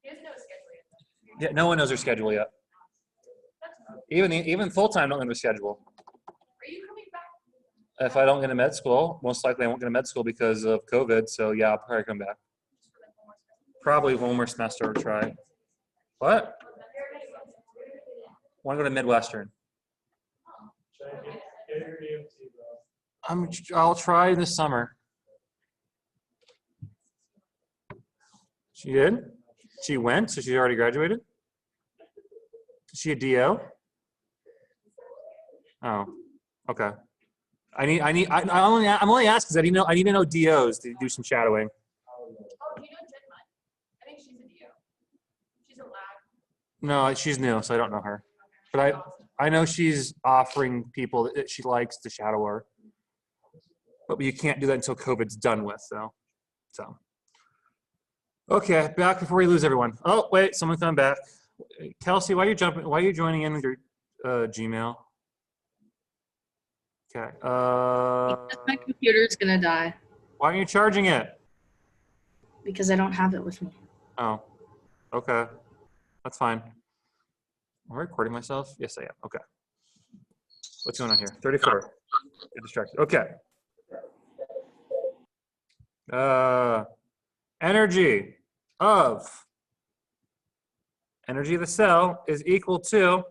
He doesn't know his schedule yet. Yeah, no one knows their schedule yet. Even full-time don't know their schedule. Are you coming back? If I don't get into med school, most likely I won't get into med school because of COVID. So yeah, I'll probably come back. Just for like 1 more semester? Probably 1 more semester or try. What? Want to go to Midwestern? Should I get your EMT, bro? I'll try this summer. She did? She went, so she already graduated? Is she a DO? Oh, okay. I'm only asking because I need to know DOs to do some shadowing. Oh, do you know Jen Mutt? I think she's a DO. She's a lab. No, she's new, so I don't know her. But I know she's offering people that she likes to shadow her. But you can't do that until COVID's done with, though. So. Okay, back before we lose everyone. Oh, wait, someone's coming back. Kelsey, why are you joining in with your Gmail? Okay. Because my computer's gonna die Why aren't you charging it? because I don't have it with me. Oh, okay. That's fine. Am I recording myself? Yes, I am. Okay. What's going on here? 34. Get distracted. Okay. Energy of the cell is equal to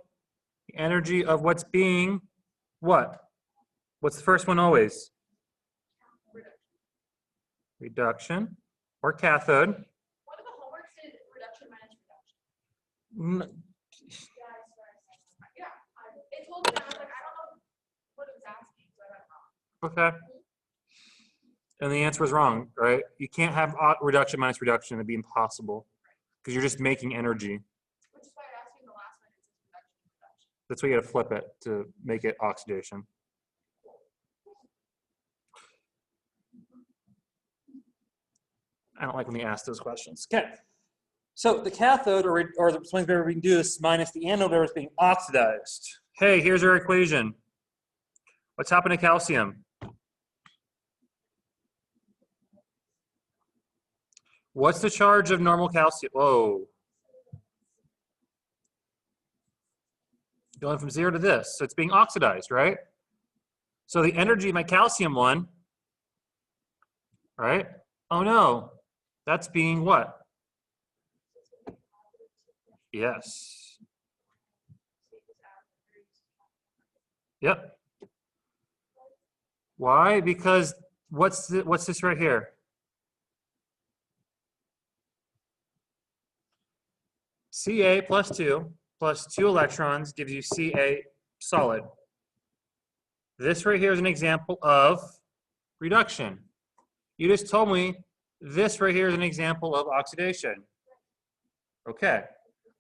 the energy of what's being what? What's the first one always? Reduction or cathode. One of the homeworks is reduction minus reduction. Yeah, it told me that. I was like, I don't know what it was asking, so I got it wrong. Okay. And the answer was wrong, right? You can't have reduction minus reduction. It'd be impossible because you're just making energy. Which is why I asked you in the last one, it says reduction. That's why you got to flip it to make it oxidation. I don't like when they ask those questions. Okay. So the cathode or the something being reduced minus the anode is being oxidized. Hey, here's our equation. What's happened to calcium? What's the charge of normal calcium? Whoa. Going from 0 to this. So it's being oxidized, right? So the energy of my calcium one, right? Oh no. That's being what? Yes. Yep. Why? Because what's this right here? Ca plus 2 electrons gives you Ca solid. This right here is an example of reduction. You just told me this right here is an example of oxidation. Okay.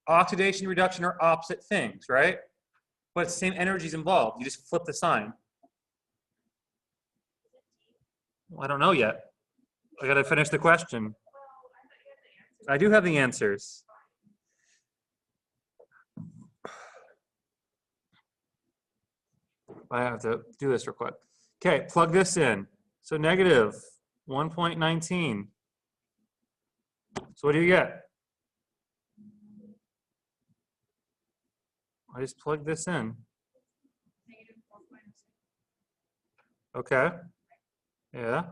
Oxidation and reduction are opposite things, right? But same energy is involved. You just flip the sign. Well, I don't know yet. I got to finish the question. I do have the answers. I have to do this real quick. Okay, plug this in. So negative 1.19. So what do you get? I just plug this in. Okay. Yeah.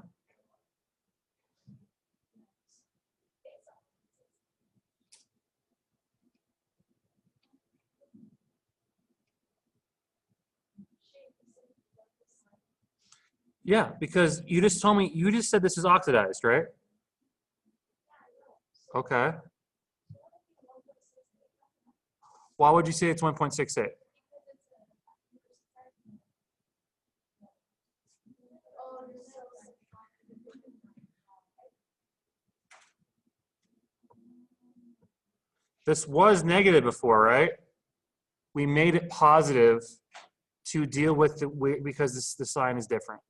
Yeah, because you just told me, you just said this is oxidized, right? Okay. Why would you say it's 1.68? This was negative before, right? We made it positive to deal with the because the sign is different.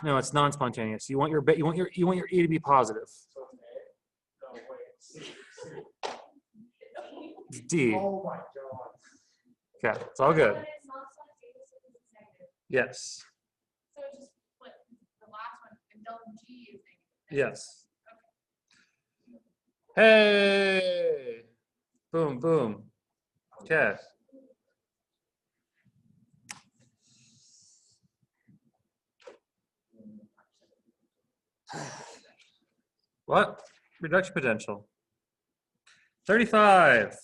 No, it's non-spontaneous. You want your E to be positive. So it's A. No, wait. It's D. Oh my god. Okay, it's all good. But it's not spontaneous if it's negative. Yes. So it just flip the last one, and delta G is negative. Yes. Hey. Boom, boom. Okay. What? Reduction potential. 35.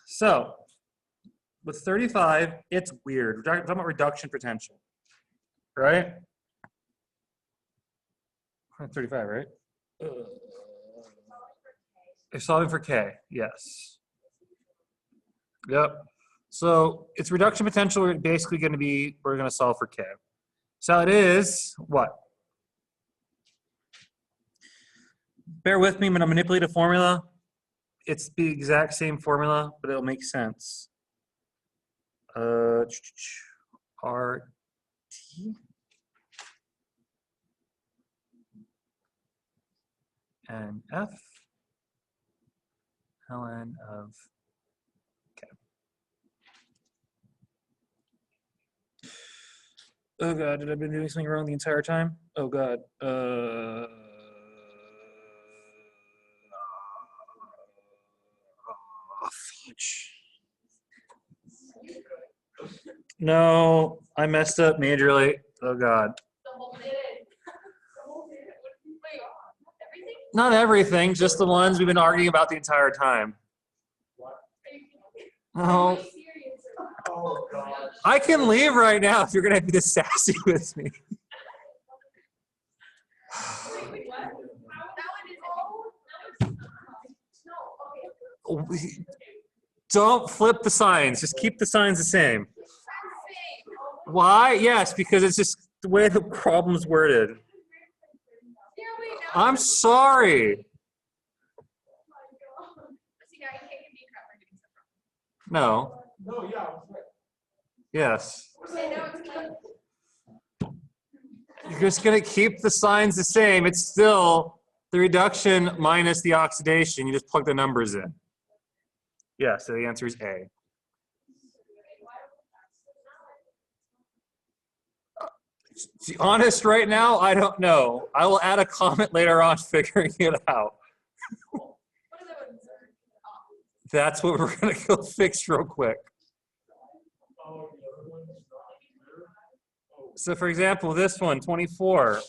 So, with 35, it's weird. We're talking about reduction potential, right? 35, right? They're solving for K, yes. Yep. So it's reduction potential. We're basically going to be, we're going to solve for K. So it is what? Bear with me, I'm going to manipulate a formula. It's the exact same formula, but it'll make sense. RT and F ln of K. Oh God, did I been doing something wrong the entire time? Oh God. No, I messed up majorly. Oh God. The whole minute. Not everything, just the ones we've been arguing about the entire time. Oh, Oh, gosh. I can leave right now if you're gonna be this sassy with me. Don't flip the signs. Just keep the signs the same. Why? Yes, because it's just the way the problem's worded. I'm sorry. No. No, yeah, I was right. Yes. You're just going to keep the signs the same. It's still the reduction minus the oxidation. You just plug the numbers in. Yeah, so the answer is A. To be honest, right now, I don't know. I will add a comment later on figuring it out. That's what we're going to go fix real quick. Oh, the other one's not clear. Oh, So for example, this one, 24.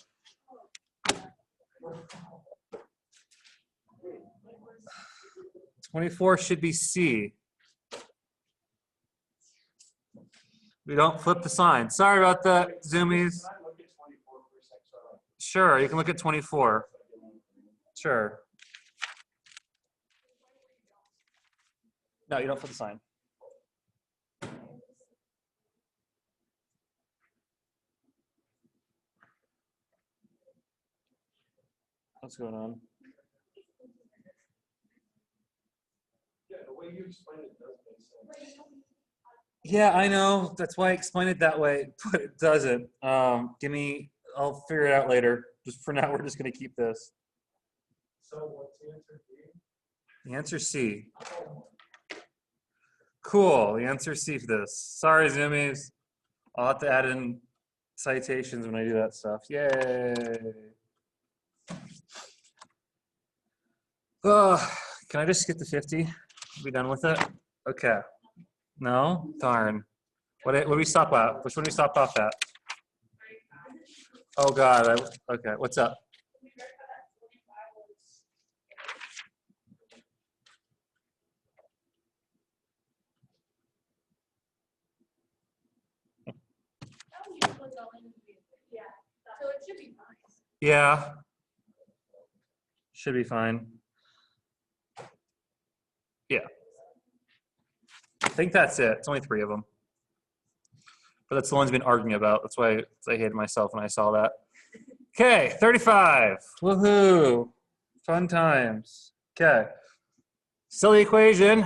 '24 should be C. We don't flip the sign. Sorry about that, Zoomies. can I look at 24 for a sec? Sorry. Sure, you can look at 24. Sure. No, you don't flip the sign. What's going on? Yeah, the way you explained it does make sense. Yeah, I know. That's why I explained it that way, but it doesn't. I'll figure it out later. Just for now, we're just going to keep this. So what's the answer B? The answer C. Cool. The answer C for this. Sorry, Zoomies. I'll have to add in citations when I do that stuff. Yay. Can I just skip to 50? Be done with it? Okay. No? Darn. What did we stop at? Which one did we stop off at? Oh, God. Okay. What's up? So it should be fine. Yeah. Should be fine. Yeah. I think that's it. It's only 3 of them. But that's the ones I've been arguing about. That's why I hated myself when I saw that. Okay, 35. Woohoo. Fun times. Okay. Silly equation.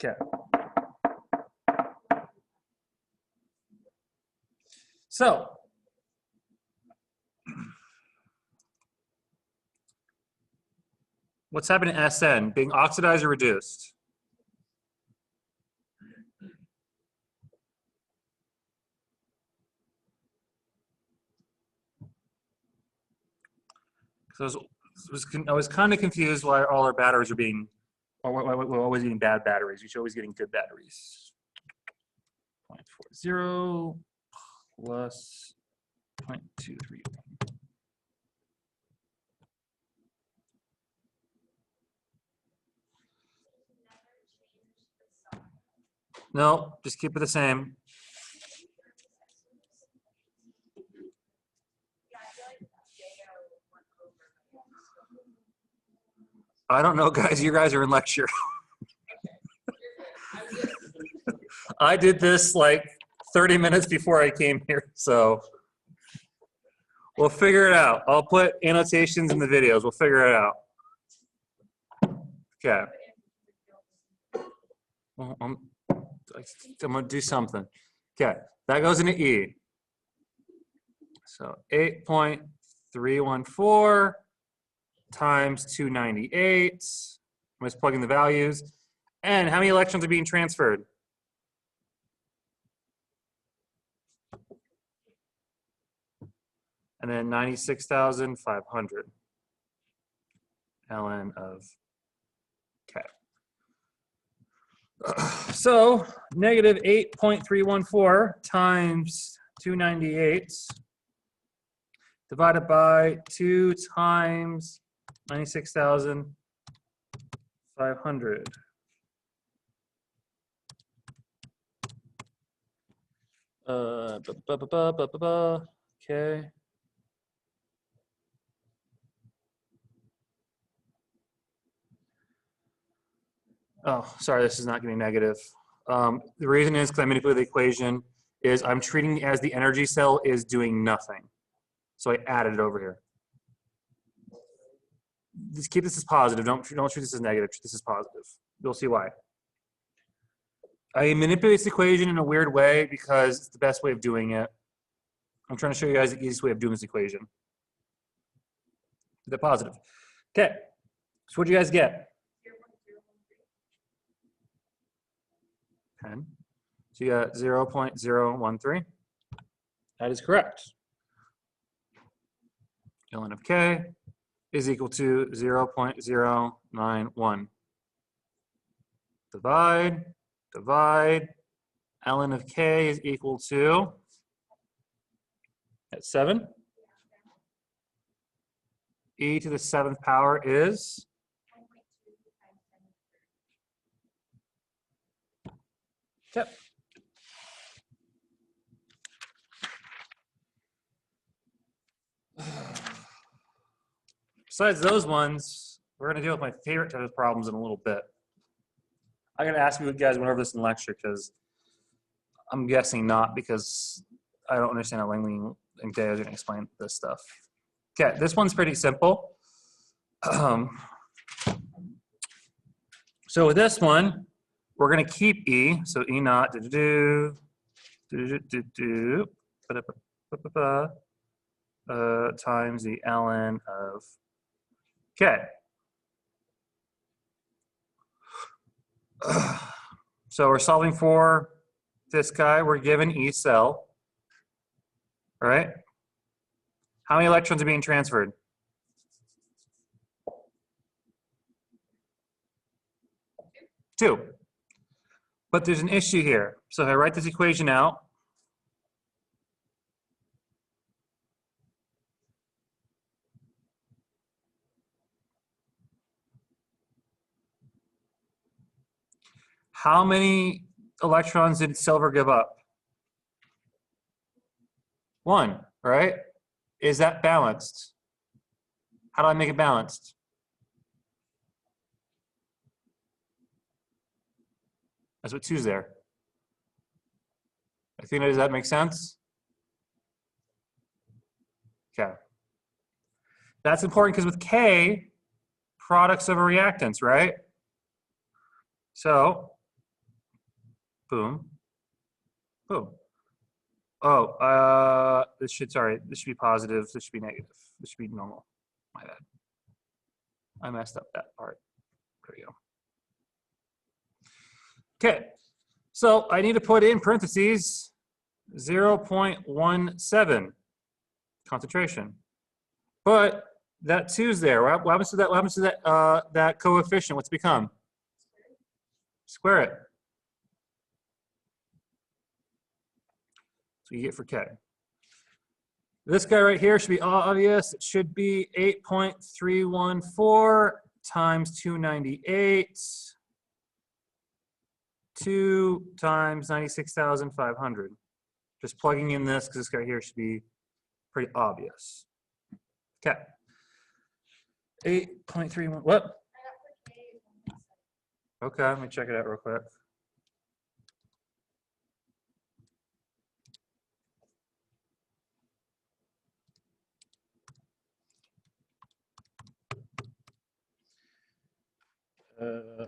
Okay. So, what's happening to SN? Being oxidized or reduced? So I was kind of confused why all our batteries are being, or why we're always getting bad batteries. We should always getting good batteries. 0.40 plus 0.23. No, just keep it the same. I don't know, guys. You guys are in lecture. I did this like 30 minutes before I came here, so we'll figure it out. I'll put annotations in the videos. We'll figure it out. Okay. Well, I'm going to do something. Okay, that goes into E. So 8.314 times 298. I'm just plugging the values. And how many electrons are being transferred? And then 96,500 ln of K. So negative 8.314 times 298 divided by 2 times 96,500. Okay. Oh, sorry, this is not going to be negative. The reason is because I manipulated the equation is I'm treating it as the energy cell is doing nothing. So I added it over here. Just keep this as positive. Don't treat this as negative. Treat this as positive. You'll see why. I manipulate this equation in a weird way because it's the best way of doing it. I'm trying to show you guys the easiest way of doing this equation. The positive. Okay. So what'd you guys get? 10. So you got 0.013. That is correct. ln of k is equal to 0.091. Divide. ln of k is equal to, at 7. E to the 7th power is? Yep. Besides those ones, we're going to deal with my favorite type of problems in a little bit. I got to ask you guys went over this in lecture because I'm guessing not, because I don't understand how Langley and Day is going to explain this stuff. Okay, this one's pretty simple. So with this one, we're going to keep E, so E naught times the ln of K. So we're solving for this guy. We're given E cell, all right? How many electrons are being transferred? 2. But there's an issue here. So if I write this equation out, how many electrons did silver give up? 1, right? Is that balanced? How do I make it balanced? That's what 2's there. I think, does that make sense? Okay. That's important because with K, products of a reactants, right? So, boom, boom. Oh, this should be positive. This should be negative. This should be normal. My bad. I messed up that part. There we go. Okay, so I need to put in parentheses 0.17 concentration, but that 2's there. What happens to that? What happens to that? That coefficient? What's it become? Square it. So you get for K. This guy right here should be obvious. It should be 8.314 times 298. 2 times 96,500. Just plugging in this because this guy here should be pretty obvious. Okay. 8.31. What? Okay, let me check it out real quick.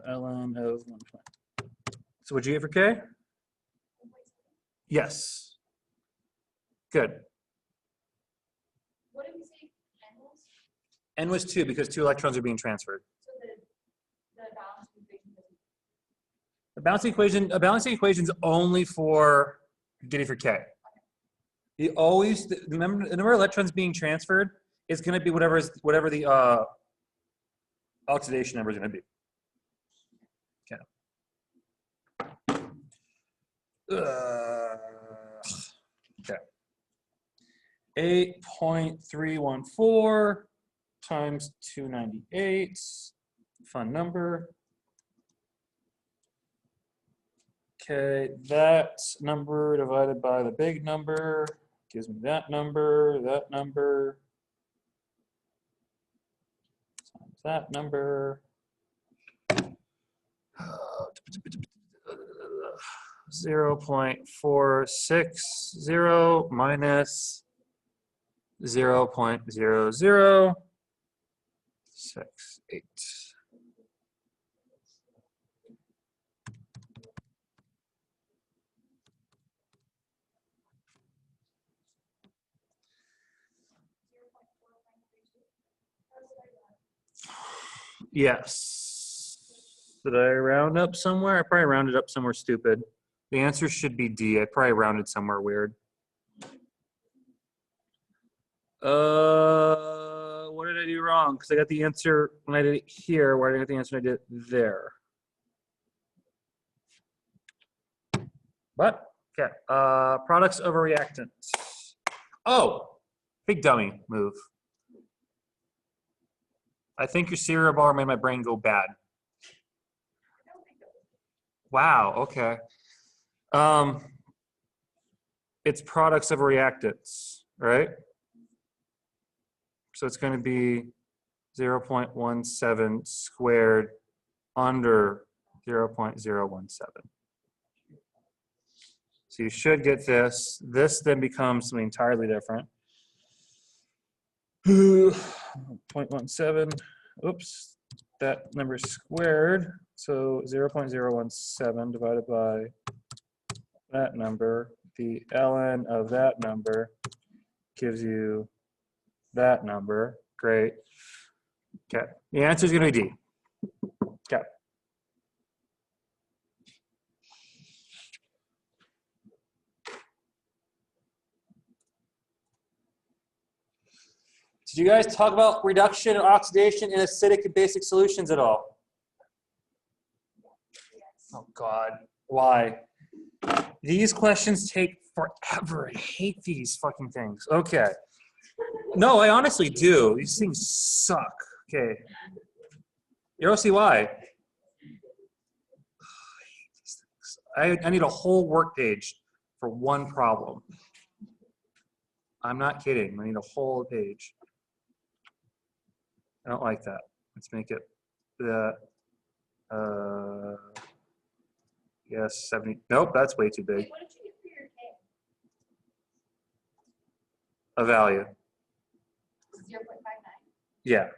ln of 120. So what'd you get for K? Yes. Good. What did we say N was? N was 2 because 2 electrons are being transferred. So the balancing equation doesn't. A balancing equation is only for getting for K. You always remember the number of electrons being transferred is going to be whatever the oxidation number is going to be. Okay. Okay. 8.314 times 298. Fun number. Okay, that number divided by the big number gives me that number, times that number. 0.460 minus 0.0068. Yes. Did I round up somewhere? I probably rounded up somewhere stupid. The answer should be D. I probably rounded somewhere weird. What did I do wrong? Because I got the answer when I did it here. Why did I get the answer when I did it there? What? Okay. Products over reactants. Oh, big dummy move. I think your cereal bar made my brain go bad. Wow, okay. It's products of reactants, right? So it's going to be 0.17 squared under 0.017. So you should get this. This then becomes something entirely different. 0.17, oops, that number squared. So 0.017 divided by that number, the ln of that number gives you that number. Great. Okay, the answer is going to be D. Okay. Did you guys talk about reduction or oxidation in acidic and basic solutions at all? Oh God, why? These questions take forever. I hate these fucking things. Okay. No, I honestly do. These things suck. Okay. You don't see why. I need a whole work page for one problem. I'm not kidding. I need a whole page. I don't like that. Let's make it the yes, 70. Nope, that's way too big. Wait, what did you get for your K? A value. 0.59. Yeah.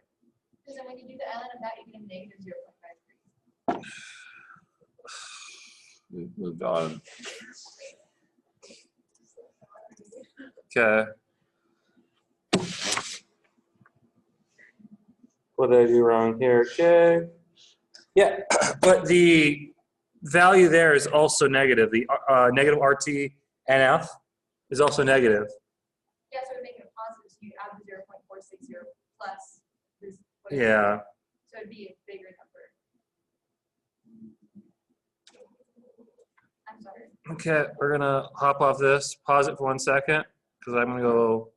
Because then when you do the ln of that, you get a negative 0.53. We've moved on. Okay. What did I do wrong here? Okay. Yeah, but the value there is also negative. The negative RT NF is also negative. Yeah, so to make it a positive, so you add the 0.460 plus this. what is it? Yeah. So it'd be a bigger number. I'm sorry. Okay, we're gonna hop off this. Pause it for 1 second because I'm gonna go.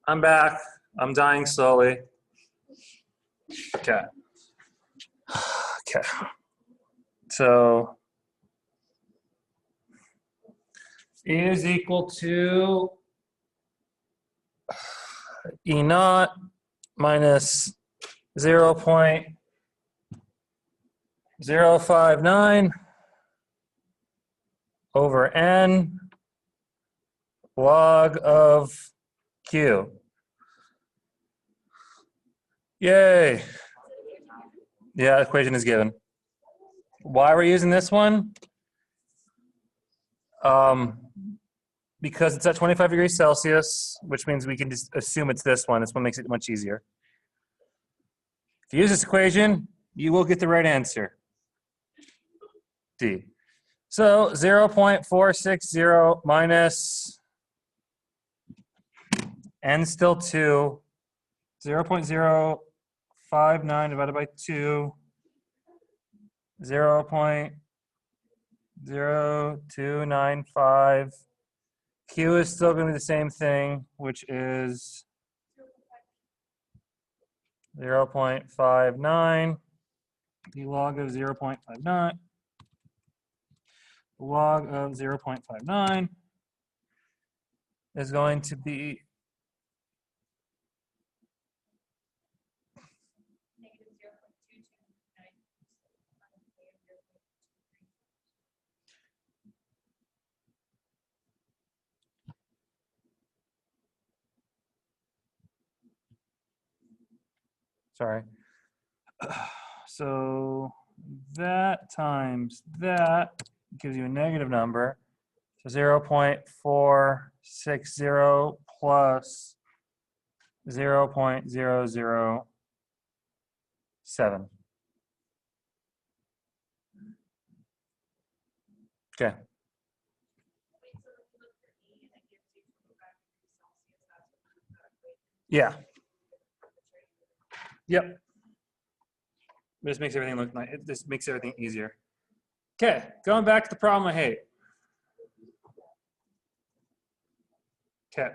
I'm back. I'm dying slowly. Okay. Okay. So E is equal to E naught minus 0.059 over N log of Q. Yay. Yeah, equation is given. Why we're using this one? Because it's at 25 degrees Celsius, which means we can just assume it's this one. This one makes it much easier. If you use this equation, you will get the right answer. D. So 0.460 minus N still 2, 0.059 divided by 2, 0.017 0.295. Q is still going to be the same thing, which is 0.59. The log of 0.59. The log of 0.59 is going to be negative 0.229. sorry. So that times that gives you a negative number. So 0.460 plus 0.007. Okay. Yeah. Yep. This makes everything look nice. This makes everything easier. Okay, going back to the problem I hate. Okay,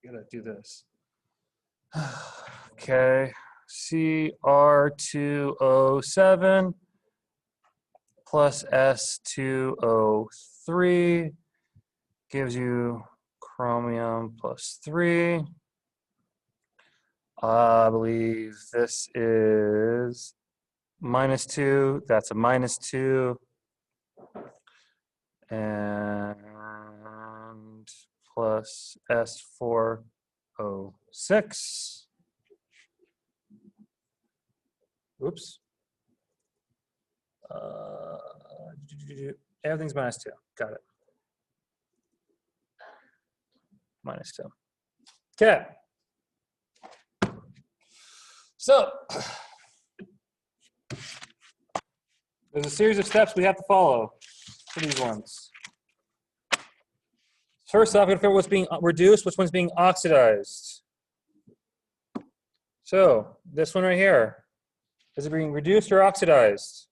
gotta do this. Okay, CR207 plus S2O3 gives you chromium plus 3. I believe this is -2. That's a -2. And plus S4O6. Oops. Everything's -2. Got it. -2. Okay. So there's a series of steps we have to follow for these ones. First off, we're going to figure out what's being reduced, which one's being oxidized. So this one right here, is it being reduced or oxidized?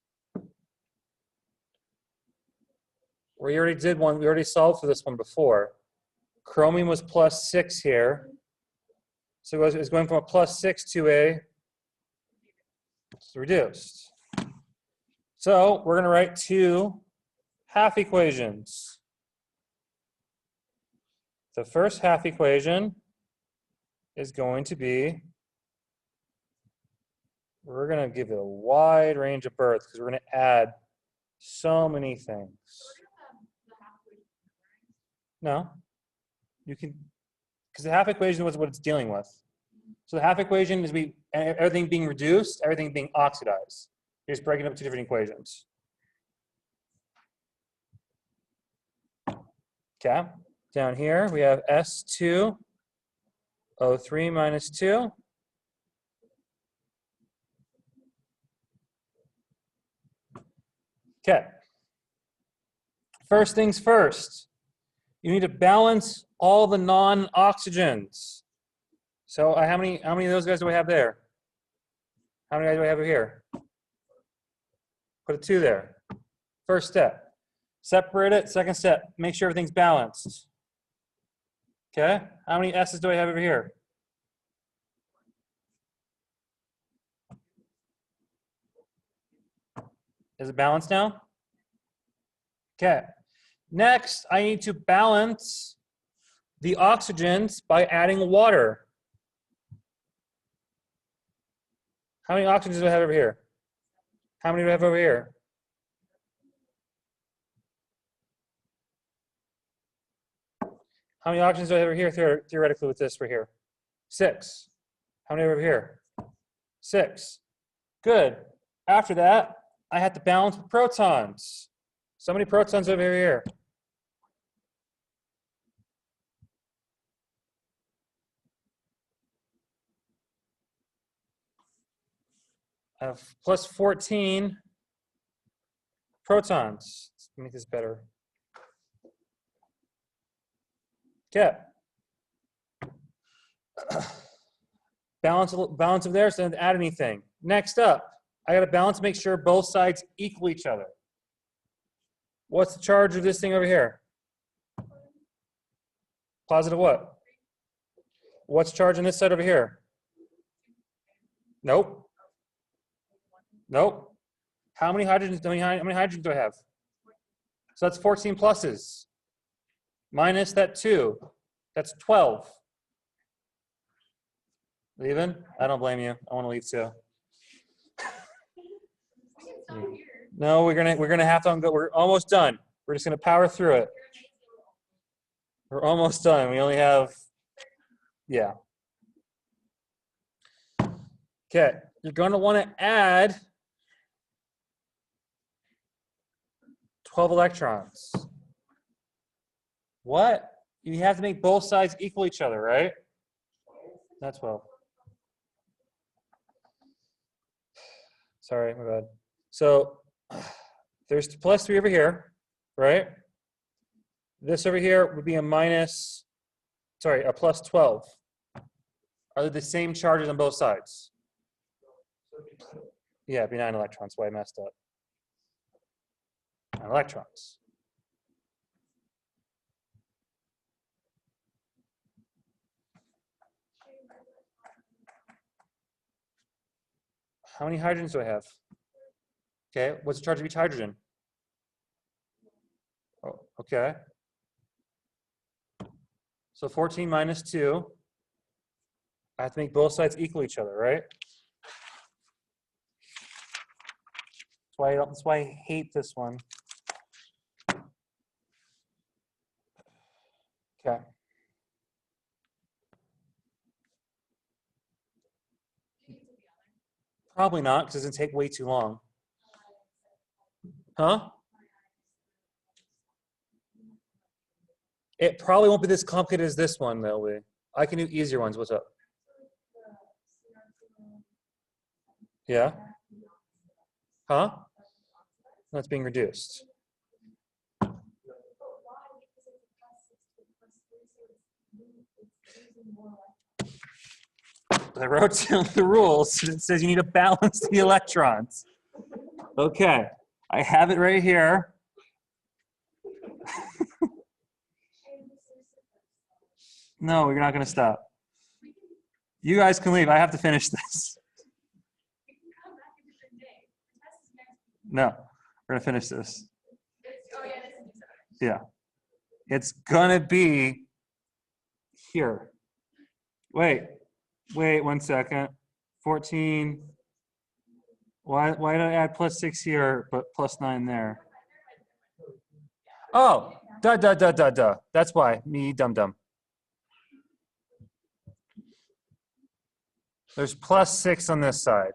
We already did one. We already solved for this one before. Chromium was +6 here. So it's going from a +6 to a reduced. So we're going to write two half equations. The first half equation is going to be, we're going to give it a wide range of births because we're going to add so many things. No, you can, because the half equation was what it's dealing with. So the half equation is everything being reduced, everything being oxidized. You're just breaking up two different equations. Okay, down here we have S2O3 minus 2. Okay, first things first, you need to balance all the non-oxygens. So how many of those guys do we have there? How many guys do we have over here? Put a 2 there. First step. Separate it. Second step. Make sure everything's balanced. Okay? How many S's do I have over here? Is it balanced now? Okay. Next, I need to balance the oxygens by adding water. How many oxygens do I have over here? How many do I have over here? How many oxygens do I have over here theoretically with this right here? 6. How many over here? 6. Good. After that, I have to balance with protons. So many protons over here. I have plus 14 protons. Let's make this better. Okay. Balance of there, so I don't add anything. Next up, I got to balance, make sure both sides equal each other. What's the charge of this thing over here? Positive what? What's charge on this side over here? Nope. Nope. How many hydrogens? How many hydrogens do I have? So that's 14 pluses. Minus that 2. That's 12. Leaving? I don't blame you. I want to leave too. No, we're gonna have to go. We're almost done. We're just gonna power through it. We're almost done. We only have, yeah. Okay, you're gonna want to add 12 electrons. What? You have to make both sides equal each other, right? Not 12. Sorry, my bad. So there's plus 3 over here, right? This over here would be a minus, sorry, a plus 12. Are they the same charges on both sides? Yeah, it'd be 9 electrons. Why I messed up. 9 electrons. How many hydrogens do I have? Okay, what's the charge of each hydrogen? Oh, okay. So 14 minus 2. I have to make both sides equal each other, right? That's why I hate this one. Okay. Probably not, because it's going to take way too long. Huh? It probably won't be this complicated as this one, though. I can do easier ones. What's up? Yeah? Huh? That's being reduced. I wrote down the rules. It says you need to balance the electrons. Okay, I have it right here. No, you're not going to stop. You guys can leave. I have to finish this. No, we're going to finish this. Yeah. It's going to be here. Wait 1 second. 14. Why did I add plus 6 here, but plus 9 there? Oh, duh. That's why. Me, dum-dum. There's plus 6 on this side.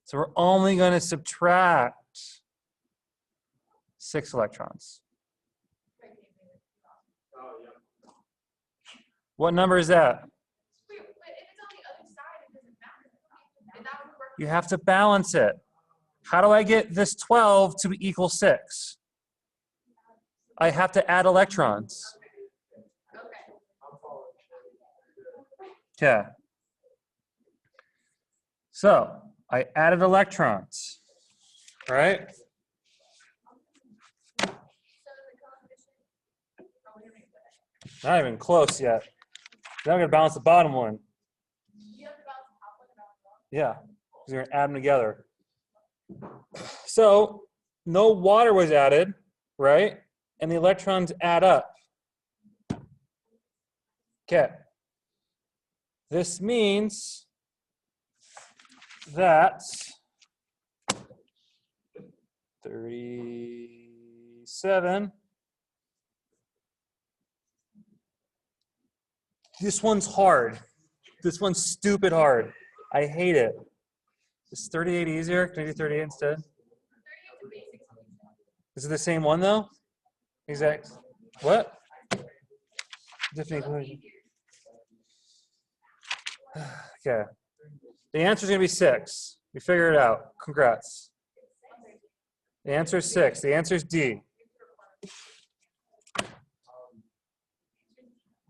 So we're only going to subtract 6 electrons. What number is that? You have to balance it. How do I get this 12 to equal 6? I have to add electrons. Okay. So I added electrons, right? Not even close yet. Now I'm going to balance the bottom one. Yeah, because we're going to add them together. So no water was added, right? And the electrons add up. Okay. This means that 37. This one's hard. This one's stupid hard. I hate it. Is 38 easier? Can I do 38 instead? Is it the same one though? Exact. What? Different equation. Okay. The answer is going to be 6. We figured it out. Congrats. The answer is 6. The answer is D.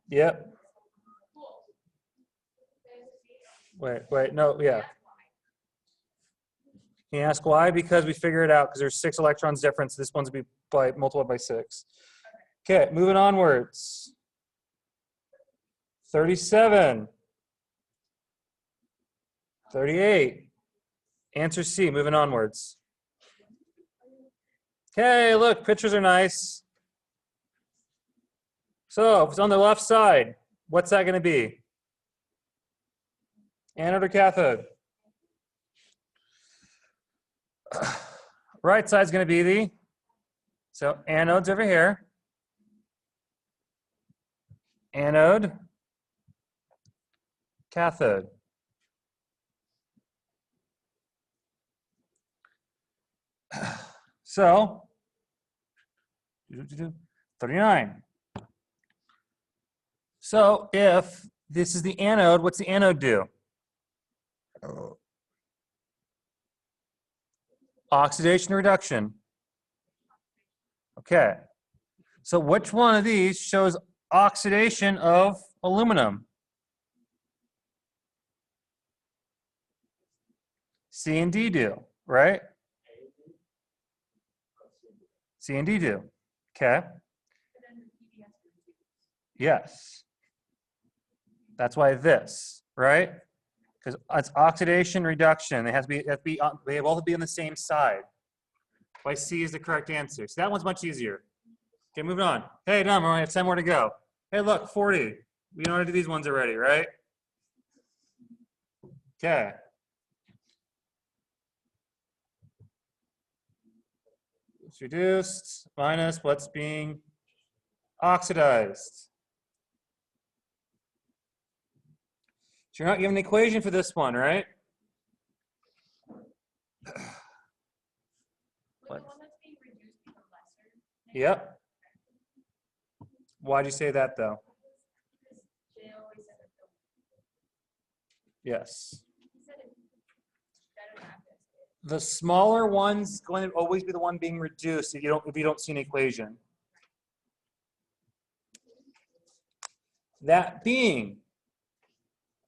Yep. Wait, no, yeah. Can you ask why? Because we figure it out because there's 6 electrons difference. This one's be by multiplied by 6. Okay, moving onwards. 37. 38. Answer C, moving onwards. Okay, look, pictures are nice. So if it's on the left side, what's that going to be? Anode or cathode? Right side's going to be the, so anode's over here. Anode, cathode. So, 39. So if this is the anode, what's the anode do? Oxidation reduction. Okay. So which one of these shows oxidation of aluminum? C and D do, right? C and D do. Okay. Yes. That's why this, right? Because it's oxidation reduction. They have to be, they both be on the same side. Why C is the correct answer. So that one's much easier. Okay, moving on. Hey, Dom, we only have 10 more to go. Hey, look, 40. We know how to do these ones already, right? Okay. It's reduced minus what's being oxidized. So you're not given an equation for this one, right? What? Yep. Why'd you say that though? Yes. The smaller one's going to always be the one being reduced if you don't see an equation. That being,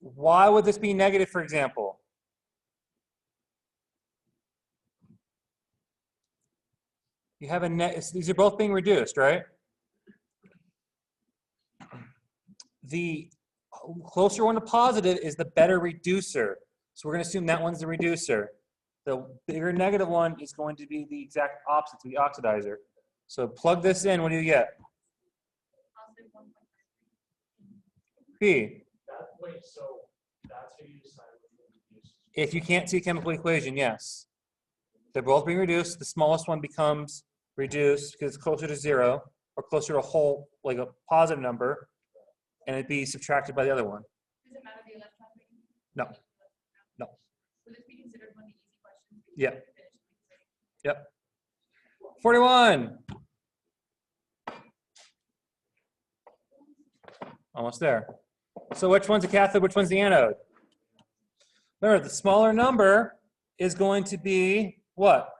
why would this be negative, for example? You have a net, these are both being reduced, right? The closer one to positive is the better reducer. So we're going to assume that one's the reducer. The bigger negative one is going to be the exact opposite to the oxidizer. So plug this in, what do you get? B. Wait, so that's how you decide what to reduce. If you can't see a chemical equation, yes. They're both being reduced. The smallest one becomes reduced because it's closer to 0 or closer to a whole, like a positive number, and it'd be subtracted by the other one. Does it matter the electron rating? No. No. Would this be considered one of the easy questions? Yeah. Yep. 41. Almost there. So which one's the cathode, which one's the anode? Remember, the smaller number is going to be what?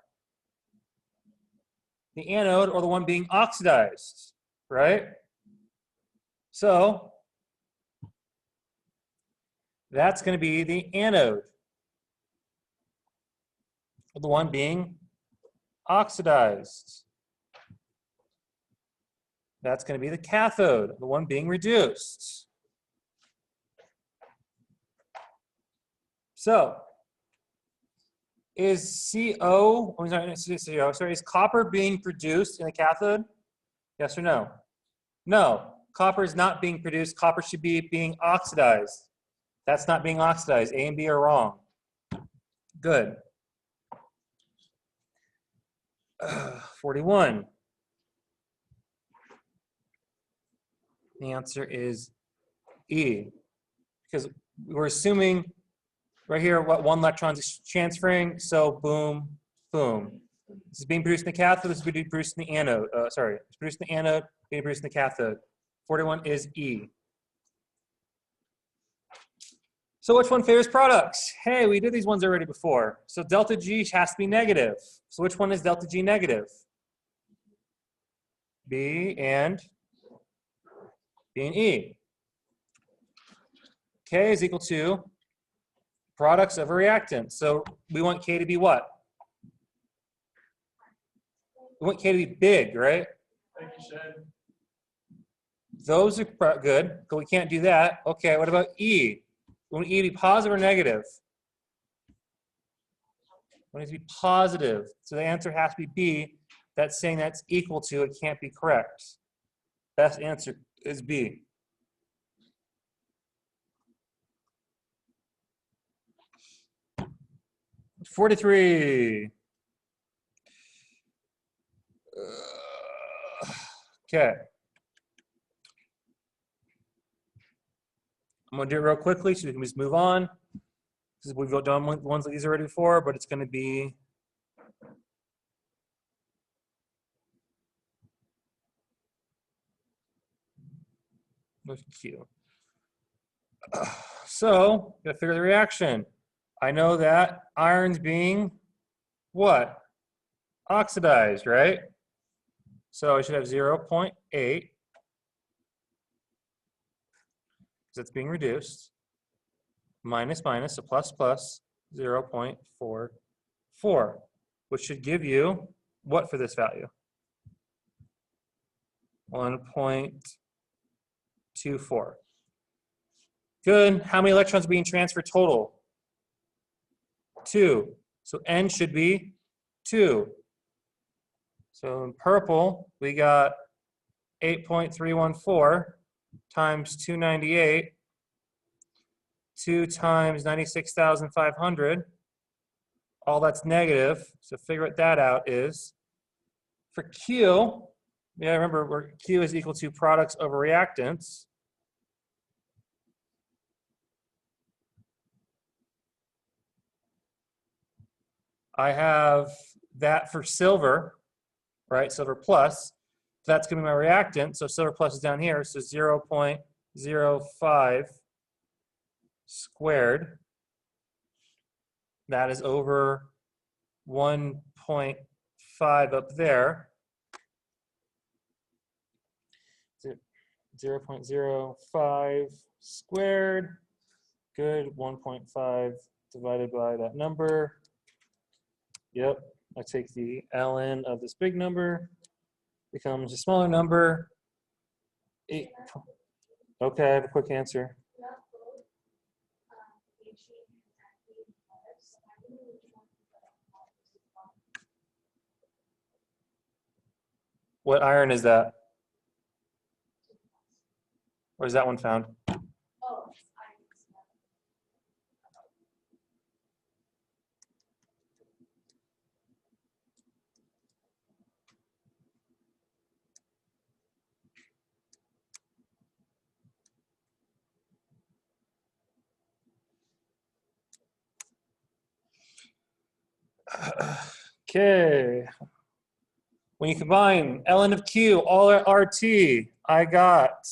The anode, or the one being oxidized, right? So that's going to be the anode, or the one being oxidized. That's going to be the cathode, the one being reduced. So, is is copper being produced in the cathode? Yes or no? No, copper is not being produced. Copper should be being oxidized. That's not being oxidized. A and B are wrong. Good. 41. The answer is E, because we're assuming right here what one electron is transferring, so boom, boom. This is being produced in the cathode, this is being produced in the anode. It's produced in the anode, being produced in the cathode. 41 is E. So which one favors products? Hey, we did these ones already before. So delta G has to be negative. So which one is delta G negative? B and E. K is equal to products of a reactant. So we want K to be what? We want K to be big, right? Like you said, Those are good, but we can't do that. Okay, what about E? We want E to be positive or negative? We want it to be positive. So the answer has to be B. That's saying that's equal to, it can't be correct. Best answer is B. $43. Okay. I'm going to do it real quickly so we can just move on. Because we've done ones like these already before, but it's going to be with Q. So, got to figure the reaction. I know that iron's being what? Oxidized, right? So I should have 0.8 because it's being reduced. Minus minus, so plus plus 0.44, which should give you what for this value? 1.24. Good. How many electrons are being transferred total? 2. So N should be 2. So in purple, we got 8.314 times 298, 2 times 96,500. All that's negative. So figure what that out is. For Q, yeah, remember where Q is equal to products over reactants. I have that for silver, right? Silver plus. That's going to be my reactant. So silver plus is down here. So 0.05 squared. That is over 1.5 up there. 0.05 squared. Good. 1.5 divided by that number. Yep. I take the ln of this big number. Becomes a smaller number. 8. Okay, I have a quick answer. What iron is that? Where's that one found? Okay. When you combine ln of Q, all at RT, I got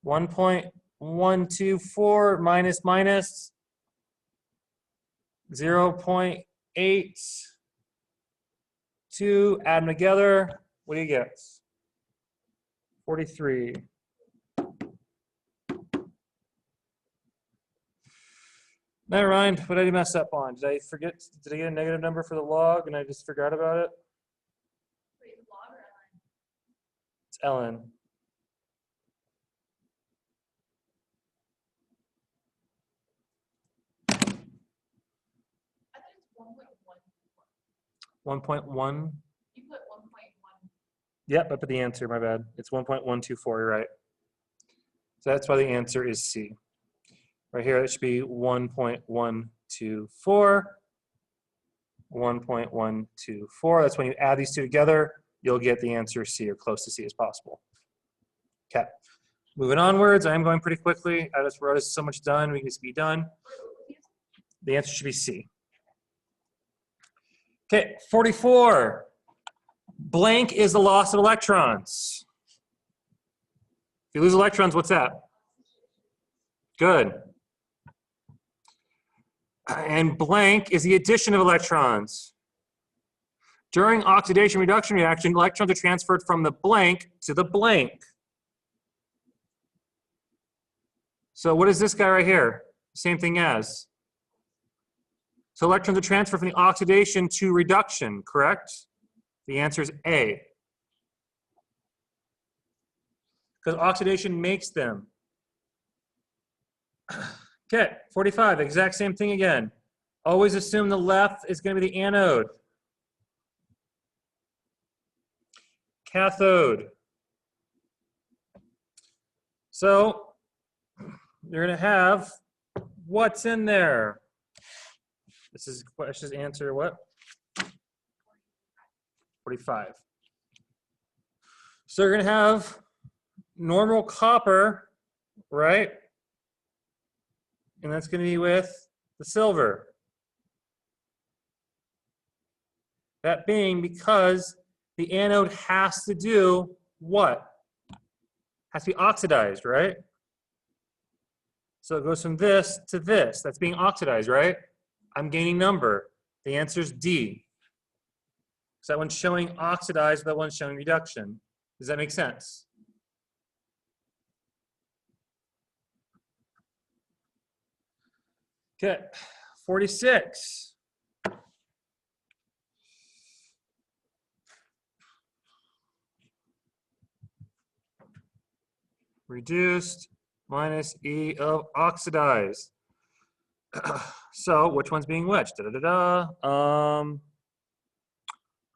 1.124 minus minus 0.82. Add them together. What do you get? 43. Never mind. What did I mess up on? Did I forget? Did I get a negative number for the log and I just forgot about it? It's ln. I thought it's 1.1. 1.1. You put 1.1. Yep, I put the answer. My bad. It's 1.124. You're right. So that's why the answer is C. Right here, it should be 1.124. 1.124. That's when you add these two together, you'll get the answer C, or close to C as possible. Okay. Moving onwards, I am going pretty quickly. I just wrote so much done, we can just be done. The answer should be C. Okay, 44. Blank is the loss of electrons. If you lose electrons, what's that? Good. And blank is the addition of electrons. During oxidation reduction reaction, electrons are transferred from the blank to the blank. So what is this guy right here? Same thing as. So electrons are transferred from the oxidation to reduction, correct? The answer is A. Because oxidation makes them. Okay, 45, exact same thing again. Always assume the left is going to be the anode. Cathode. So you're going to have what's in there. This is question answer what? 45. So you're going to have normal copper, right? And that's going to be with the silver. That being because the anode has to do what? Has to be oxidized, right? So it goes from this to this. That's being oxidized, right? I'm gaining number. The answer is D. So that one's showing oxidized, that one's showing reduction. Does that make sense? Okay, 46. Reduced minus E of oxidized. So which one's being which?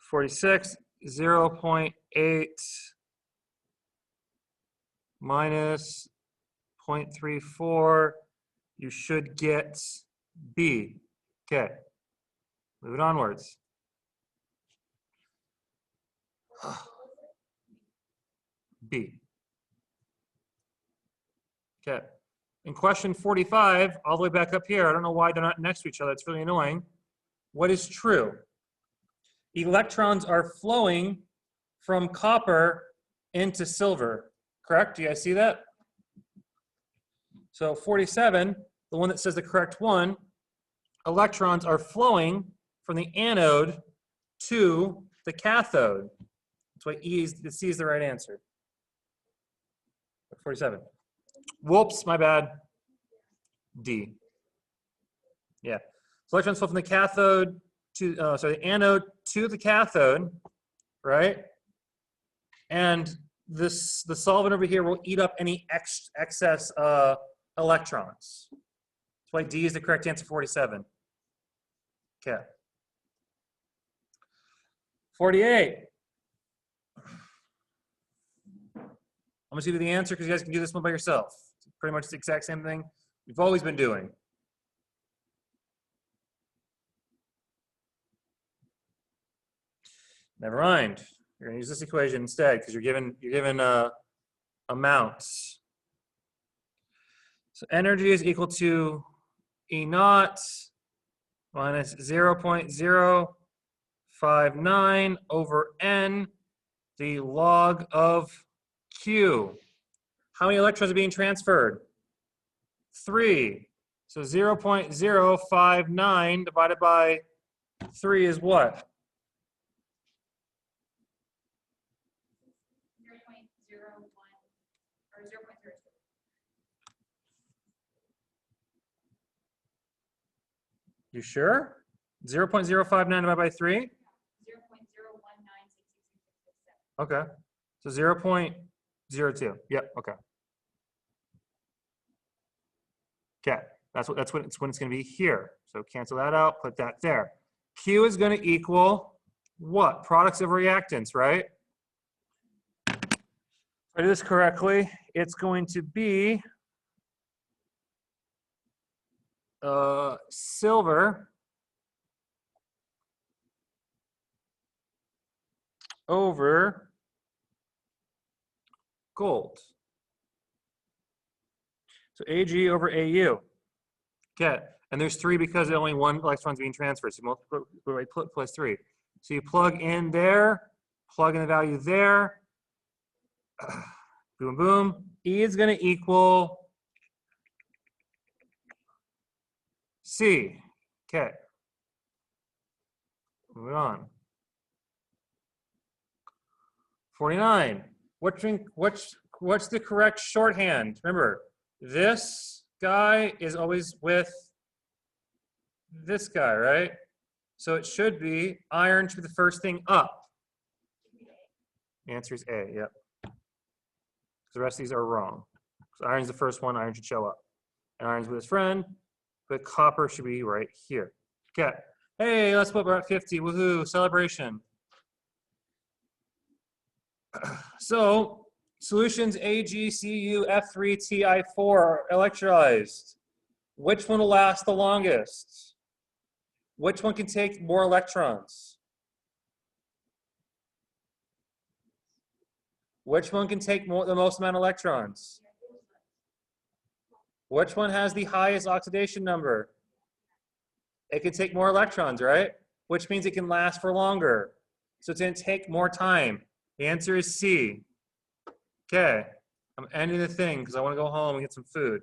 46, 0.8 minus 0.34. You should get B. Okay, move it onwards. B. Okay. In question 45, all the way back up here, I don't know why they're not next to each other. It's really annoying. What is true? Electrons are flowing from copper into silver, correct? Do you guys see that? So 47, the one that says the correct one, electrons are flowing from the anode to the cathode. That's why C is the right answer. 47. Whoops, my bad. D. Yeah. So electrons flow from the cathode to, the anode to the cathode, right? And the solvent over here will eat up any excess electrons. That's why D is the correct answer, 47. Okay. 48. I'm going to give you the answer because you guys can do this one by yourself. It's pretty much the exact same thing we've always been doing. Never mind. You're going to use this equation instead because you're given amounts. So energy is equal to E naught minus 0.059 over N, the log of Q. How many electrons are being transferred? 3. So 0.059 divided by 3 is what? 0.01 or 0.02. You sure? 0.059 divided by 3? 0.019666667. Okay. So 0.02. Yep, okay. Okay, that's when it's going to be here. So cancel that out, put that there. Q is going to equal what? Products of reactants, right? If I do this correctly, it's going to be silver over gold. So AG over AU. Okay, and there's 3 because only 1 electron is being transferred. So multiply plus 3. So you plug in there, plug in the value there. Boom, boom. E is going to equal C. Okay. Moving on. 49. What's the correct shorthand? Remember, this guy is always with this guy, right? So it should be iron should be the first thing up. Answer is A, yep. The rest of these are wrong. So iron's the first one, iron should show up. And iron's with his friend, but copper should be right here. Okay. Hey, let's put about 50, woohoo, celebration. So, solutions AgCu F3Ti4 are electrolyzed. Which one will last the longest? Which one can take more electrons? Which one can take the most amount of electrons? Which one has the highest oxidation number? It can take more electrons, right? Which means it can last for longer. So it's going to take more time. The answer is C. Okay, I'm ending the thing because I want to go home and get some food.